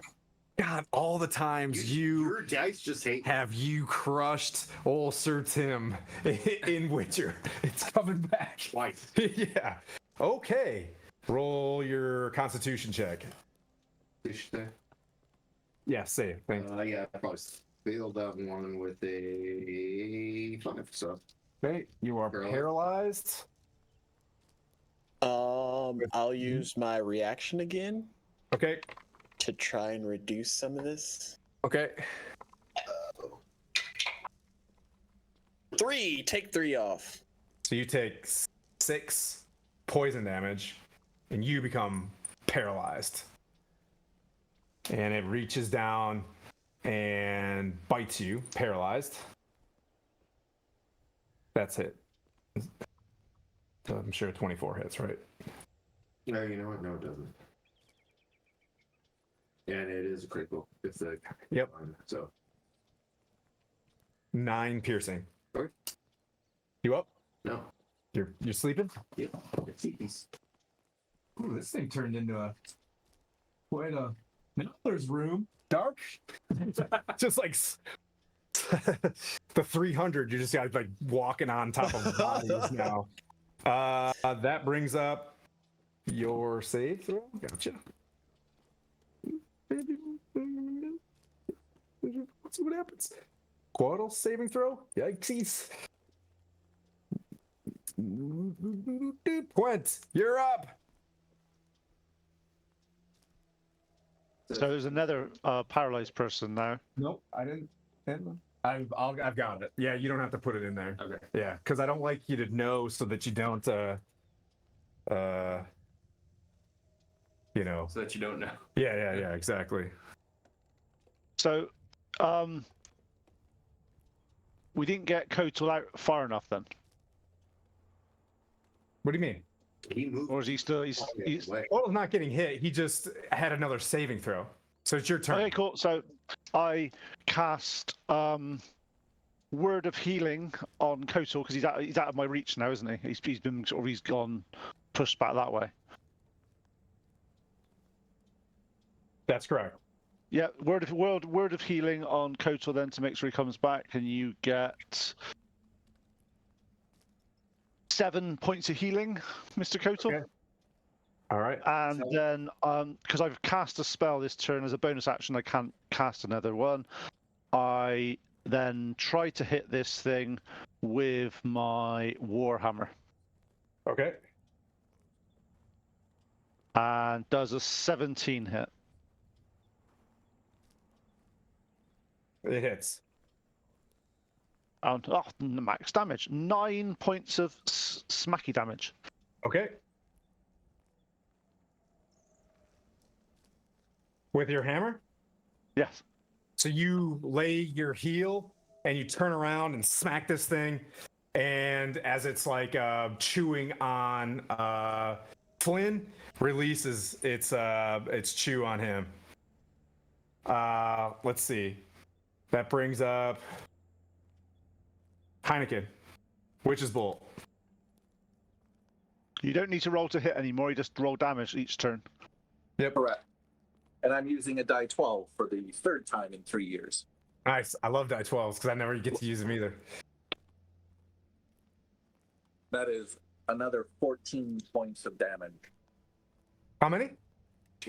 God, all the times Your dice just hate. have you crushed old Sir Tim in Witcher. It's coming back. Twice. Yeah. Okay. Roll your Constitution check. Yeah, save. Thanks. Yeah, I probably failed that one with a 5. So Okay. You are paralyzed. I'll use my reaction again Okay. to try and reduce some of this. Okay. 3, take 3 off. So you take 6 poison damage, and you become paralyzed. and it reaches down and bites you, paralyzed. That's it. So I'm sure 24 hits, right? No, you know what? No, it doesn't. And it is a critical. It's a Yep. So 9 piercing. Okay. You up? no. You're sleeping? Yep. It's Ooh, this thing turned into quite a Nibbler's room. Dark. Just like the 300, you just got like walking on top of bodies now. That brings up your save throw. Gotcha. Let's see what happens. Quaddle saving throw. Yikesies. Quint, you're up. So there's another paralyzed person now. Nope, I didn't. I've got it. Yeah, you don't have to put it in there. Okay. Yeah, because I don't like you to know so that you don't you know. So that you don't know. Yeah, exactly. So we didn't get Kotal out far enough then, What do you mean? He moved. or is he still? He's away. Quaddle's not getting hit. He just had another saving throw. So it's your turn. okay. Cool. So I cast Word of Healing on Kotal because he's out of my reach now, isn't he? He's been sort of he's gone pushed back that way. That's correct. Yeah, word of healing on Kotal then to make sure he comes back, and you get 7 points of healing, Mr. Kotal. Okay. All right. And then, because I've cast a spell this turn as a bonus action, I can't cast another one. I then try to hit this thing with my Warhammer, Okay. and does a 17 hit. It hits. And max damage, 9 points of smacky damage. Okay. With your hammer? Yes. So you lay your heel and you turn around and smack this thing, and as it's like chewing on Flynn, releases its chew on him. Let's see. That brings up Heineken, Witch's Bolt. You don't need to roll to hit anymore. You just roll damage each turn. Yep. Correct. And I'm using a die 12 for the third time in 3 years. Nice. I love die 12s because I never get to use them either. That is another 14 points of damage. How many?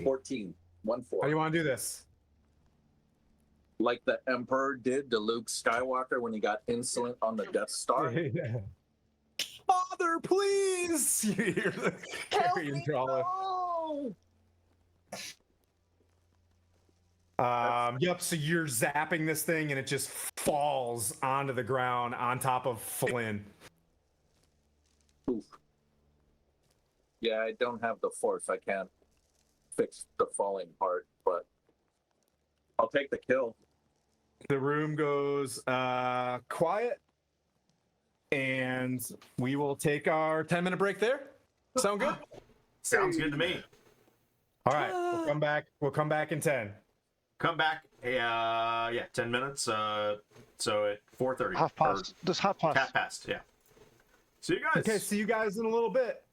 14. 1 4. How do you want to do this? Like the Emperor did to Luke Skywalker when he got insolent on the Death Star. Father, please! You hear the carrion crawler. Yep, so you're zapping this thing and it just falls onto the ground on top of Flynn. Oof. Yeah, I don't have the force. I can't fix the falling part, but I'll take the kill. The room goes quiet, and we will take our 10-minute break there. Sound good? Sounds good to me. All right, we'll come back. We'll come back in 10. Come back. 10 minutes. So at 4:30. Half past. Just half past. Half past. Yeah. See you guys. Okay, see you guys in a little bit.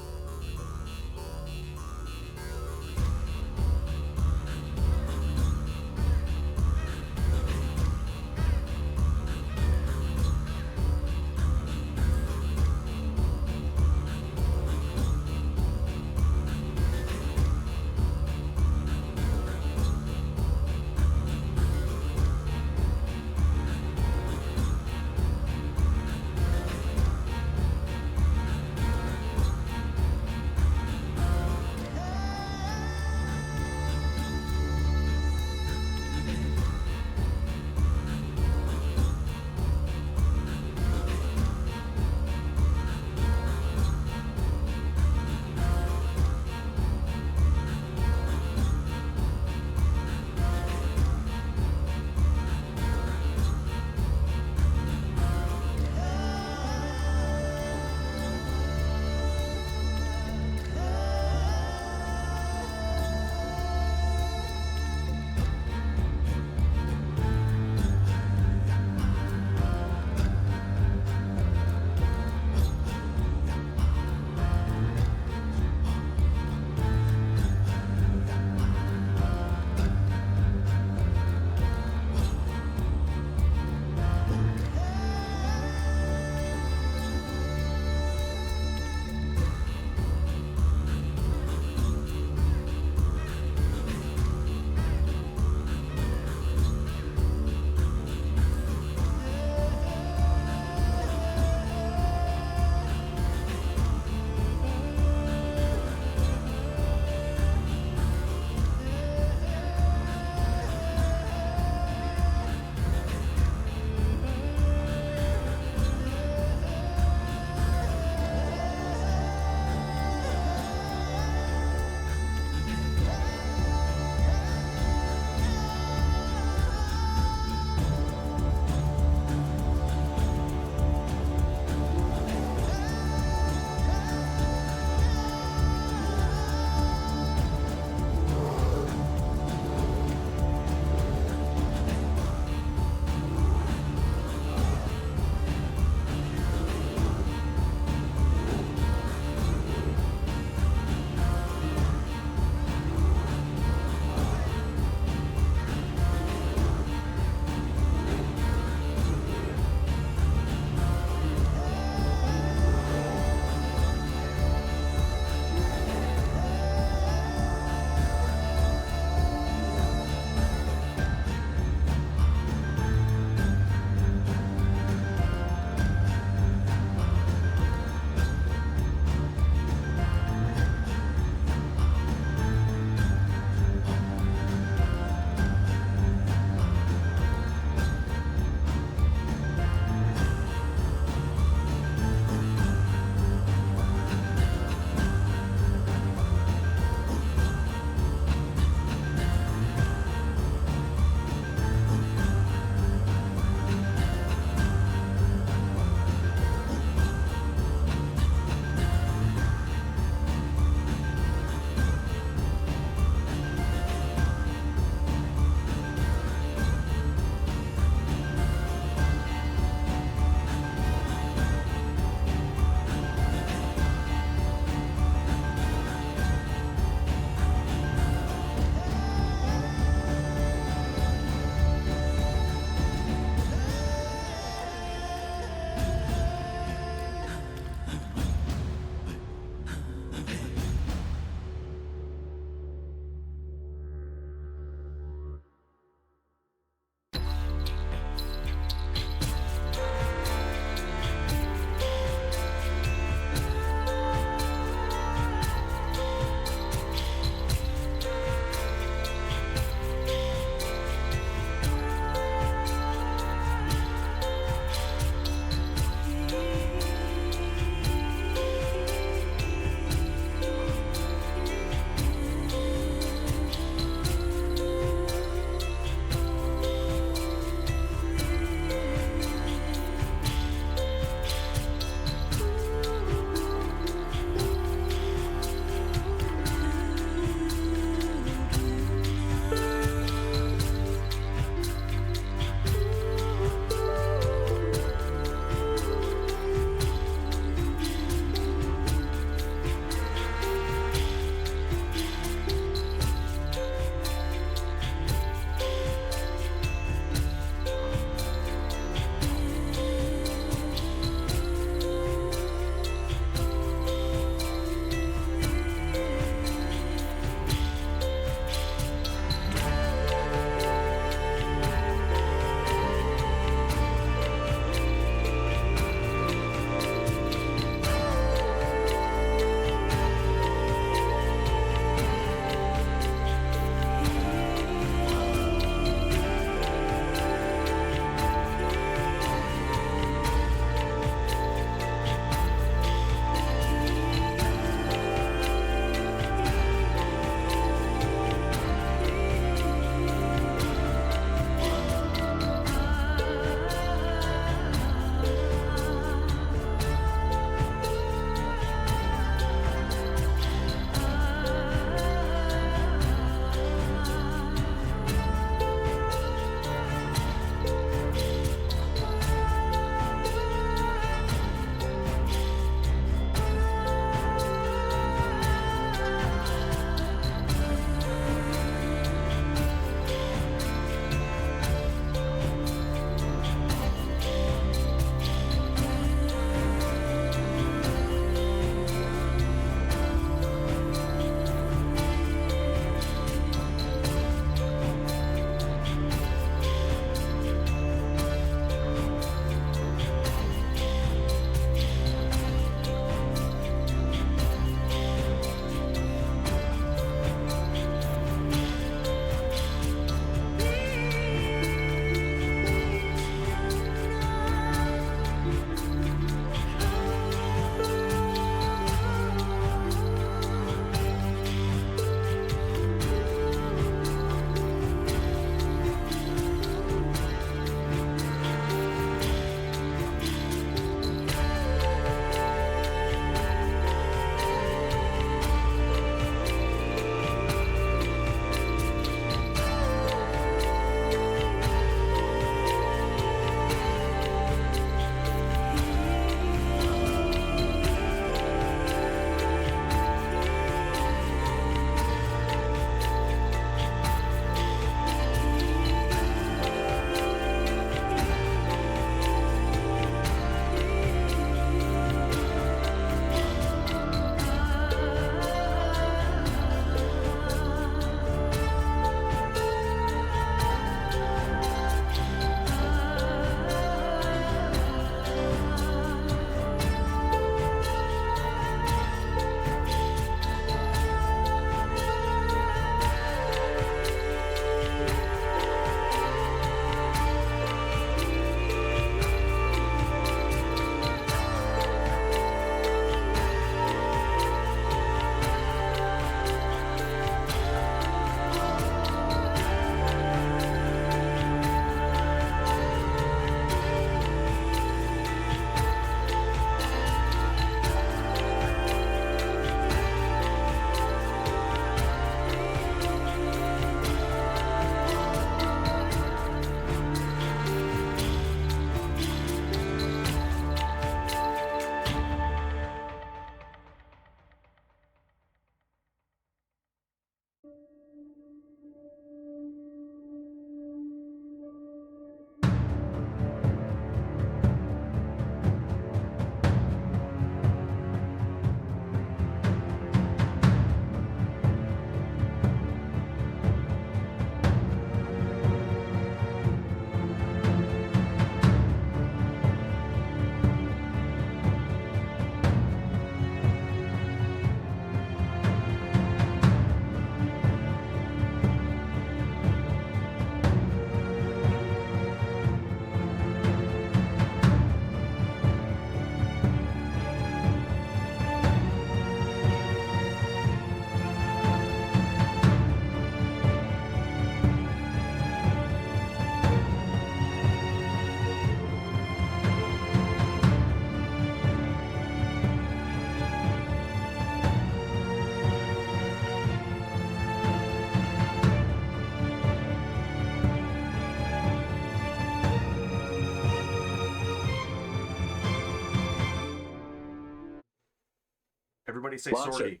Everybody say Launch sortie.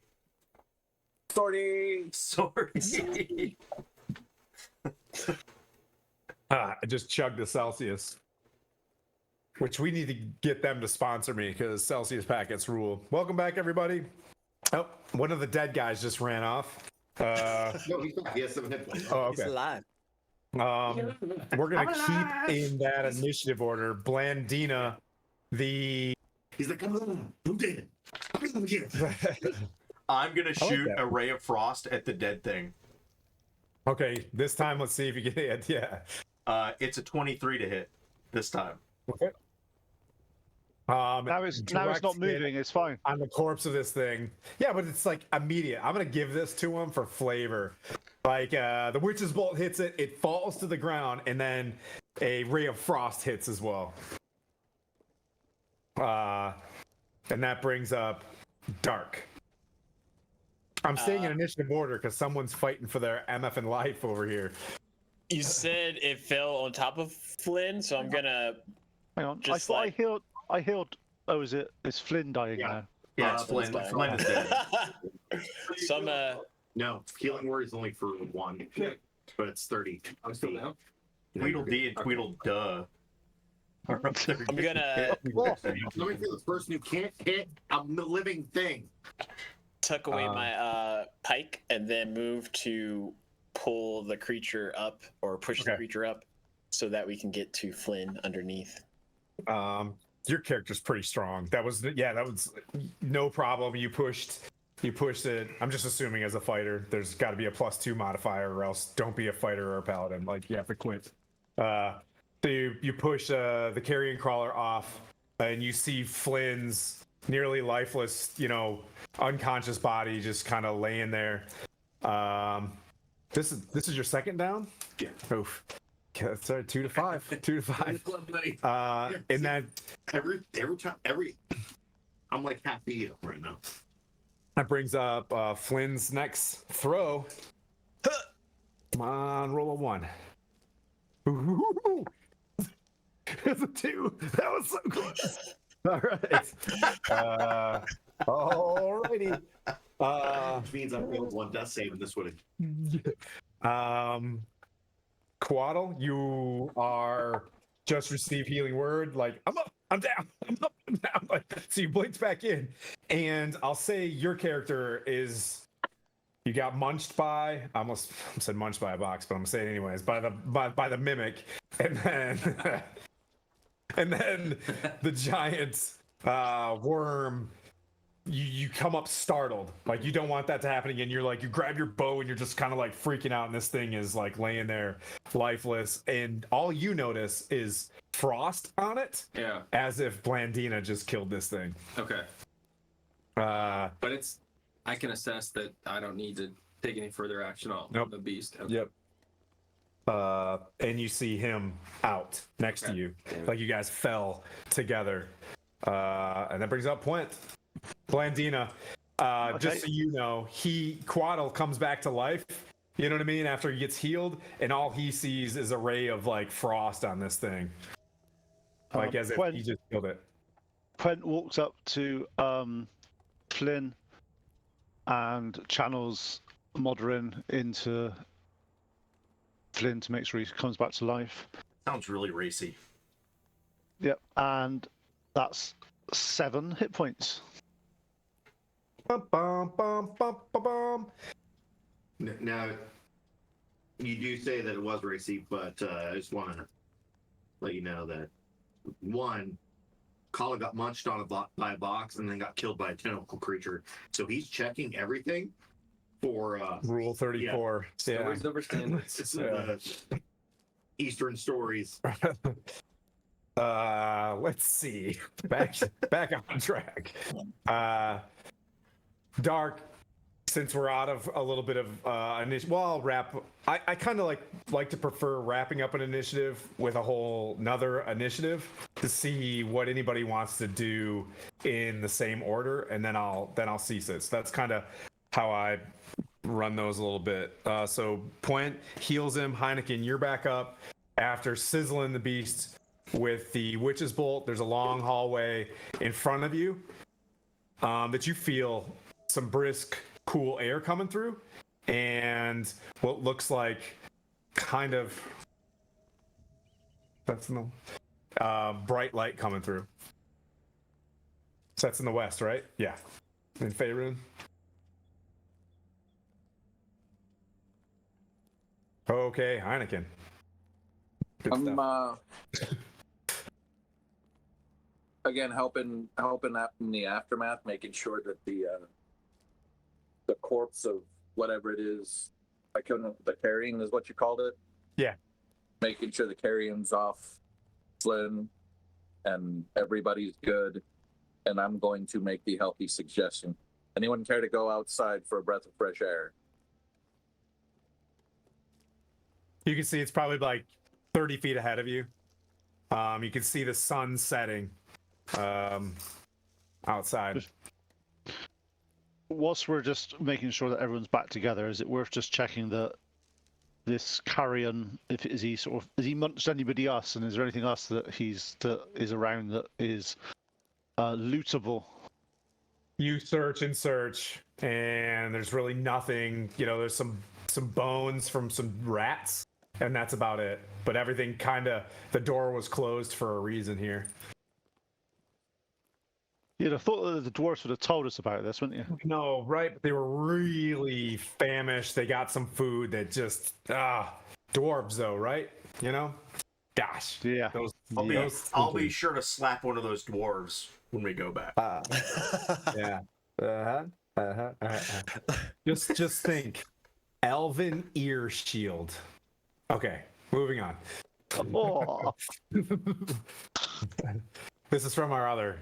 Sorry. Sortie. I just chugged the Celsius, which we need to get them to sponsor me because Celsius packets rule. Welcome back, everybody. Oh, one of the dead guys just ran off. No, he's not. He has 7 hit points. Oh, He's okay. alive. We're gonna keep in that initiative order. Blandina, the He's like, come on, I'm dead. I'm here. I'm gonna shoot that. a ray of frost at the dead thing. okay. This time, let's see if you get it. Yeah. It's a 23 to hit this time. Okay. Now it's direct not hit moving. It's fine. on the corpse of this thing. Yeah, but it's like immediate. I'm gonna give this to him for flavor. Like the witch's bolt hits it, it falls to the ground, and then a ray of frost hits as well. And that brings up Dark. I'm staying in initiative order because someone's fighting for their MF and life over here. You said it fell on top of Flynn, so I'm gonna. Hang on. I Just thought like- I healed. Oh, is it? It's Flynn dying Yeah. now. Yeah, it's Flynn. Flynn's Flynn is dead. So I'm No, healing word is only for 1, but it's 30. I'm still down. Tweedle dee and Tweedle duh. Are up there I'm getting gonna hit. Let me feel this person who can't hit a living thing. tuck away my pike and then move to pull the creature up or push the Okay. creature up so that we can get to Flynn underneath. Your character's pretty strong. That was no problem. You pushed it. I'm just assuming as a fighter, there's got to be a +2 modifier, or else don't be a fighter or a paladin. Like you have to quit. So you push the carrion crawler off, and you see Flynn's nearly lifeless, unconscious body just kind of laying there. This is your second down. Yeah. Oof. Okay, sorry, 2 to 5. 2 to 5. Buddy. And that Every time, I'm like half beat up right now. That brings up Flynn's next throw. Come on, roll a 1. Ooh. It's a 2. That was so close. All right. Alrighty. Which means I'm feeling 1 death save, and this would Quaddle, you are just received healing word. Like, I'm up, I'm down, I'm up, I'm down. Like, so you blinked back in, and I'll say your character is. You got munched by. I almost said munched by a box, but I'm gonna say it anyways. By the mimic, and then and then the giant worm. You come up startled, like you don't want that to happen again. You're like, you grab your bow and you're just kind of like freaking out, and this thing is like laying there lifeless, and all you notice is frost on it, Yeah. as if Blandina just killed this thing. Okay. Uh, But I can assess that I don't need to take any further action on Nope. the beast. Okay. Yep. And you see him out next to Okay. you, Damn it. like you guys fell together. And that brings up Puent. Blandina, just so you know, Quaddle comes back to life. You know what I mean? After he gets healed, and all he sees is a ray of like frost on this thing, like as if he just killed it. Quent walks up to Flynn and channels Modrin into Flynn to make sure he comes back to life. Sounds really racy. Yep, and that's 7 hit points. Bum, bum, bum, bum, bum, bum. Now, you do say that it was racy, but I just want to let you know that 1, Kala got munched on by a box and then got killed by a tentacle creature. So he's checking everything for Rule 34. Yeah. Stories over standards. it's, Eastern stories. Let's see. Back on track. Dark, since we're out of a little bit of initiative, well, I'll wrap. I kind of like to prefer wrapping up an initiative with a whole another initiative to see what anybody wants to do in the same order, and then I'll cease it. So that's kind of how I run those a little bit. So Puent heals him. Heineken, you're back up after sizzling the beast with the witch's bolt. There's a long hallway in front of you that you feel some brisk, cool air coming through, and what looks like kind of that's no bright light coming through. So that's in the west, right? Yeah, in Faerun. Okay, Heineken. Good I'm stuff. again helping out in the aftermath, making sure that the corpse of whatever it is, I couldn't. The carrion is what you called it. Yeah. Making sure the carrion's off Flynn, and everybody's good. And I'm going to make the healthy suggestion. Anyone care to go outside for a breath of fresh air? You can see it's probably like 30 feet ahead of you. You can see the sun setting outside. Whilst we're just making sure that everyone's back together, is it worth just checking that this carrion, if is he munched anybody else, and is there anything else that is around that is lootable? You search and search, and there's really nothing. There's some bones from some rats, and that's about it. But everything the door was closed for a reason here. You'd have thought that the dwarves would have told us about this, wouldn't you? No, right? But they were really famished. They got some food that just dwarves though, right? Gosh. Yeah. I'll be sure to slap one of those dwarves when we go back. Yeah. Just think, elven ear shield. Okay, moving on. Oh, This is from our other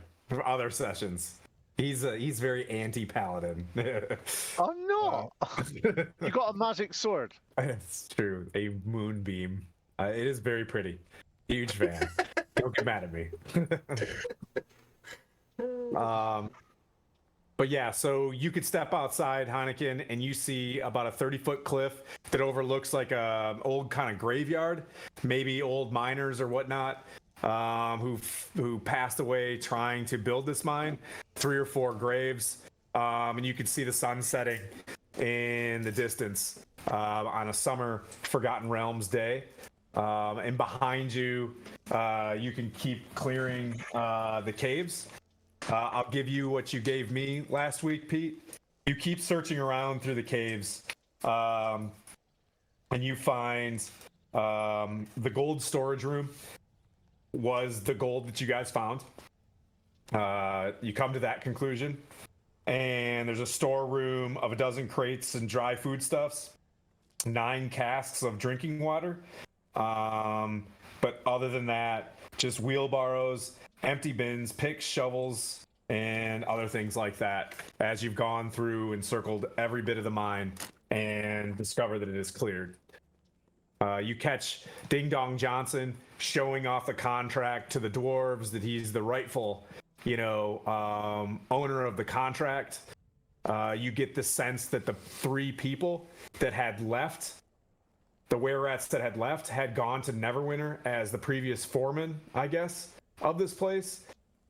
sessions. He's very anti-paladin. I'm not. You got a magic sword. It's true. A moonbeam. It is very pretty. Huge fan. Don't get mad at me. But yeah, so you could step outside Heineken and you see about a 30-foot cliff that overlooks like a old kind of graveyard, maybe old miners or whatnot, who passed away trying to build this mine. 3 or 4 graves, and you can see the sun setting in the distance on a summer Forgotten Realms day. And behind you, you can keep clearing the caves. I'll give you what you gave me last week, Pete. You keep searching around through the caves, and you find the gold storage room was the gold that you guys found. You come to that conclusion, and there's a storeroom of 12 crates and dry foodstuffs, 9 casks of drinking water. But other than that, just wheelbarrows, empty bins, picks, shovels, and other things like that as you've gone through and circled every bit of the mine and discover that it is cleared. You catch Ding Dong Johnson showing off the contract to the dwarves that he's the rightful, owner of the contract. You get the sense that the 3 people that had left, the were-rats that had left, had gone to Neverwinter as the previous foreman, I guess, of this place,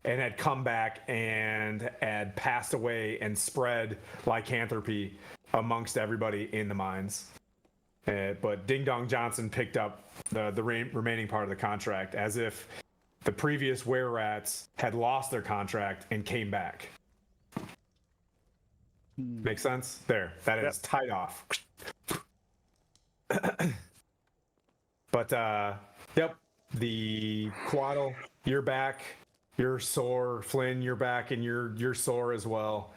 and had come back and had passed away and spread lycanthropy amongst everybody in the mines. But Ding Dong Johnson picked up the remaining part of the contract, as if the previous were-rats had lost their contract and came back. Make sense? There, that is tied off. But yep, the Quaddle, you're back. You're sore. Flynn, you're back, and you're sore as well.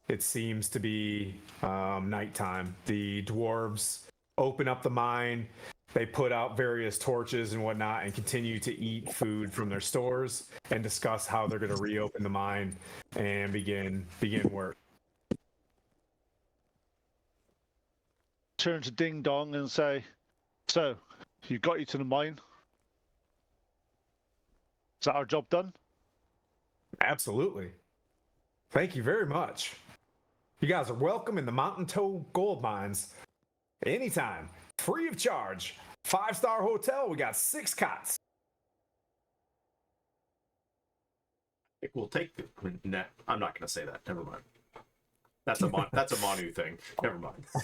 It seems to be nighttime. The dwarves open up the mine. They put out various torches and whatnot and continue to eat food from their stores and discuss how they're going to reopen the mine and begin work. Turn to Ding Dong and say, "So, you got you to the mine? Is that our job done?" Absolutely. Thank you very much. You guys are welcome in the Mountain Toe Gold Mines anytime, free of charge. 5-star hotel. We got 6 cots. We'll take the. Nah, I'm not gonna say that. Never mind. That's a Manu thing. Never mind. I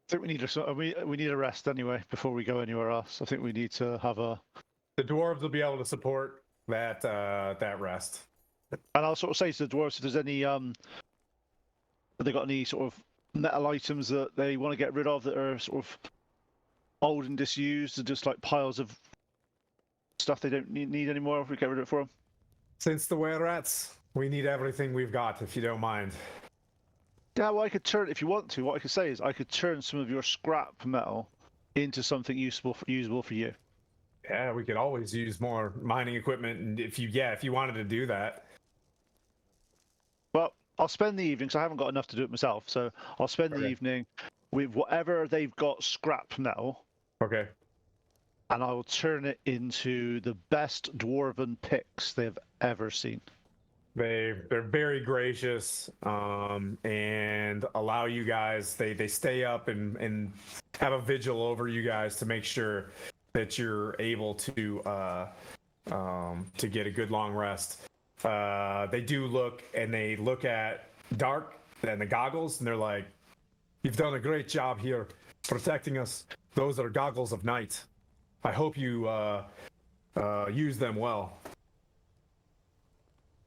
think we need a rest anyway before we go anywhere else. I think we need to have a. The dwarves will be able to support that rest. And I'll sort of say to the dwarves if there's any have they got any sort of metal items that they want to get rid of that are sort of old and disused, and just like piles of stuff they don't need anymore. If we get rid of it for them. Since the were rats, we need everything we've got, if you don't mind. Yeah, well, I could turn if you want to. What I could say is I could turn some of your scrap metal into something usable for you. Yeah, we could always use more mining equipment, and if you wanted to do that. Well, I'll spend the evening because I haven't got enough to do it myself. So I'll spend the evening with whatever they've got scrap metal. Okay. And I will turn it into the best dwarven picks they've ever seen. They're very gracious, and allow you guys. They stay up and have a vigil over you guys to make sure that you're able to get a good long rest. They do look at Dark and the goggles, and they're like, "You've done a great job here protecting us. Those are goggles of night. I hope you use them well."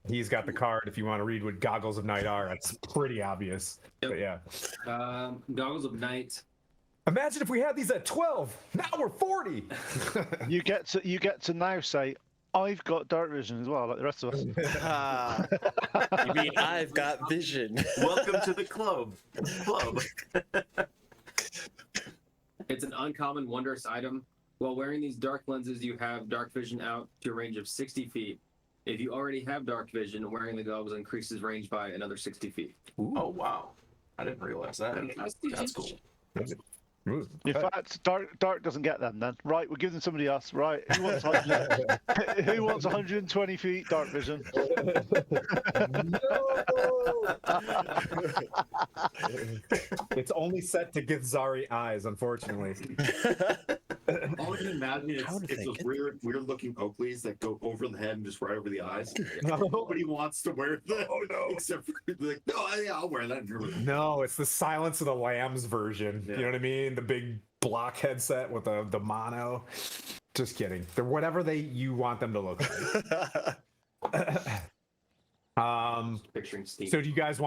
He's got the card if you want to read what goggles of night are. It's pretty obvious. Yep. But yeah. Goggles of night. Imagine if we had these at 12. Now we're 40. You get to now say, I've got dark vision as well, like the rest of us. You mean I've got vision? Welcome to the club. It's an uncommon, wondrous item. While wearing these dark lenses, you have dark vision out to a range of 60 feet. If you already have dark vision, wearing the goggles increases range by another 60 feet. Ooh. Oh wow! I didn't realize that. That's cool. Ooh, In fact, dark doesn't get them then. Right, we'll give them somebody else. Right, who wants 120 feet dark vision? It's only set to Githzari eyes, unfortunately. All I can imagine is those weird looking Oakleys that go over the head and just right over the eyes. Nobody wants to wear them. Oh no! Except for like, no, yeah, I'll wear that. No, it's the Silence of the Lambs version. Yeah. You know what I mean? The big block headset with the mono. Just kidding. They're whatever you want them to look like. Picturing Steve. So do you guys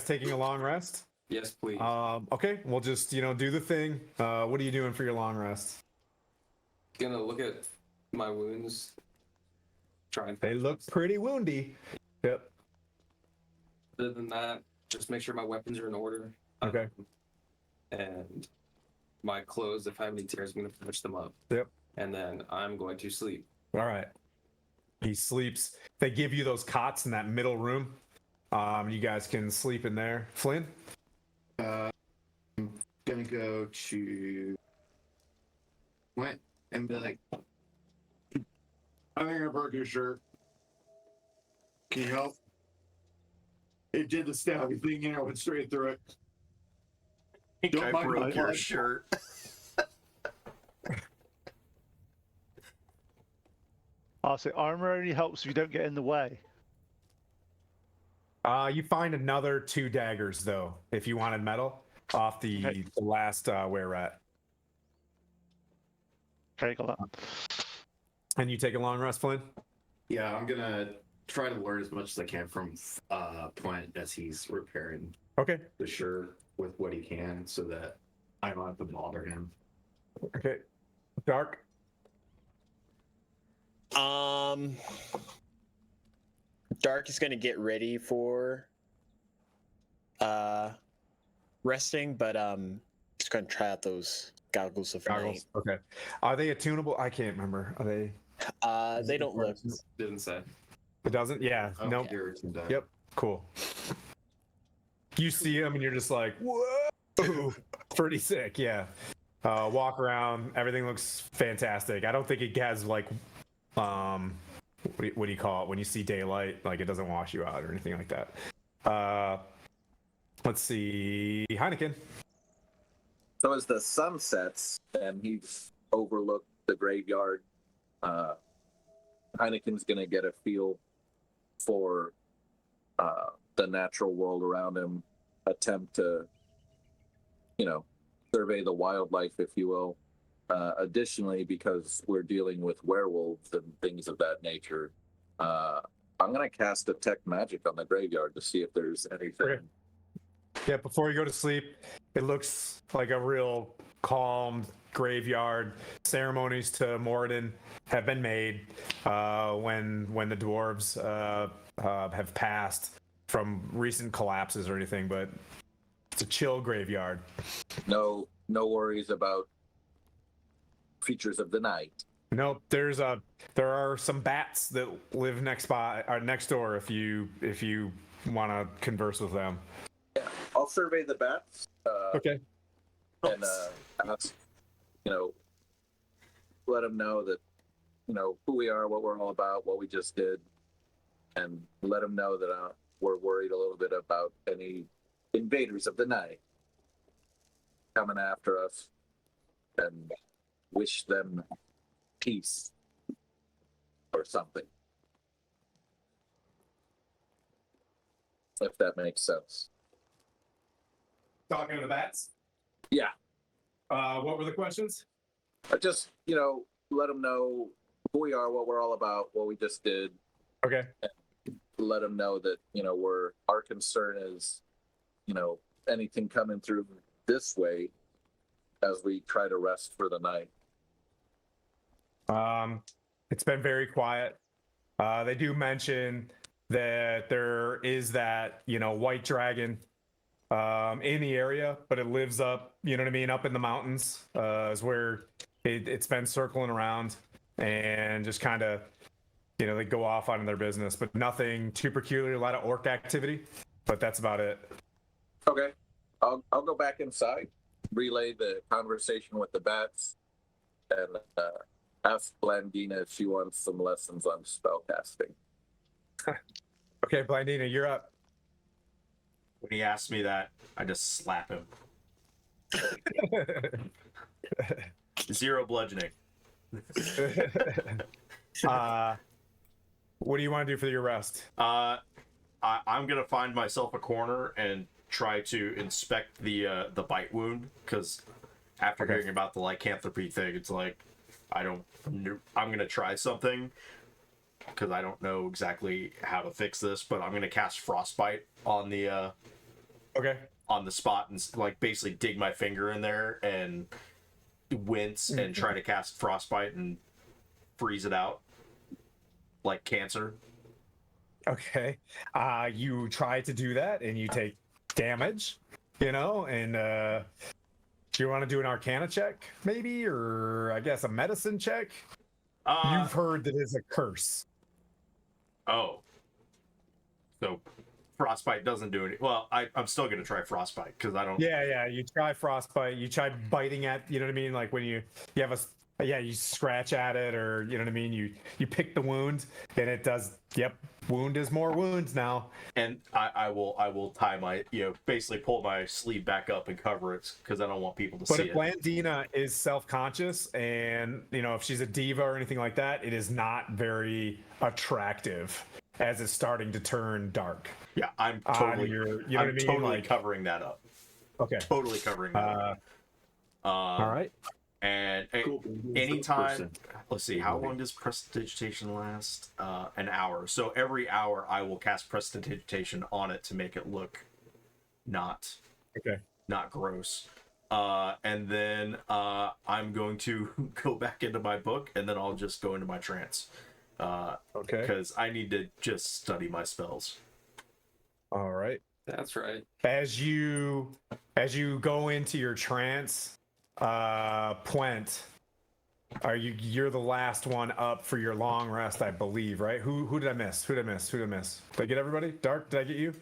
taking a long rest? Yes, please. Okay, we'll just do the thing. What are you doing for your long rest? Gonna look at my wounds. Try and. They look pretty woundy. Yep. Other than that, just make sure my weapons are in order. Okay. And my clothes, if I have any tears, I'm gonna finish them up. Yep. And then I'm going to sleep. All right. He sleeps. They give you those cots in that middle room. You guys can sleep in there. Flynn? I'm gonna go to Flint and be like, I think I broke your shirt. Can you help? It did the stabby thing, and I went straight through it. I broke your shirt. I'll say armor only helps if you don't get in the way. You find another 2 daggers, though, if you wanted metal, off the last were rat. Okay, got that. And you take a long rest, Flynn? Yeah, I'm gonna try to learn as much as I can from Point as he's repairing Okay. the shirt with what he can, so that I don't have to bother him. Okay. Dark? Dark is gonna get ready for resting, but just gonna try out those goggles of night. Okay. Are they attunable? I can't remember. Are they? They don't look. Didn't say. It doesn't? Yeah. Oh, Nope. Yep. Yep. Cool. You see him and you're just like, whoa. Pretty sick. Yeah. Walk around. Everything looks fantastic. I don't think it has like, what do you call it when you see daylight? Like it doesn't wash you out or anything like that. Let's see. Heineken. So as the sun sets and he's overlooked the graveyard. Heineken's going to get a feel for the natural world around him, attempt to, survey the wildlife, if you will. Additionally, because we're dealing with werewolves and things of that nature, I'm going to cast Detect Magic on the graveyard to see if there's anything. Okay. Yeah, before you go to sleep, it looks like a real calm graveyard. Ceremonies to Moradin have been made when the dwarves have passed from recent collapses or anything, but it's a chill graveyard. No worries about features of the night. Nope, there are some bats that live next door if you want to converse with them. Yeah, I'll survey the bats. Okay. And ask, let them know that, who we are, what we're all about, what we just did, and let them know that we're worried a little bit about any invaders of the night coming after us, and wish them peace or something. If that makes sense. Talking to the bats? Yeah. What were the questions? Just, let them know who we are, what we're all about, what we just did. Okay. Let them know that, our concern is, anything coming through this way as we try to rest for the night. It's been very quiet. They do mention that there is that, white dragon in the area, but it lives up, up in the mountains, is where it's been circling around and just kind of, they go off on their business, but nothing too peculiar. A lot of orc activity, but that's about it. Okay. I'll go back inside, relay the conversation with the bats, and ask Blandina if she wants some lessons on spellcasting. Okay, Blandina, you're up. When he asks me that, I just slap him. 0 bludgeoning. What do you want to do for your rest? I'm gonna find myself a corner and try to inspect the bite wound, because after hearing about the lycanthropy thing, it's like I'm gonna try something, because I don't know exactly how to fix this, but I'm gonna cast frostbite on the on the spot and basically dig my finger in there and wince and try to cast frostbite and freeze it out like cancer. Okay. You try to do that and you take damage, and do you want to do an arcana check maybe, or I guess a medicine check? You've heard that it's a curse. Oh. So frostbite doesn't do it. Well, I'm still going to try frostbite because I don't. Yeah. You try frostbite. You try biting at, like when you have you scratch at it, or you pick the wound and it does. Yep, wound is more wounds now. And I will tie my, basically pull my sleeve back up and cover it because I don't want people to see it. But if Blandina is self-conscious and if she's a diva or anything like that, it is not very attractive as it's starting to turn dark. Yeah, I'm totally totally covering that up. Okay, totally covering that up. All right. And anytime, let's see, how long does prestidigitation last? An hour. So every hour I will cast prestidigitation on it to make it look not gross. And then I'm going to go back into my book, and then I'll just go into my trance. Because I need to just study my spells. All right. That's right. As you go into your trance, Puent, you're the last one up for your long rest, I believe, right? Who did I miss? Did I get everybody? Dark, did I get you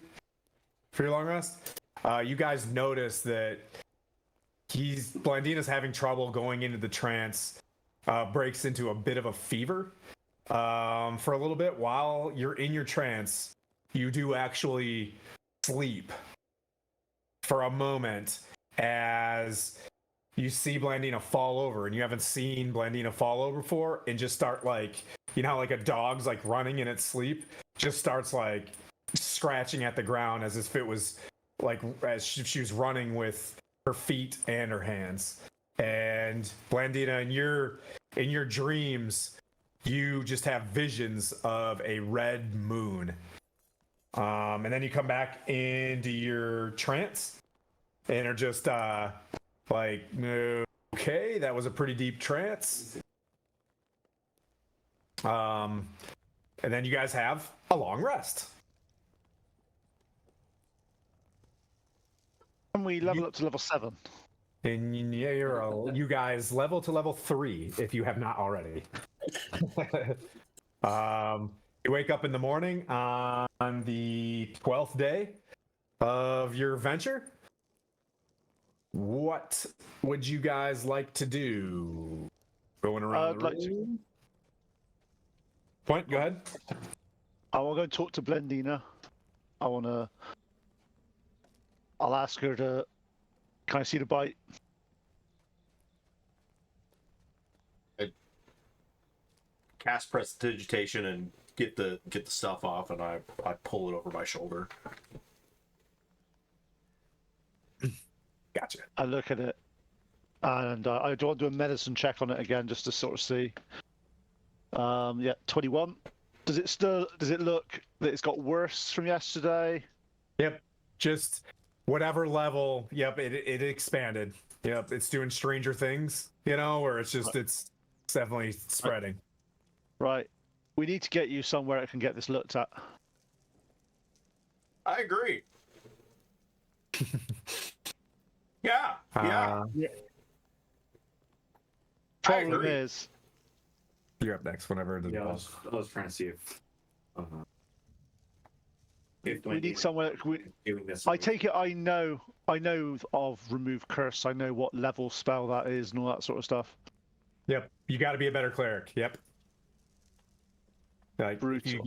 for your long rest? You guys notice that Blandina's having trouble going into the trance, breaks into a bit of a fever for a little bit. While you're in your trance, you do actually sleep for a moment as you see Blandina fall over, and you haven't seen Blandina fall over before, and just start like, you know, how, like a dog's like running in its sleep, just starts like scratching at the ground as if it was like as she was running with her feet and her hands. And Blandina, in your dreams, you just have visions of a red moon. And then you come back into your trance and are just like, okay, that was a pretty deep trance. And then you guys have a long rest. And we level up to level 7. And yeah, you guys level to level 3 if you have not already. You wake up in the morning on the 12th day of your venture. What would you guys like to do? Going around I'd the like to- room? Point, go ahead. I want to go and talk to Blendina. I'll ask her to. Can I see the bite? Cast prestidigitation and get the stuff off, and I pull it over my shoulder. Gotcha. I look at it, and I do want to do a medicine check on it again, just to sort of see. Yeah, 21. Does it look that it's got worse from yesterday? Yep. Just whatever level. Yep. It expanded. Yep. It's doing Stranger Things, you know, where it's just, it's definitely spreading. Right. We need to get you somewhere that can get this looked at. I agree. Yeah. Yeah. Problem agree. is, You're up next whenever it Yeah, involves. I was trying to see if we need somewhere. doing this. I take it I know of remove curse. I know what level spell that is and all that sort of stuff. Yep. You got to be a better cleric. Yep. Like Brutal.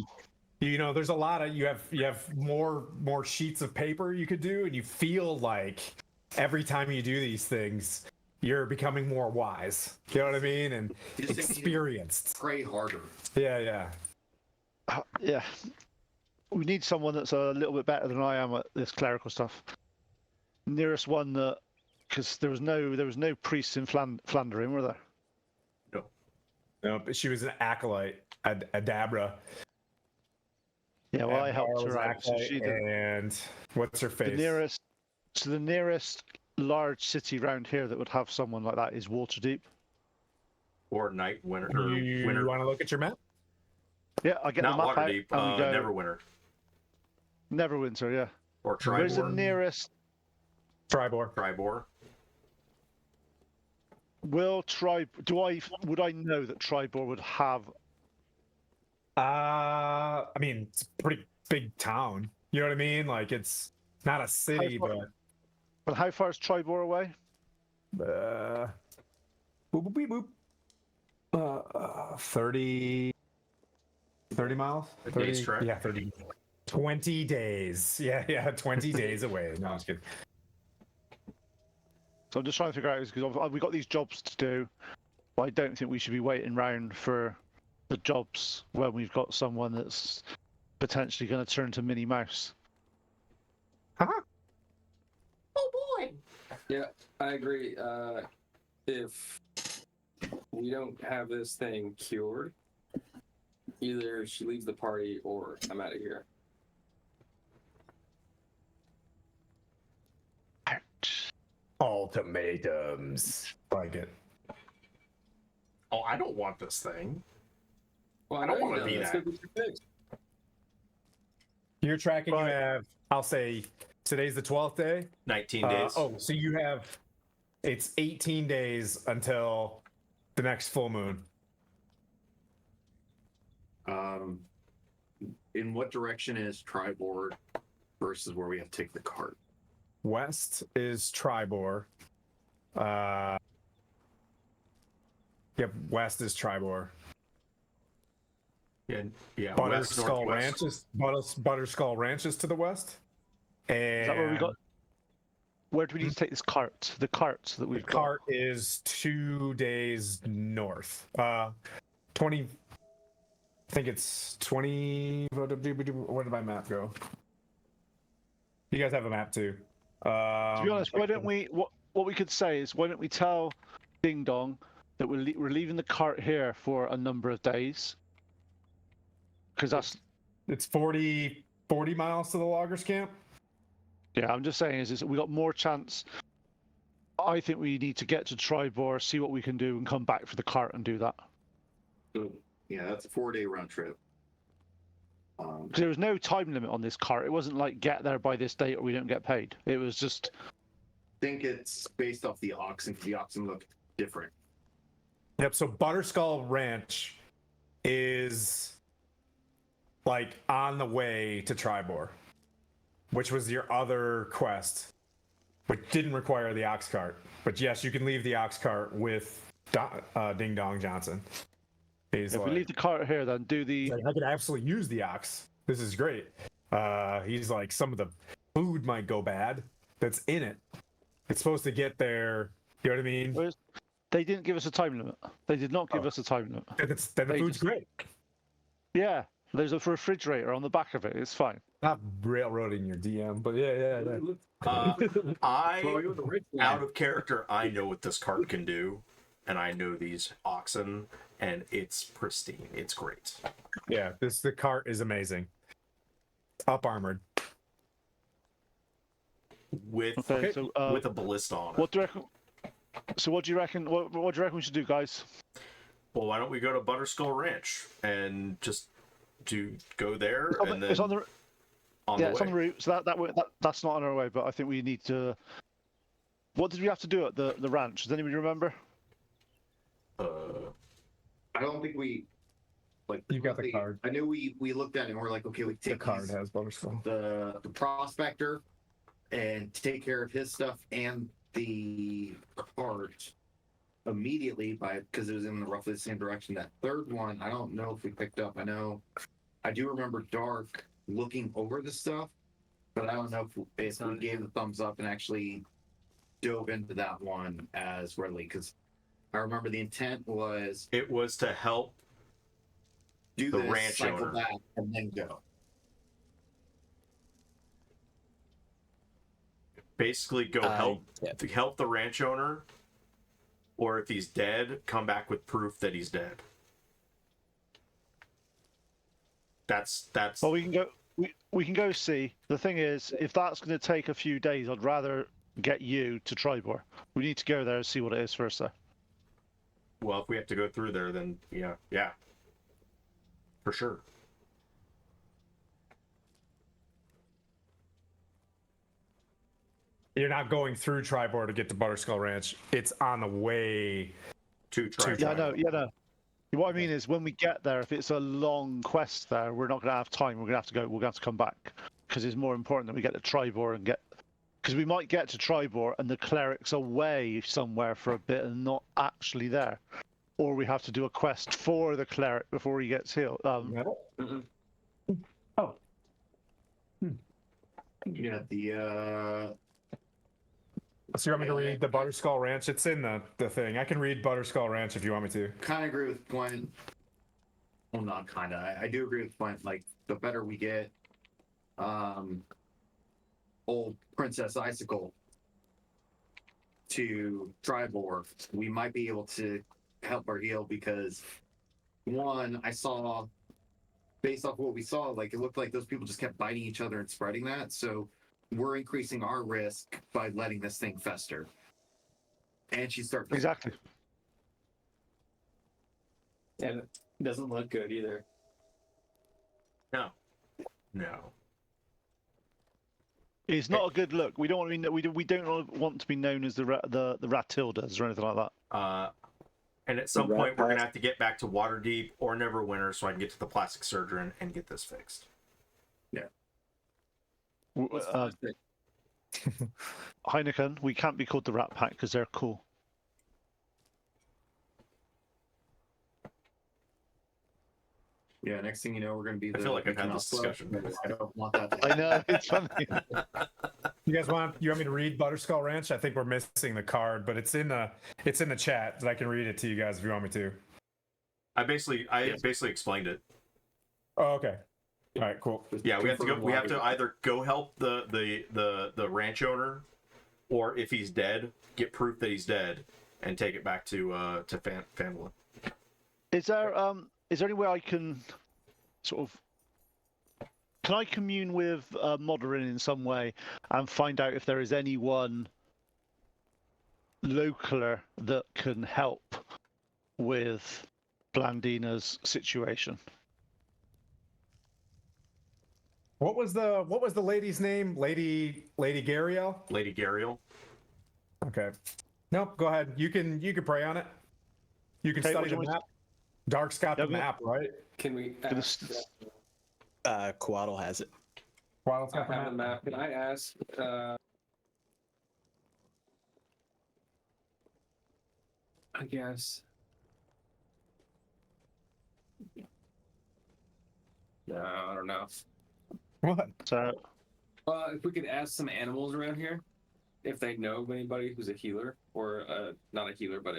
you know, there's a lot of you have more sheets of paper you could do, and you feel like every time you do these things, you're becoming more wise. You know what I mean? And You just think you experienced. pray harder. Yeah. Yeah. We need someone that's a little bit better than I am at this clerical stuff. Nearest one that, because there was no priests in Flandering, were there? Nope. She was an acolyte, a Dabra. Yeah, well, I Abdar helped was her an out. So acolyte, and what's her face? The nearest large city round here that would have someone like that is Waterdeep. Or night winter. You Winter. want to look at your map? Yeah, I get Not the map out Waterdeep. and we go Neverwinter. Neverwinter, yeah. Or Where's the Tribor. nearest? Tribor. Tribor. Would I know that Tribor would have? I mean, it's a pretty big town. You know what I mean? Like, it's not a city, How far- But how far is Tribor away? boop, boop, boop. 30 miles? A day's trek? Yeah, 30. 20 days. Yeah, 20 days away. No, I'm just kidding. So I'm just trying to figure out because we've got these jobs to do. But I don't think we should be waiting around for the jobs when we've got someone that's potentially going to turn to Minnie Mouse. Yeah, I agree. If we don't have this thing cured, either she leaves the party or I'm out of here. Ultimatums. Like it. Oh, I don't want this thing. Well, I don't know wanna you be Let's that. go get your fix. You're tracking, Right. you have, I'll say, today's the 12th day. 19 days. So you have, it's 18 days until the next full moon. In what direction is Tribord versus where we have to take the cart? West is Tribor. Yep, west is Tribor. Yeah, west, Butterskull northwest. Ranch is Butterskull Ranch is to the west. And Is that where we got? where do we need to take this cart? The cart that The we've got. cart is 2 days north. 20. I think it's 20. Where did my map go? You guys have a map too. To be honest, why don't we? What we could say is, why don't we tell Ding Dong that we're leaving the cart here for a number of days? Because that's It's 40 miles to the loggers camp. yeah. I'm just saying is we got more chance. I think we need to get to Tribor, see what we can do, and come back for the cart and do that. So, yeah, that's a 4-day round trip. Because there was no time limit on this cart. It wasn't like get there by this date or we don't get paid. It was just. I think it's based off the oxen. 'Cause the oxen look different. Yep. So Butterskull Ranch is like on the way to Tribor, which was your other quest, which didn't require the ox cart. But yes, you can leave the ox cart with Ding Dong Johnson. He's If like, we leave the cart here, then do the. he's like, I could absolutely use the ox. This is great. He's like, some of the food might go bad that's in it. It's supposed to get there. You know what I mean? They didn't give us a time limit. They did not give us a time limit. Then the They food's just- great. Yeah, there's a refrigerator on the back of it. It's fine. Not railroading your DM, but yeah. Out of character, I know what this cart can do, and I know these oxen, and it's pristine. It's great. Yeah, the cart is amazing. Up armored. With Okay, so with a ballista on it. what do you reckon? So what do you reckon? What do you reckon we should do, guys? Well, why don't we go to Butterskull Ranch and just go there and then It's on the on yeah, the it's way. on the route. So that's not on our way. But I think we need to. What did we have to do at the ranch? Does anybody remember? I don't think we like. You got the card. I knew we looked at it and we're like, okay, we The take card has Butterskull. the prospector and take care of his stuff and the cart immediately because it was in roughly the same direction. That third one, I don't know if we picked up. I do remember Dark looking over the stuff, but I don't know if we gave the thumbs up and actually dove into that one as readily because I remember the intent was It was to help do the this, ranch cycle owner. back, and then go. basically go help the ranch owner, or if he's dead, come back with proof that he's dead. That's Well, we can go. We can go see. The thing is, if that's going to take a few days, I'd rather get you to Tribor. We need to go there and see what it is first, though. well, if we have to go through there, then yeah, for sure. You're not going through Tribor to get to Butterskull Ranch. It's on the way. To try. Yeah, no. What I mean is, when we get there, if it's a long quest there, we're not going to have time. We're going to have to go. We're going to have to come back because it's more important that we get to Tribor and get. Because we might get to Tribor and the cleric's away somewhere for a bit and not actually there, or we have to do a quest for the cleric before he gets healed. Yeah, the So you want me to read the Butterskull Ranch? It's in the thing. I can read Butterskull Ranch if you want me to. kind of agree with Point. Well, not kind of. I do agree with Point. Like, the better we get, old Princess Icicle to Tribor, we might be able to help her heal because, one, I saw, based off what we saw, like, it looked like those people just kept biting each other and spreading that. So we're increasing our risk by letting this thing fester. And she starts Exactly. And it doesn't look good either. No. It's not a good look. We don't want to be. We don't want to be known as the Ratildas or anything like that. And at some point, we're gonna have to get back to Waterdeep or Neverwinter so I can get to the plastic surgeon and get this fixed. Heineken, we can't be called the Rat Pack because they're cool. Yeah, next thing you know, we're going to be I the. feel like I've had this Canasta. discussion. I don't want that to I happen. know it's funny. You want me to read Butterskull Ranch? I think we're missing the card, but it's in the chat. I can read it to you guys if you want me to. I basically explained it. Oh, okay. All right, cool. Yeah, we have to go. Confirm We have to lobby. either go help the ranch owner, or if he's dead, get proof that he's dead, and take it back to Fandolin. Is there any way I can sort of can I commune with Modern in some way and find out if there is anyone localer that can help with Blandina's situation? What was the lady's name? Lady Gariel? Lady Gariel. Okay. Nope. Go ahead. You can pray on it. You can Okay, study what do the you want map. Dark's got the Yeah, map, right? Can we Gonna ask? Coatl has it. Wild's I got the have the map. map. Can I ask? I guess. No, I don't know. What? So If we could ask some animals around here, if they know of anybody who's a healer or not a healer, but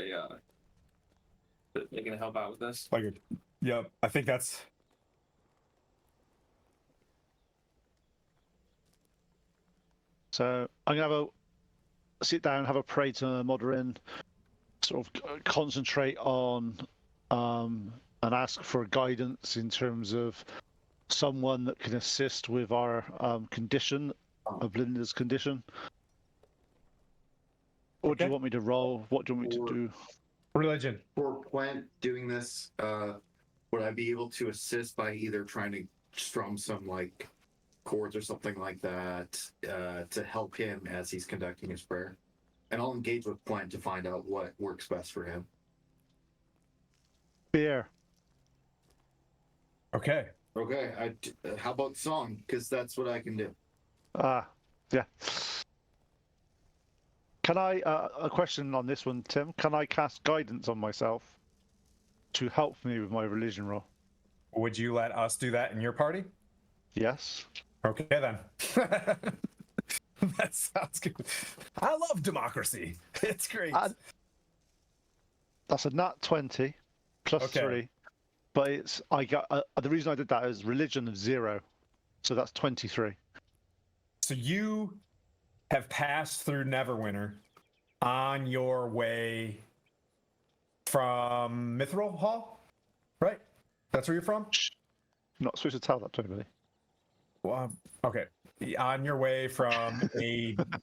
that they can help out with this. Yeah, I think that's. I'm gonna have a sit down, have a pray to Modern, sort of concentrate on and ask for guidance in terms of someone that can assist with our condition of Linda's condition. What do you Okay. want me to roll? What do you want me to do? Religion. For Plant doing this, would I be able to assist by either trying to strum some like chords or something like that to help him as he's conducting his prayer? And I'll engage with Plant to find out what works best for him. Beer. Okay. Okay, how about song? Because that's what I can do. Yeah. Can I, a question on this one, Tim? Can I cast guidance on myself to help me with my religion roll? Would you let us do that in your party? Yes. Okay then. That sounds good. I love democracy. It's great. That's a nat 20 plus Okay. 3. But the reason I did that is religion of 0. So that's 23. So you have passed through Neverwinter on your way from Mithril Hall, right? That's where you're from? I'm not supposed to tell that to anybody. Well, okay. On your way from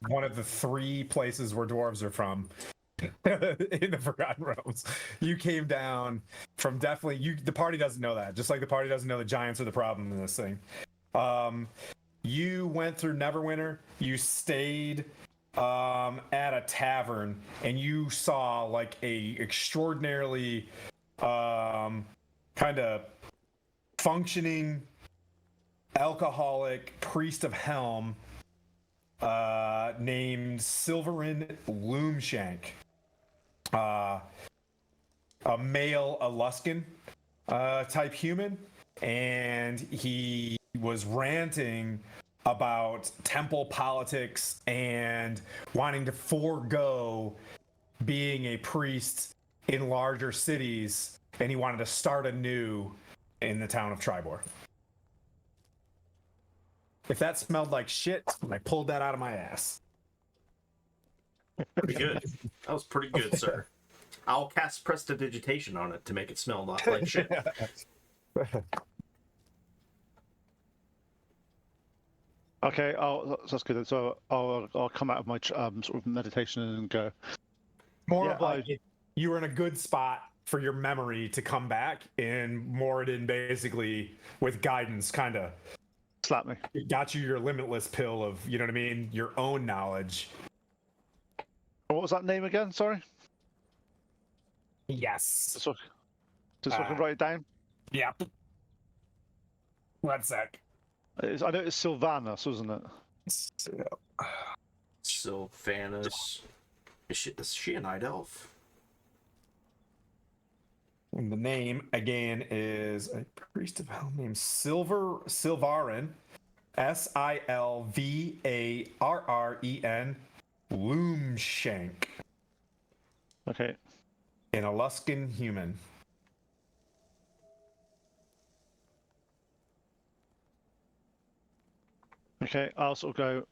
one of the 3 places where dwarves are from in the Forgotten Realms. You came down from the party doesn't know that. Just like the party doesn't know the giants are the problem in this thing. You went through Neverwinter. You stayed at a tavern, and you saw like a extraordinarily kind of functioning alcoholic priest of Helm named Silverin Loomshank. A male Aluskan type human, and he was ranting about temple politics and wanting to forego being a priest in larger cities, and he wanted to start anew in the town of Tribor. If that smelled like shit, I pulled that out of my ass. Pretty good. That was pretty good, sir. I'll cast prestidigitation on it to make it smell not like shit. Okay, that's good. So I'll come out of my sort of meditation and go. More Yeah, of like you were in a good spot for your memory to come back, and Moradin basically, with guidance, kind of Slap me. got you your limitless pill of, you know what I mean, your own knowledge. What was that name again? Sorry. Yes. Just so I can write it down. Yeah. 1 sec. I know it's Sylvanas, wasn't it? Sylvanas. Is she a night elf? And the name again is a priest of hell named Silvarin, Silvarren, Loomshank, Okay. an Aluskan human. Okay, I'll sort of go.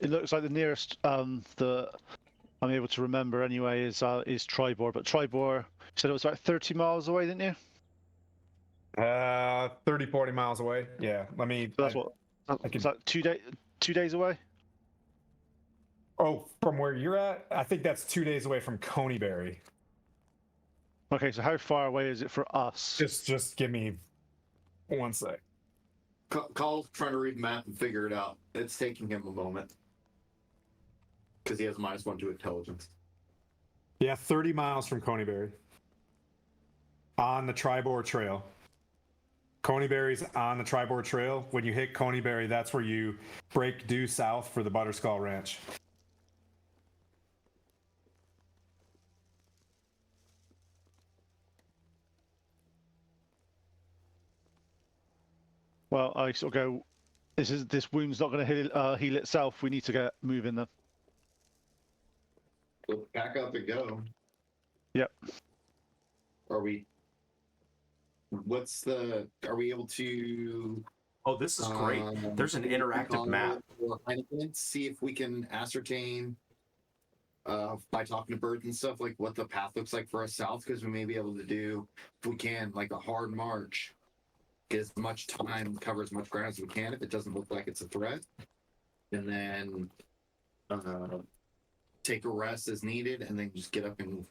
It looks like the nearest that I'm able to remember anyway is Tribor, but Tribor, you said it was about 30 miles away, didn't you? 30, 40 miles away. Yeah, let me. So that's what. I Is could- that 2 days away? Oh, from where you're at, I think that's 2 days away from Coneyberry. Okay, so how far away is it for us? Just give me 1 sec. Call's trying to read the map and figure it out. It's taking him a moment because he has -1 to intelligence. Yeah, 30 miles from Coneyberry. On the Tribor Trail. Coneyberry's on the Tribor Trail. When you hit Coneyberry, that's where you break due south for the Butterskull Ranch. Well, I sort of go. This wound's not going to heal itself. We need to get moving then. Let's back up and go. Yep. Are we? Are we able to? Oh, this is great. There's an interactive map. Or Heineken, see if we can ascertain by talking to birds and stuff like what the path looks like for us south, because we may be able to do, if we can, like a hard march. Get as much time, cover as much ground as we can if it doesn't look like it's a threat, and then take a rest as needed, and then just get up and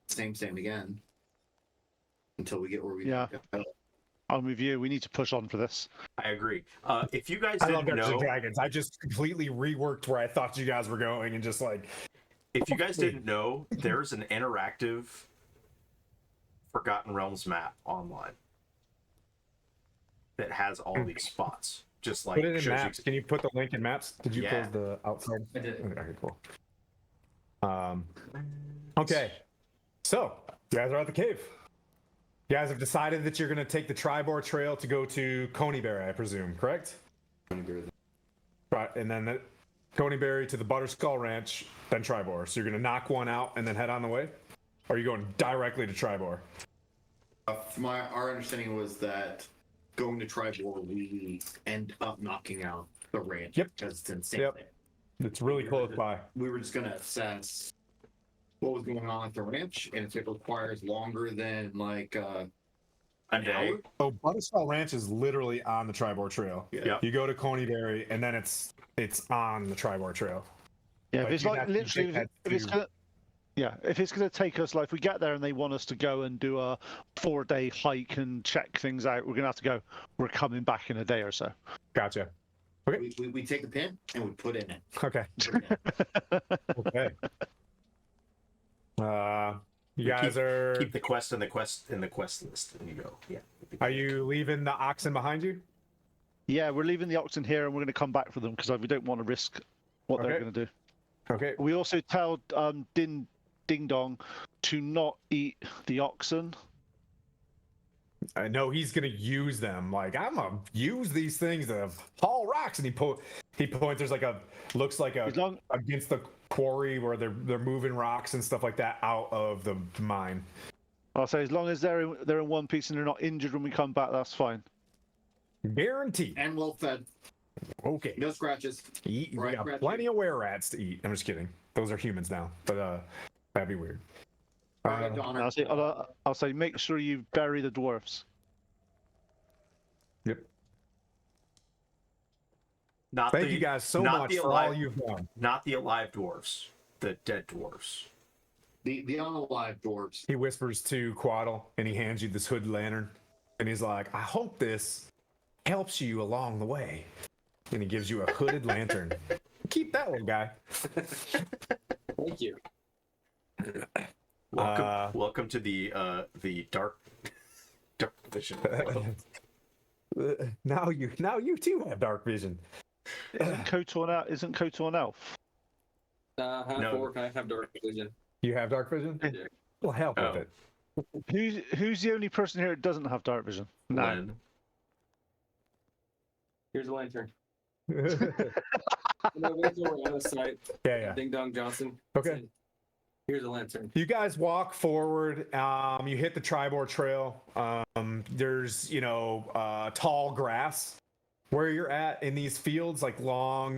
same again until we get where we Yeah. go. I'm with you. We need to push on for this. I agree. If you guys I love didn't Dungeons and know, Dragons. I just completely reworked where I thought you guys were going and just like. if you guys didn't know, there's an interactive Forgotten Realms map online that has all these spots. Just like Put it in shows maps. Can you put the link in maps? Did you Yeah. close the outside? I did. Okay, cool. Okay. So, you guys are at the cave. You guys have decided that you're going to take the Tribor Trail to go to Coneyberry, I presume, correct? Right, and then Coneyberry to the Butterskull Ranch, then Tribor. So you're going to knock one out and then head on the way? Or are you going directly to Tribor? Our understanding was that going to Tribor, we end up knocking out the ranch. Yep. Because it's insane. Yep. It's really close by. We were just going to assess what was going on at the ranch, and if it requires longer than like a an day. hour. Oh, Butterskull Ranch is literally on the Tribor Trail. Yeah. You go to Coneyberry, and then it's on the Tribor Trail. Yeah, Like, if it's you'd like have to literally, take that if it's to- gonna, yeah, if it's gonna take us, like, if we get there and they want us to go and do a 4-day hike and check things out, we're gonna have to go. We're coming back in a day or so. Gotcha. We take a pin and we put in it. Okay. Put it in. Okay. You We guys are. Keep the quest in the quest list, and you go. Yeah. Are you leaving the oxen behind you? Yeah, we're leaving the oxen here and we're gonna come back for them because we don't want to risk what they're Okay. gonna do. Okay. We also tell Ding Dong to not eat the oxen. I know he's gonna use them. Like, I'm gonna use these things to haul rocks, and he points. There's like looks like As long, against the quarry where they're moving rocks and stuff like that out of the mine. I'll say as long as they're in one piece and they're not injured when we come back, that's fine. Guaranteed. And well fed. Okay. No scratches. Eat. We Right, got Reggie? plenty of were rats to eat. I'm just kidding. Those are humans now, but that'd be weird. Right, Uh, Donner. I'll say make sure you bury the dwarfs. Yep. Not Thank the, you guys so not much the for alive, all you've done. Not the alive dwarves, the dead dwarves. The unalive dwarves. He whispers to Quaddle, and he hands you this hood lantern, and he's like, "I hope this helps you along the way." And he gives you a hooded lantern. Keep that little guy. Thank you. Welcome to the dark vision. Now you too have dark vision. Isn't Kotor an elf? Half No. orc, I have dark vision. You have dark vision? Yeah. Well, help Oh. with it. Who's the only person here that doesn't have dark vision? No. Len. Here's a lantern. yeah, No, wait till we're out of sight. yeah. Ding Dong Johnson. Okay. Said, here's a lantern. You guys walk forward. You hit the Tribor Trail. There's tall grass where you're at in these fields, like long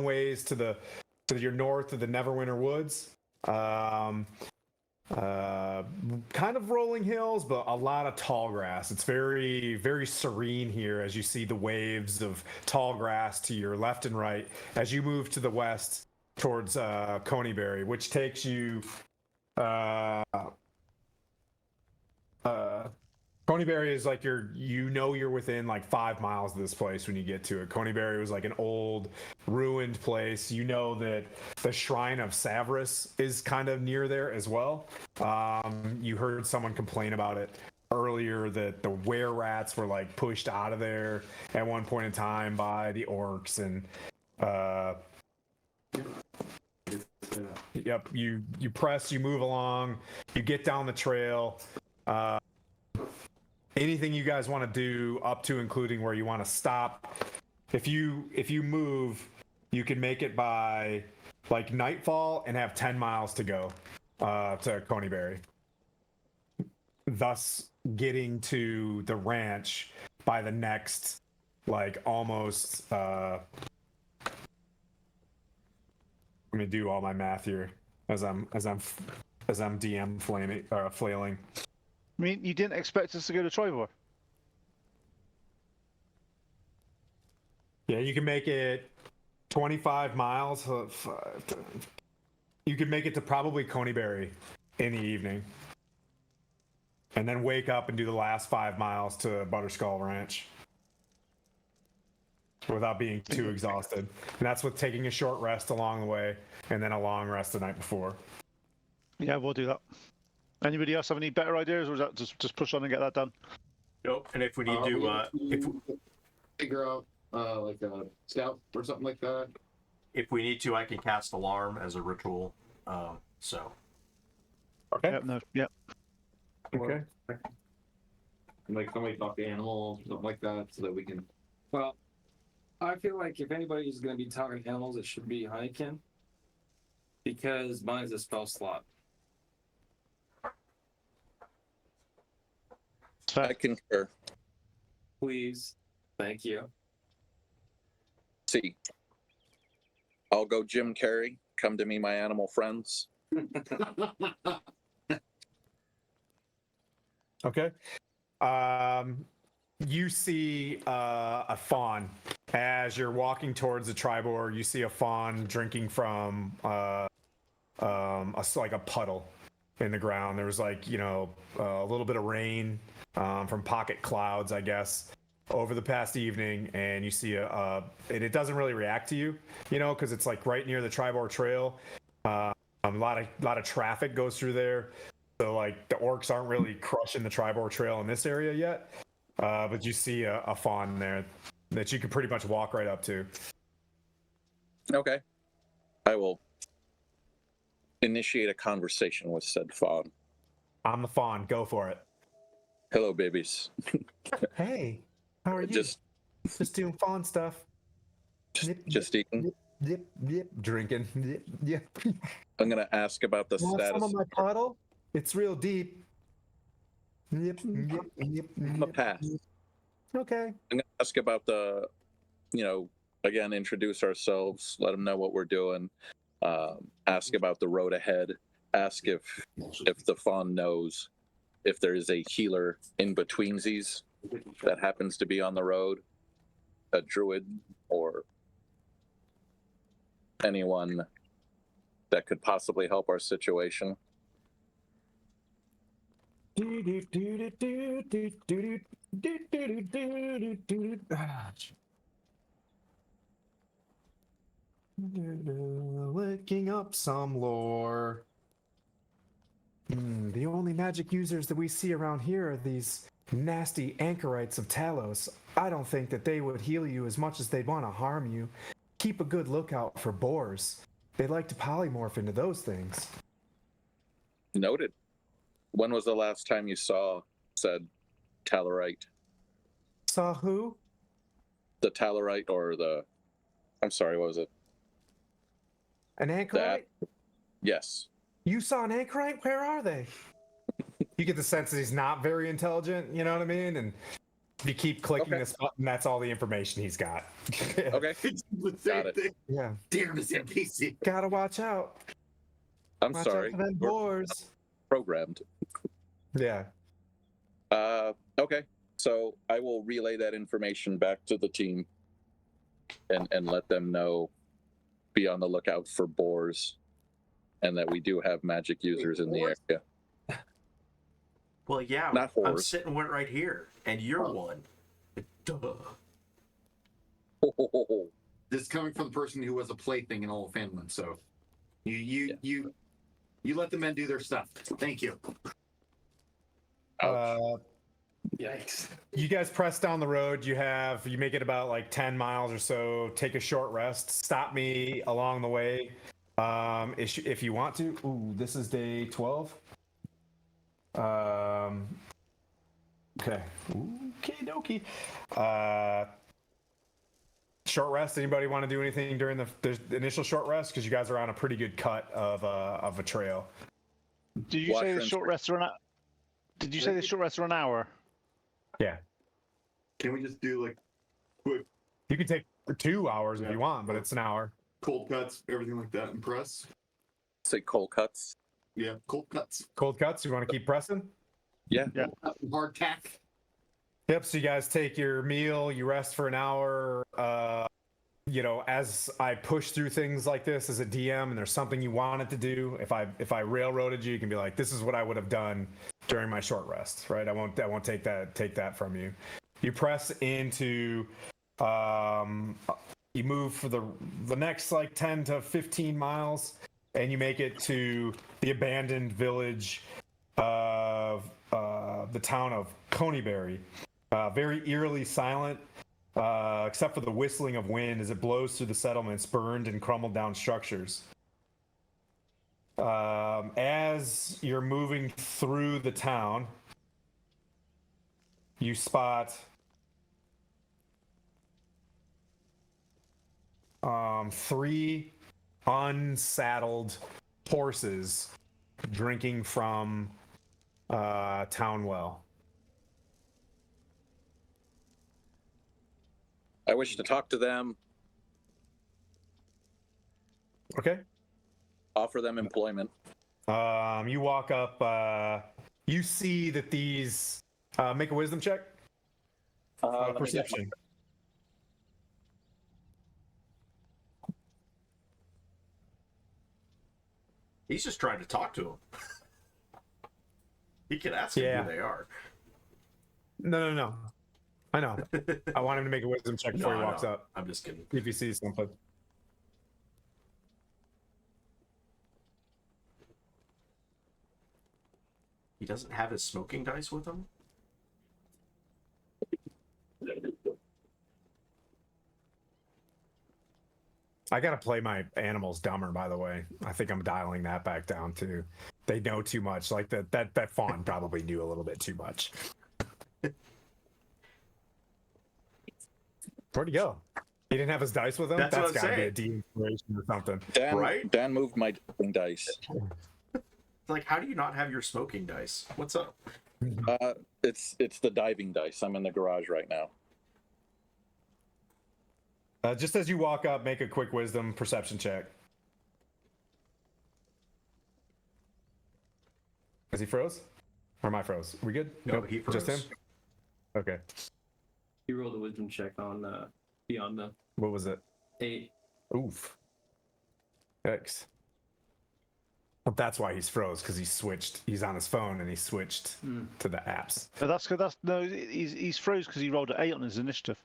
ways to your north of the Neverwinter Woods. Kind of rolling hills, but a lot of tall grass. It's very, very serene here as you see the waves of tall grass to your left and right as you move to the west towards Coneyberry, which takes you. Coneyberry is like you're within like 5 miles of this place when you get to it. Coneyberry was like an old ruined place. You know that the Shrine of Savras is kind of near there as well. You heard someone complain about it earlier that the were-rats were like pushed out of there at one point in time by the orcs and yep, you press, you move along, you get down the trail. Anything you guys want to do up to including where you want to stop. If you move, you can make it by like nightfall and have 10 miles to go to Coneyberry. Thus getting to the ranch by the next like almost let me do all my math here as I'm DM flailing. I mean, you didn't expect us to go to Tribor. Yeah, you can make it 25 miles. You could make it to probably Coneyberry in the evening. And then wake up and do the last 5 miles to Butterskull Ranch without being too exhausted. And that's with taking a short rest along the way and then a long rest the night before. Yeah, we'll do that. Anybody else have any better ideas, or is that just push on and get that done? Nope. And if we need to, figure out like a scout or something like that. if we need to, I can cast alarm as a ritual. So. Okay. Yep, no, yep. Okay. Like somebody talk to animals, something like that, so that we can. Well, I feel like if anybody is going to be talking to animals, it should be Honeykin. Because mine is a spell slot. I concur. Please. Thank you. See, I'll go Jim Carrey. Come to me, my animal friends. Okay. You see a fawn as you're walking towards the Tribor. You see a fawn drinking from like a puddle in the ground. There was like a little bit of rain from pocket clouds, I guess, over the past evening, and you see and it doesn't really react to you, because it's like right near the Tribor Trail. A lot of traffic goes through there. So like the orcs aren't really crushing the Tribor Trail in this area yet, but you see a fawn there that you can pretty much walk right up to. Okay. I will initiate a conversation with said fawn. I'm the fawn. Go for it. Hello, babies. Hey, how are you? Just doing fawn stuff. just eating. Yep. Drinking. Yep. I'm gonna ask about the Want status. some of my puddle? It's real deep. Yep. I'm a pass. Okay. I'm gonna ask about the, again, introduce ourselves, let them know what we're doing, ask about the road ahead, ask if the fawn knows if there is a healer in betweensies that happens to be on the road, a druid or anyone that could possibly help our situation. Looking up some lore. The only magic users that we see around here are these nasty anchorites of Talos. I don't think that they would heal you as much as they'd want to harm you. Keep a good lookout for boars. They like to polymorph into those things. Noted. When was the last time you saw said Talarite? Saw who? The Talarite or the... I'm sorry, what was it? An anchorite? Yes. You saw an anchorite? Where are they? You get the sense that he's not very intelligent, you know what I mean? And if you keep clicking Okay. this button, that's all the information he's got. Okay. It's the Got same it. thing. Yeah. Damn this NPC. Gotta watch out. I'm Watch sorry. out for them We're boars. programmed. Yeah. Okay. So I will relay that information back to the team and let them know, be on the lookout for boars, and that we do have magic users in the boars? area. Well, yeah, Not I'm whores. sitting one right here, and you're one. Duh. This is coming from the person who was a plaything in Old Finland, so you let the men do their stuff. Thank you. Yikes. You guys press down the road. You make it about like 10 miles or so. Take a short rest. Stop me along the way if you want to. Ooh, this is day 12. Okay. Okay, dokie. Short rest. Anybody want to do anything during the initial short rest? Because you guys are on a pretty good cut of a trail. Did you say the Washroom short rests are an? Did you say the short rests are an hour? Yeah. Can we just do like quick You can take 2 hours if you want, but it's an hour. cold cuts, everything like that, and press? Say cold cuts. Yeah, cold cuts. Cold cuts. You want to keep pressing? Yeah. Yeah. Hard tack. Yep. So you guys take your meal, you rest for an hour. As I push through things like this as a DM, and there's something you wanted to do, if I railroaded you, you can be like, "This is what I would have done during my short rest." Right? I won't take that from you. You press into. You move for the next like 10 to 15 miles, and you make it to the abandoned village of the town of Coneyberry. Very eerily silent, except for the whistling of wind as it blows through the settlements, burned and crumbled down structures. As you're moving through the town, you spot 3 unsaddled horses drinking from town well. I wish to talk to them, Okay. offer them employment. You walk up. You see that these. Make a wisdom check. Let me get Perception. He's just trying to talk to him. He can ask him Yeah. who they are. No. I know. I want him to make a wisdom check before No, he I walks know. up. I'm just kidding. See if he sees something. He doesn't have his smoking dice with him? I gotta play my animals dumber, by the way. I think I'm dialing that back down too. They know too much. Like that fawn probably knew a little bit too much. Where'd he go? He didn't have his dice with him? That's what I'm gotta saying. be a de-inspiration or something. Dan, Right? Dan moved my dice. It's like, how do you not have your smoking dice? What's up? It's the diving dice. I'm in the garage right now. Just as you walk up, make a quick wisdom perception check. Is he froze? Or am I froze? We good? No, he Just him? froze. Okay. You rolled a wisdom check on beyond the What was it? 8. Oof. X. Well, that's why he's froze, because he switched. He's on his phone and he switched to the apps. No, he's froze because he rolled an 8 on his initiative.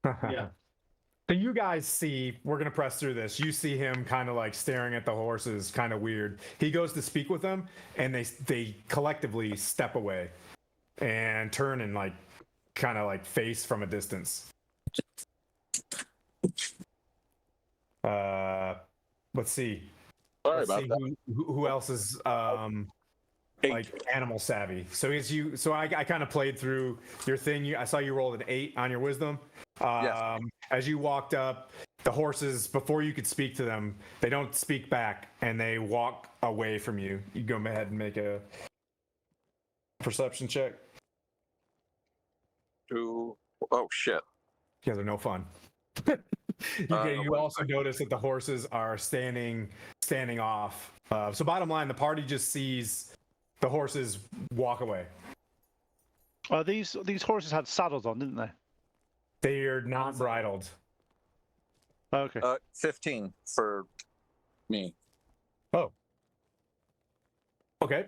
Yeah. So you guys see, we're gonna press through this. You see him kind of like staring at the horses, kind of weird. He goes to speak with them, and they collectively step away and turn and like kind of like face from a distance. Let's see. Sorry Let's about see that. who else is like animal savvy. So I kind of played through your thing. I saw you roll an 8 on your wisdom. Yes. As you walked up, the horses, before you could speak to them, they don't speak back and they walk away from you. You go ahead and make a perception check. Oh shit. You guys are no fun. You also notice that the horses are standing off. So bottom line, the party just sees the horses walk away. These horses had saddles on, didn't they? They're not bridled. Okay. 15 for me. Oh. Okay.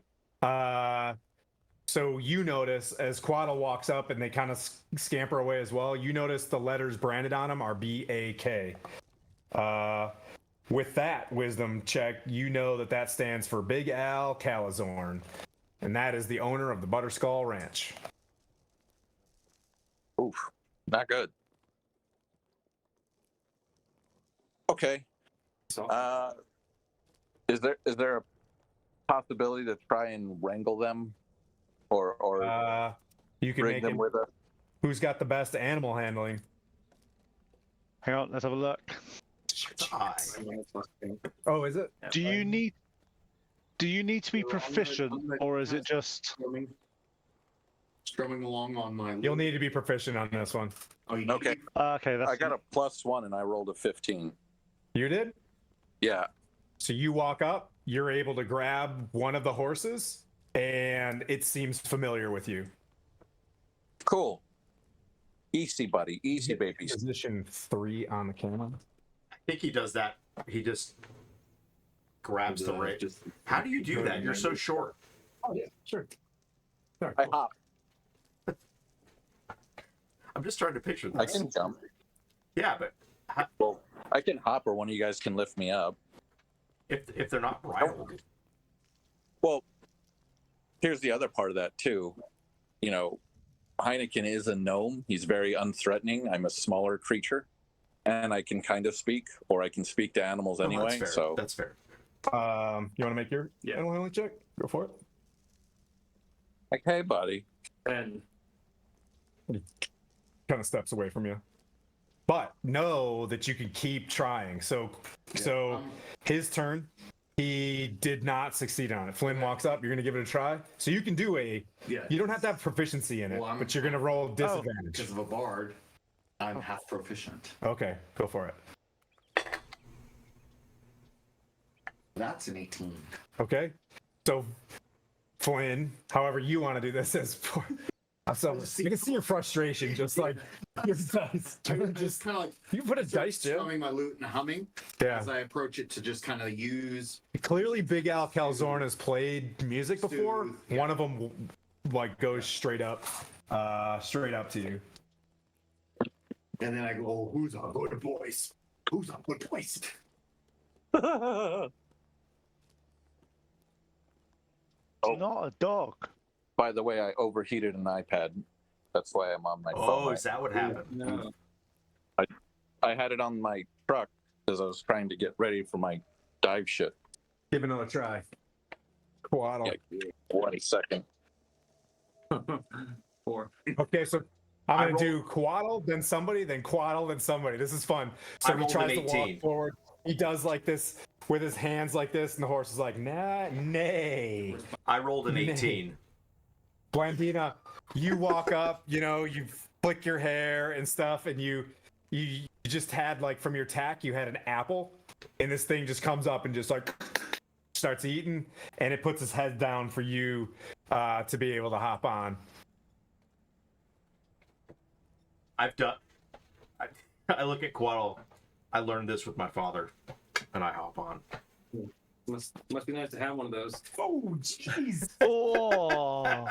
So you notice as Quaddle walks up and they kind of scamper away as well, you notice the letters branded on them are BAK. With that wisdom check, you know that stands for Big Al Calazorn, and that is the owner of the Butterskull Ranch. Oof, not good. Okay. So Is there a possibility to try and wrangle them, or You can bring make them it. with us? Who's got the best animal handling? Hang on, let's have a look. Oh, is it? Do you need to be proficient, or is it just? Strumming along on my. You'll need to be proficient on this one. Oh, you Okay. Okay, that's. I got a +1 and I rolled a 15. You did? Yeah. So you walk up, you're able to grab one of the horses, and it seems familiar with you. Cool. Easy, buddy. Easy, babies. Position 3 on the camera. I think he does that. He just grabs the right. How do you do that? You're so short. Oh yeah, sure. I hop. I'm just trying to picture this. I can jump. Yeah, but Well, I can hop, or one of you guys can lift me up. if they're not bridled, Well, here's the other part of that too. You know, Heineken is a gnome. He's very unthreatening. I'm a smaller creature, and I can kind of speak, or I can speak to animals Oh, anyway. that's fair. So That's fair. You want to make your animal handling check? Go for it. like, hey, buddy. and Kind of steps away from you, but know that you can keep trying. So his turn. He did not succeed on it. Flynn walks up. You're going to give it a try. So you can do Yeah. You don't have to have proficiency in it, Well, but you're going to roll disadvantage. Because of a bard, I'm half proficient. Okay, go for it. That's an 18. Okay, so Flynn, however you want to do this is. So you can see your frustration, just like your dice. Just kind of like You put a dice, Jim. strumming my lute and humming Yeah. as I approach it to just kind of use. Clearly, Big Al Calzorn has played music before. Soothe, yeah. One of them like goes straight up to you. And then I go, oh, who's a good voice? Who's a good voice? It's not a dog. By the way, I overheated an iPad. That's why I'm on my phone. Oh, right is that what happened? no. I had it on my truck because I was trying to get ready for my dive shit. Give it another try. Quaddle. Yeah, 1 second. 4. Okay, so I'm I gonna do Quaddle, then somebody, then Quaddle, then somebody. This is fun. So I he rolled tries an to walk 18. forward. He does like this with his hands like this, and the horse is like, nah, nay. I rolled an Nay. 18. Blandina, you walk up, you flick your hair and stuff, and you just had like from your tack, you had an apple, and this thing just comes up and just like starts eating, and it puts its head down for you to be able to hop on. I look at Quaddle. I learned this with my father, and I hop on. Must be nice to have one of those. Oh, jeez. Oh.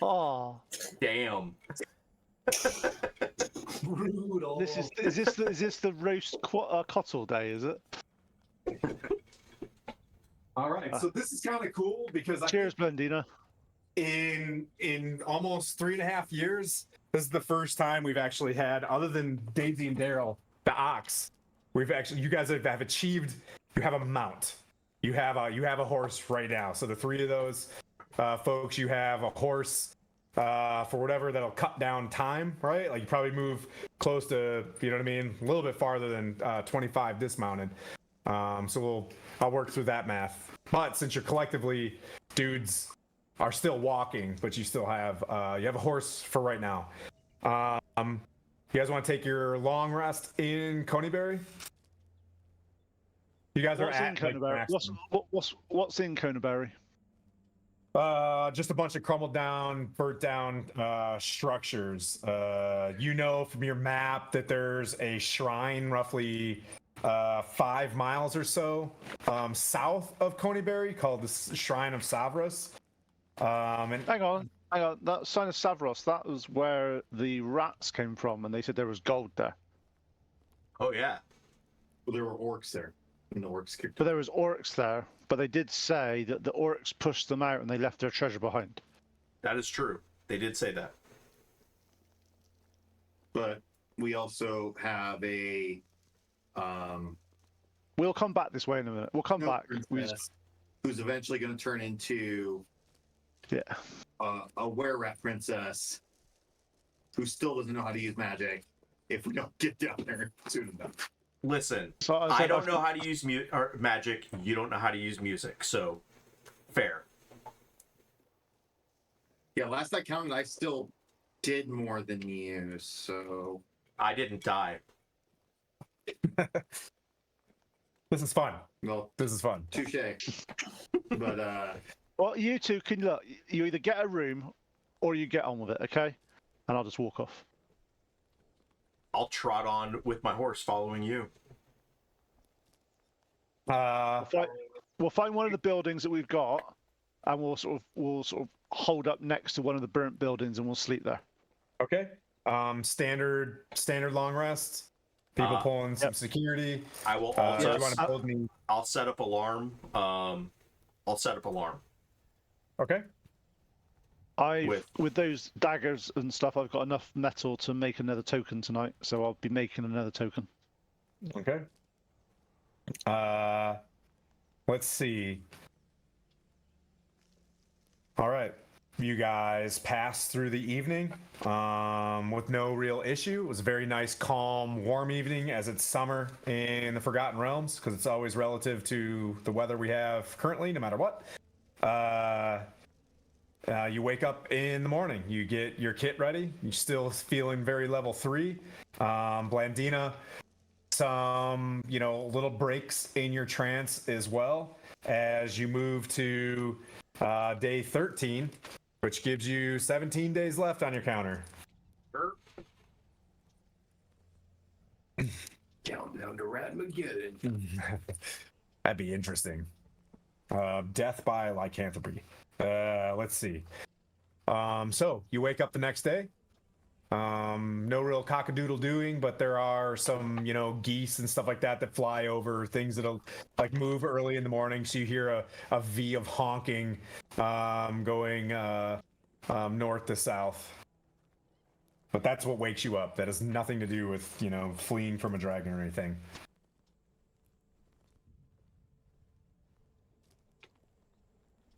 Oh. Damn. Brutal. Is this the roast cottle day? Is it? All right, so this is kind of cool because Cheers, Blendina. in almost 3.5 years, this is the first time we've actually had, other than Daisy and Daryl, the ox. You guys have achieved you have a mount. You have a horse right now. So the three of those folks, you have a horse for whatever that'll cut down time, right? Like you probably move close to, you know what I mean, a little bit farther than 25 dismounted. So I'll work through that math. But since you're collectively dudes are still walking, but you still have a horse for right now. You guys want to take your long rest in Coneyberry? You guys What's are in at like, Coneyberry? maximum. What's in Coneyberry? Just a bunch of crumbled down, burnt down structures. You know from your map that there's a shrine roughly 5 miles or so south of Coneyberry called the Shrine of Savras. And Hang on. That sign of Savros, that was where the rats came from, and they said there was gold there. Oh yeah. Well, there were orcs there, and the orcs kicked. But there was orcs there, but they did say that the orcs pushed them out and they left their treasure behind. That is true. They did say that. But we also have a We'll come back this way in a minute. We'll come back. princess who's eventually going to turn into Yeah. a were-rat princess who still doesn't know how to use magic if we don't get down there soon enough. Listen, So I don't know how to use magic. You don't know how to use music, so fair. Yeah, last I counted, I still did more than you, so I didn't die. this is fun. well, This is fun. touche. But Well, you two can look. You either get a room or you get on with it, okay? And I'll just walk off. I'll trot on with my horse following you. We'll find one of the buildings that we've got, and we'll sort of hold up next to one of the burnt buildings, and we'll sleep there. Okay. Standard long rest. People pulling some security. I will Do also. you want to build me? I'll set up alarm. I'll set up alarm. Okay. With those daggers and stuff, I've got enough metal to make another token tonight, so I'll be making another token. Okay. Let's see. All right. You guys passed through the evening with no real issue. It was a very nice, calm, warm evening as it's summer in the Forgotten Realms because it's always relative to the weather we have currently, no matter what. You wake up in the morning. You get your kit ready. You're still feeling very level 3. Blandina, some little breaks in your trance as well as you move to day 13, which gives you 17 days left on your counter. Countdown to Radmageddon. That'd be interesting. Death by lycanthropy. Let's see. So you wake up the next day. No real cockadoodle doing, but there are some, geese and stuff like that fly over, things that'll like move early in the morning. So you hear a V of honking going north to south. But that's what wakes you up. That has nothing to do with, fleeing from a dragon or anything.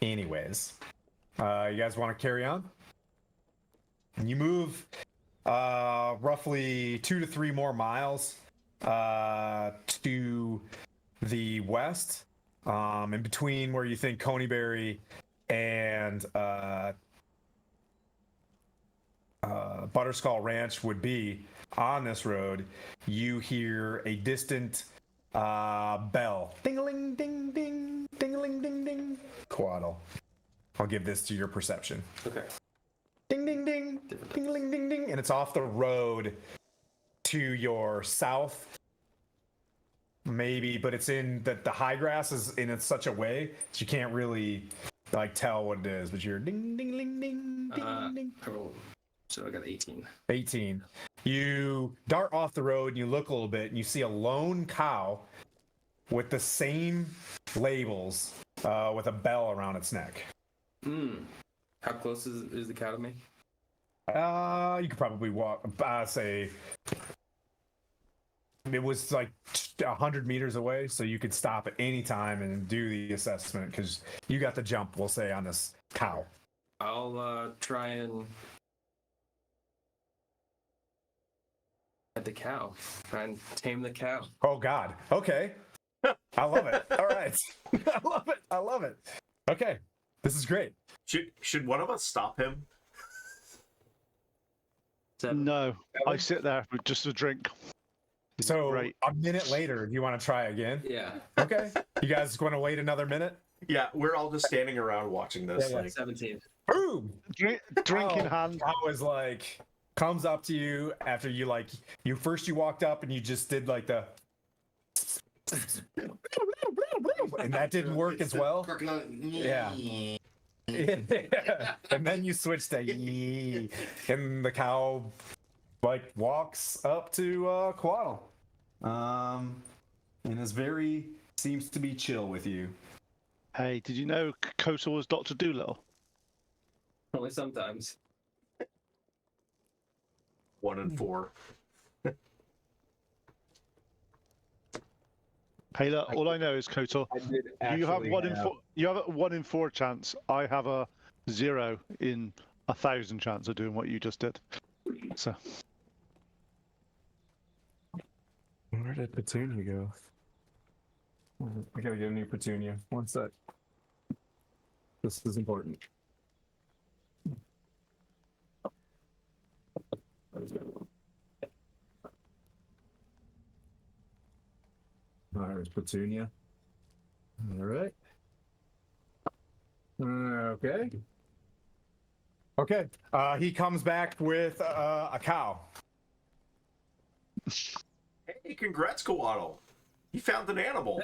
Anyways, you guys want to carry on? And you move roughly 2 to 3 more miles to the west, in between where you think Coneyberry and Butterskull Ranch would be. On this road, you hear a distant bell. Ding-a-ling, ding, ding, ding-a-ling, ding, ding. Quaddle. I'll give this to your perception. Okay. Ding, ding, ding, ding, ding, ding, and it's off the road to your south, maybe, but it's in the high grass is in such a way that you can't really tell what it is. But you're ding, ding, ding, ding, ding, ding. I rolled. So I got 18. 18. You dart off the road and you look a little bit and you see a lone cow with the same labels with a bell around its neck. How close is the cow to me? You could probably walk, say it was like 100 meters away, so you could stop at any time and do the assessment because you got the jump, we'll say, on this cow. I'll try and at the cow. Try and tame the cow. Oh God. Okay. I love it. All right. I love it. I love it. Okay. This is great. Should one of us stop him? No, I sit there with just a drink. So Great. a minute later, you want to try again? Yeah. Okay. You guys want to wait another minute? Yeah, we're all just standing around watching this. Yeah, yeah. Like, 17. Boom. Drink in hand. I was like, comes up to you after you you walked up and you just did like the, and that didn't work as well. Yeah. And then you switched to yee, and the cow like walks up to Quaddle, and seems to be chill with you. Hey, did you know Kotor was Dr. Doolittle? Only sometimes. 1 in 4. Hey, look, all I know is Kotor. You have You have a 1 in 4 chance. I have a 0 in 1,000 chance of doing what you just did. So Where did Petunia go? I gotta get a new Petunia. One sec. This is important. There's Petunia. All right. Okay. Okay. He comes back with a cow. Hey, congrats, Kowaddle. You found an animal.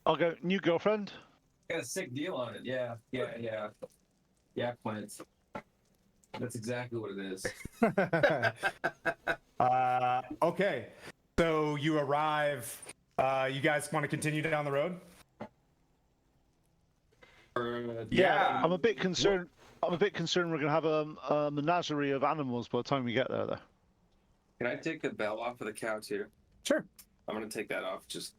I'll go new girlfriend. Got a sick deal on it. Yeah. Yeah, Quint. That's exactly what it is. Okay. So you arrive. You guys want to continue down the road? Yeah. I'm a bit concerned. We're going to have a menagerie of animals by the time we get there, though. Can I take the bell off of the cow too? Sure. I'm gonna take that off. Just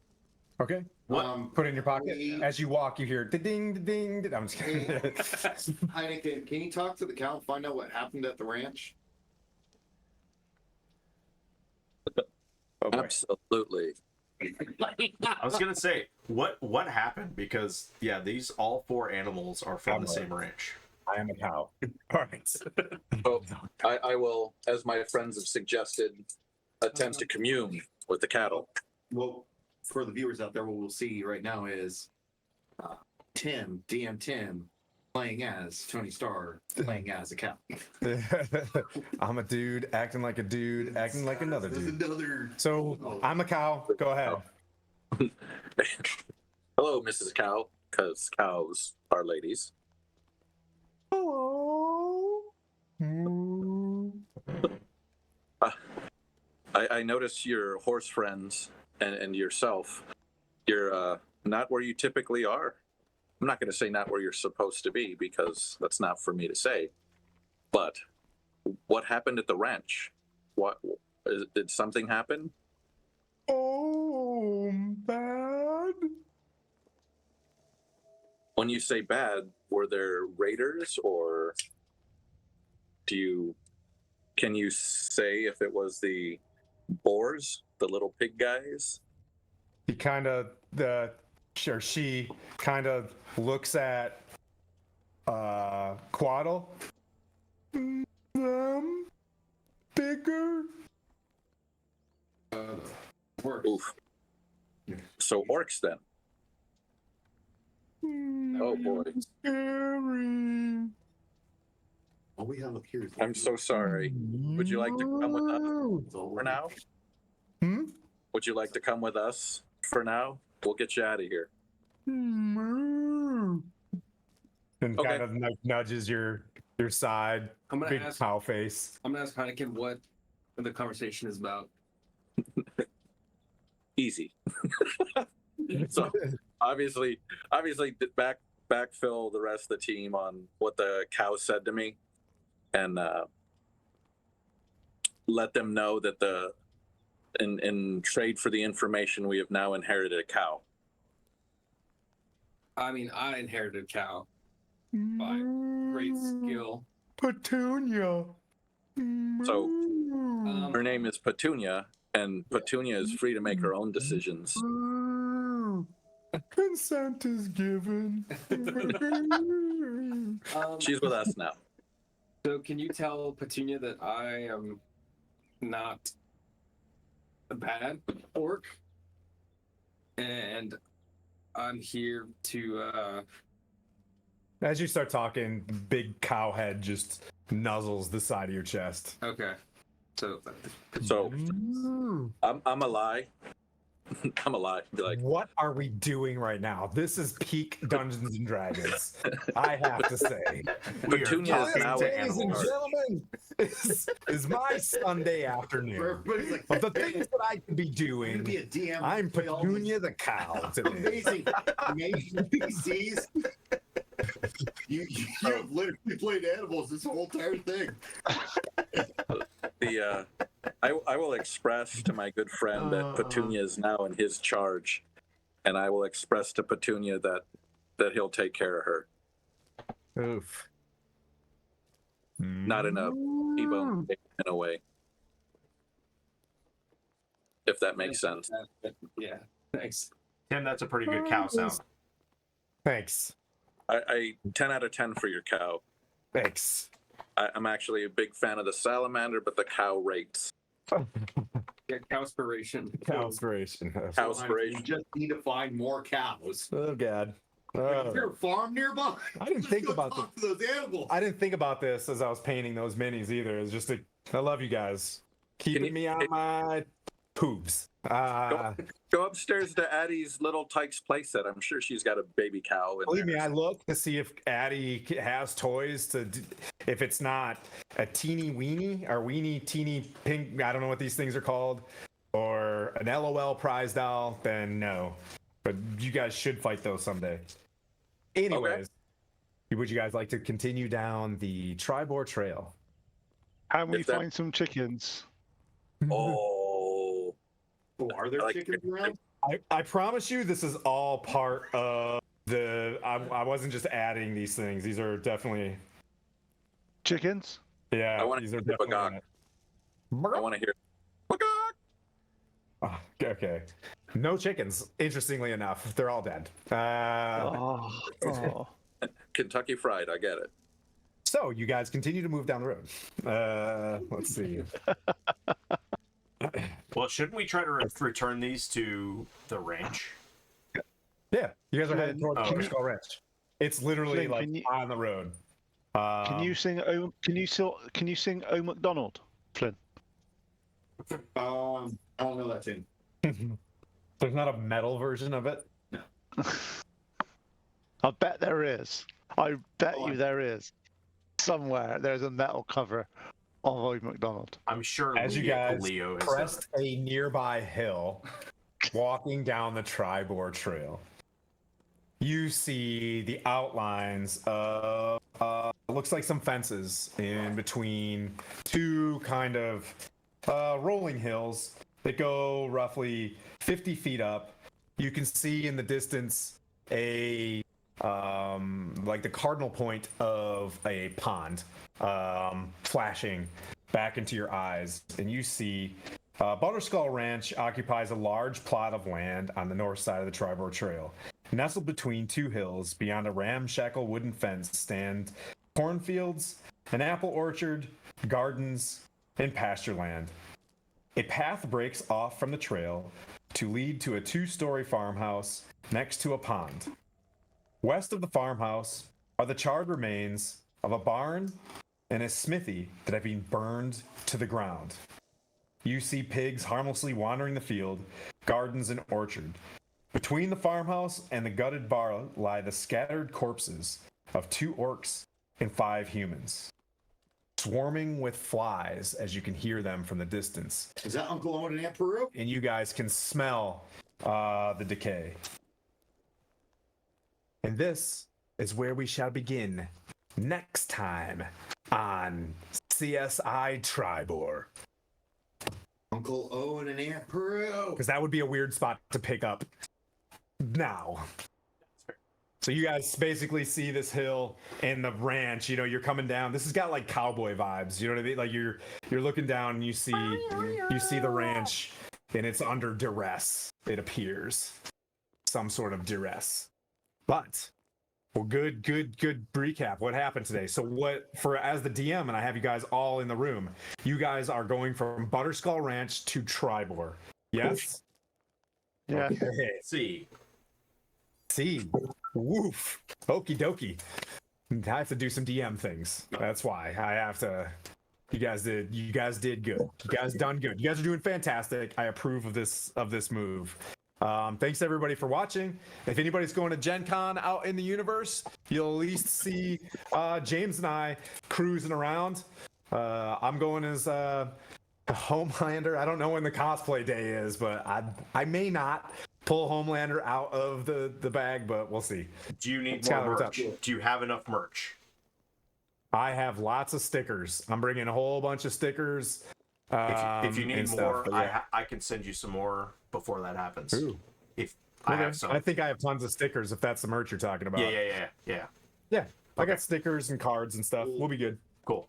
Okay. Put it in your pocket. As you walk, you hear ding, ding, ding. I'm just kidding. Heineken, can you talk to the cow and find out what happened at the ranch? Absolutely. I was gonna say, what happened? Because yeah, these all 4 animals are from the same ranch. I am a cow. All right. Oh, I will, as my friends have suggested, attempt to commune with the cattle. Well, for the viewers out there, what we'll see right now is DM Tim, playing as Tony Starr, playing as a cow. I'm a dude acting like a dude, acting like another There's dude. another. So I'm a cow. Go ahead. Hello, Mrs. Cow, because cows are ladies. Hello. I notice your horse friends and yourself, you're not where you typically are. I'm not going to say not where you're supposed to be because that's not for me to say. But what happened at the ranch? Did something happen? Oh, bad. When you say bad, were there raiders or can you say if it was the boars, the little pig guys? He kind of she kind of looks at Quaddle. Bigger. works. Oof. So orcs then. Oh boy. Scary. All we have up here is. I'm so sorry. Would you like to come with us for now? Hmm? Would you like to come with us for now? We'll get you out of here. And Okay. kind of nudges your side, I'm gonna big ask. cow face. I'm gonna ask Heineken what the conversation is about. Easy. So obviously backfill the rest of the team on what the cow said to me, and let them know that In trade for the information, we have now inherited a cow. I mean, I inherited cow by great skill. Petunia. So Um, her name is Petunia, and Petunia is free to make her own decisions. Consent is given. She's with us now. So can you tell Petunia that I am not a bad orc, and I'm here to As you start talking, big cow head just nuzzles the side of your chest. okay. So So I'm a lie. I'm a lie. Be like, What are we doing right now? This is peak Dungeons and Dragons. I have to say. Petunia is now an Ladies and animal. gentlemen, is my Sunday afternoon. Everybody's like, Of the things that I could be you're doing, gonna be a DM. I'm play all these Petunia the cow today. amazing PCs. You have literally played animals this whole entire thing. I will express to my good friend that Petunia is now in his charge, and I will express to Petunia that he'll take care of her. Oof. Not in a T-bone in a way, if that makes sense. yeah, thanks. Tim, that's a pretty good cow sound. Thanks. I 10 out of 10 for your cow. Thanks. I'm actually a big fan of the salamander, but the cow rates. Yeah, cowspiration. Cowspiration. Cowspiration. You just need to find more cows. Oh God. Is Oh. there a farm nearby? I didn't think Let's go about talk to those animals. I didn't think about this as I was painting those minis either. It's just I love you guys. Keeping me on my poops. Go upstairs to Addie's little Tyke's playset. I'm sure she's got a baby cow. In Believe there. me, I look to see if Addie has toys if it's not a teeny weenie or weenie teeny pink, I don't know what these things are called, or an LOL prize doll, then no. But you guys should fight those someday. Anyways, would you guys like to continue down the Tribor Trail? Can we If that- find some chickens? Oh, Oh, are there I like chickens around? I promise you this is all part of I wasn't just adding these things. These are definitely Chickens? yeah, I wanna these are hear definitely Bagok. in it. I want to hear. Oh, okay. No chickens, interestingly enough. They're all dead. Oh. Kentucky Fried. I get it. So you guys continue to move down the road. Let's see. Well, shouldn't we try to return these to the ranch? Yeah, you guys are headed Flynn, toward can the you- Skull Ranch. It's literally Flynn, like can you- on the road. Can you sing? Can you sing "Oh McDonald," Flynn? I don't know that tune. There's not a metal version of it. I bet there is. I bet Oh, you there is. Somewhere there's a metal cover of "Oh McDonald." I'm sure As you guys Leo has crest a nearby hill, walking down the Tribor Trail, you see the outlines of looks like some fences in between two kind of rolling hills that go roughly 50 feet up. You can see in the distance a like the cardinal point of a pond flashing back into your eyes, and you see Butterskull Ranch occupies a large plot of land on the north side of the Tribor Trail. Nestled between two hills beyond a ramshackle wooden fence stand cornfields, an apple orchard, gardens, and pasture land. A path breaks off from the trail to lead to a two-story farmhouse next to a pond. West of the farmhouse are the charred remains of a barn and a smithy that have been burned to the ground. You see pigs harmlessly wandering the field, gardens, and orchard. Between the farmhouse and the gutted bar lie the scattered corpses of 2 orcs and 5 humans, swarming with flies as you can hear them from the distance. Is that Uncle Owen and Aunt Peru? And you guys can smell the decay. And this is where we shall begin next time on CSI Tribor. Uncle Owen and Aunt Peru. because that would be a weird spot to pick up now. So you guys basically see this hill and the ranch. You know, you're coming down. This has got like cowboy vibes. You know what I mean? Like you're looking down and you see the ranch, and it's under duress. It appears some sort of duress. But well, good recap. What happened today? So as the DM, and I have you guys all in the room. You guys are going from Butterskull Ranch to Tribor. Yes. Yeah. Okay. See. Woof. Okie dokie. I have to do some DM things. That's why I have to. You guys did good. You guys done good. You guys are doing fantastic. I approve of this move. Thanks everybody for watching. If anybody's going to Gen Con out in the universe, you'll at least see James and I cruising around. I'm going as Homelander. I don't know when the cosplay day is, but I may not pull Homelander out of the bag, but we'll see. Do you need Skylar, more what's merch? up? Do you have enough merch? I have lots of stickers. I'm bringing a whole bunch of stickers. If you need and more, stuff, but yeah. I can send you some more before that happens. Ooh. If I Okay. have some. I think I have tons of stickers if that's the merch you're talking about. Yeah. Yeah, I Okay. got stickers and cards and stuff. We'll be good. Cool.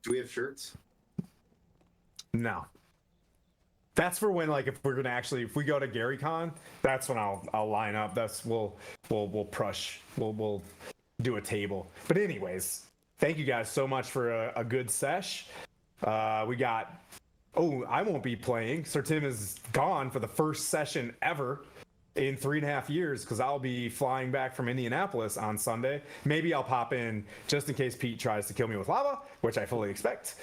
Do we have shirts? No. That's for when, like, if we go to GaryCon, that's when I'll line up. We'll do a table. But anyways, thank you guys so much for a good sesh. We got. Oh, I won't be playing. Sir Tim is gone for the first session ever in 3.5 years because I'll be flying back from Indianapolis on Sunday. Maybe I'll pop in just in case Pete tries to kill me with lava, which I fully expect.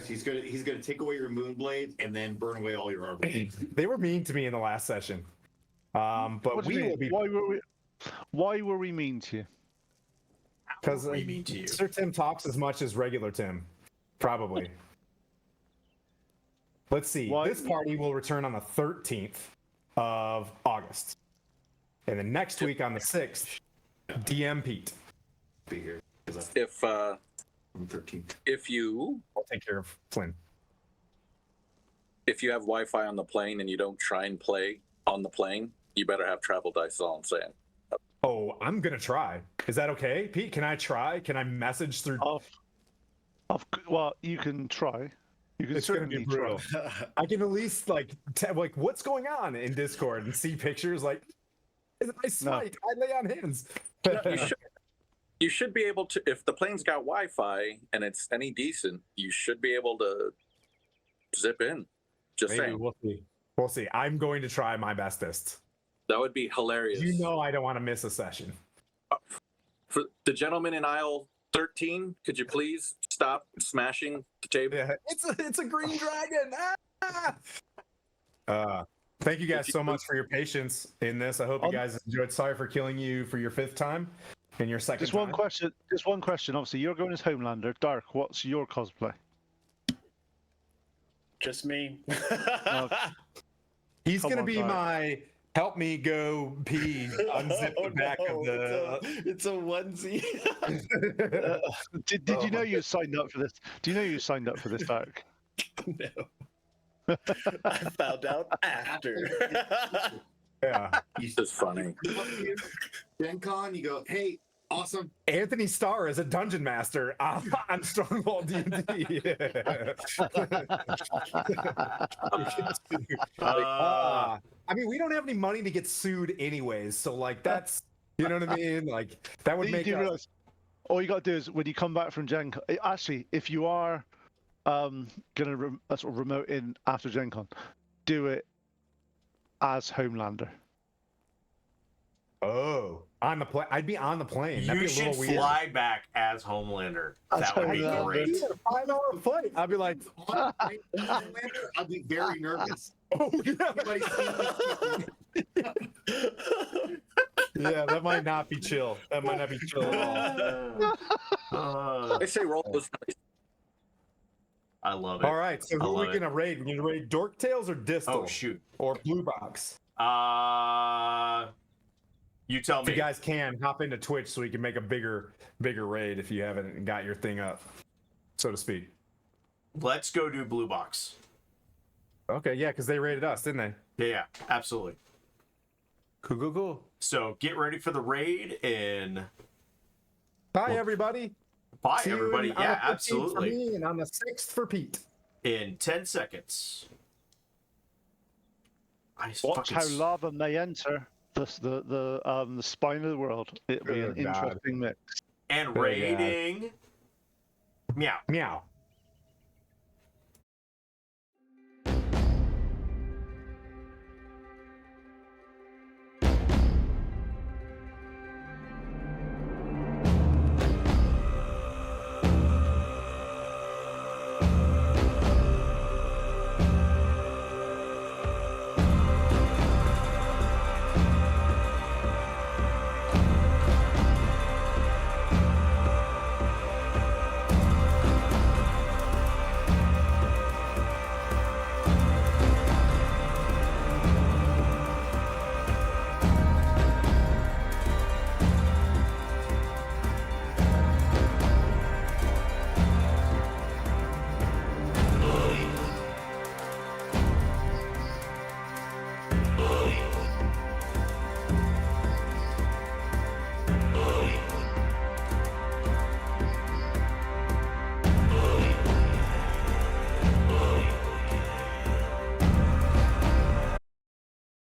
He's gonna take away your moonblade and then burn away all your armor. They were mean to me in the last session. But What do you we mean? will be Why were we mean to you? because We mean to you. Sir Tim talks as much as regular Tim, probably. Let's see. Why- This party will return on the 13th of August, and then next week on the 6th, DM Pete. Be here. If I'm 13. if you I'll take care of Flynn. if you have Wi-Fi on the plane and you don't try and play on the plane, you better have travel dice. Is all I'm saying. Oh, I'm gonna try. Is that okay, Pete? Can I try? Can I message through? Well, you can try. You can It's gonna be certainly try. brutal. I can at least like what's going on in Discord and see pictures. Like, I smite. I lay on hands. You should be able to, if the plane's got Wi-Fi and it's any decent, you should be able to zip in. Just Maybe saying. we'll see. We'll see. I'm going to try my bestest. That would be hilarious. You know, I don't want to miss a session. For the gentleman in aisle 13, could you please stop smashing the table? Yeah, it's a green dragon. Thank you guys so much for your patience in this. I hope you guys enjoyed. Sorry for killing you for your 5th time and your 2nd Just time. one question. Just one question. Obviously, you're going as Homelander. Dark, what's your cosplay? Just me. He's Come gonna on, be Dark. my help me go pee, unzip the back of the. It's a onesie. Did you know you signed up for this? Do you know you signed up for this, Dark? No. I found out after. Yeah. This is funny. Gen Con, you go, hey, awesome. Anthony Starr is a dungeon master on Stronghold D&D. I mean, we don't have any money to get sued anyways, so like that's, you know what I mean? Like that would You make do us, realize, all you got to do is when you come back from Gen Con, actually, if you are going to sort of remote in after Gen Con, do it as Homelander. oh, on the plane. I'd be on the plane. That'd You be a should little weird. fly back as Homelander. As That would be Homelander. great. Yeah, a 5-hour flight. I'd be like, On the plane, Homelander, I'd be very nervous. oh yeah. Everybody see me? Yeah, that might not be chill. That might not be chill at all. I say roll those dice. I love it. All right, so I who are we love it. gonna raid? We're gonna raid Dork Tales or Distal? Oh shoot. Or Blue Box? You tell If me. you guys can hop into Twitch so we can make a bigger raid if you haven't got your thing up, so to speak. Let's go do Blue Box. Okay, yeah, because they raided us, didn't they? Yeah, absolutely. Cool. So get ready for the raid and Bye, Well, everybody. bye See you everybody. on Yeah, the 15th absolutely. For me and on the 6th for Pete. In 10 seconds. I Watch how fucking lava may enter the spine of the world. It'll be Oh, an God. interesting mix. and Oh, God. raiding. Meow. Meow.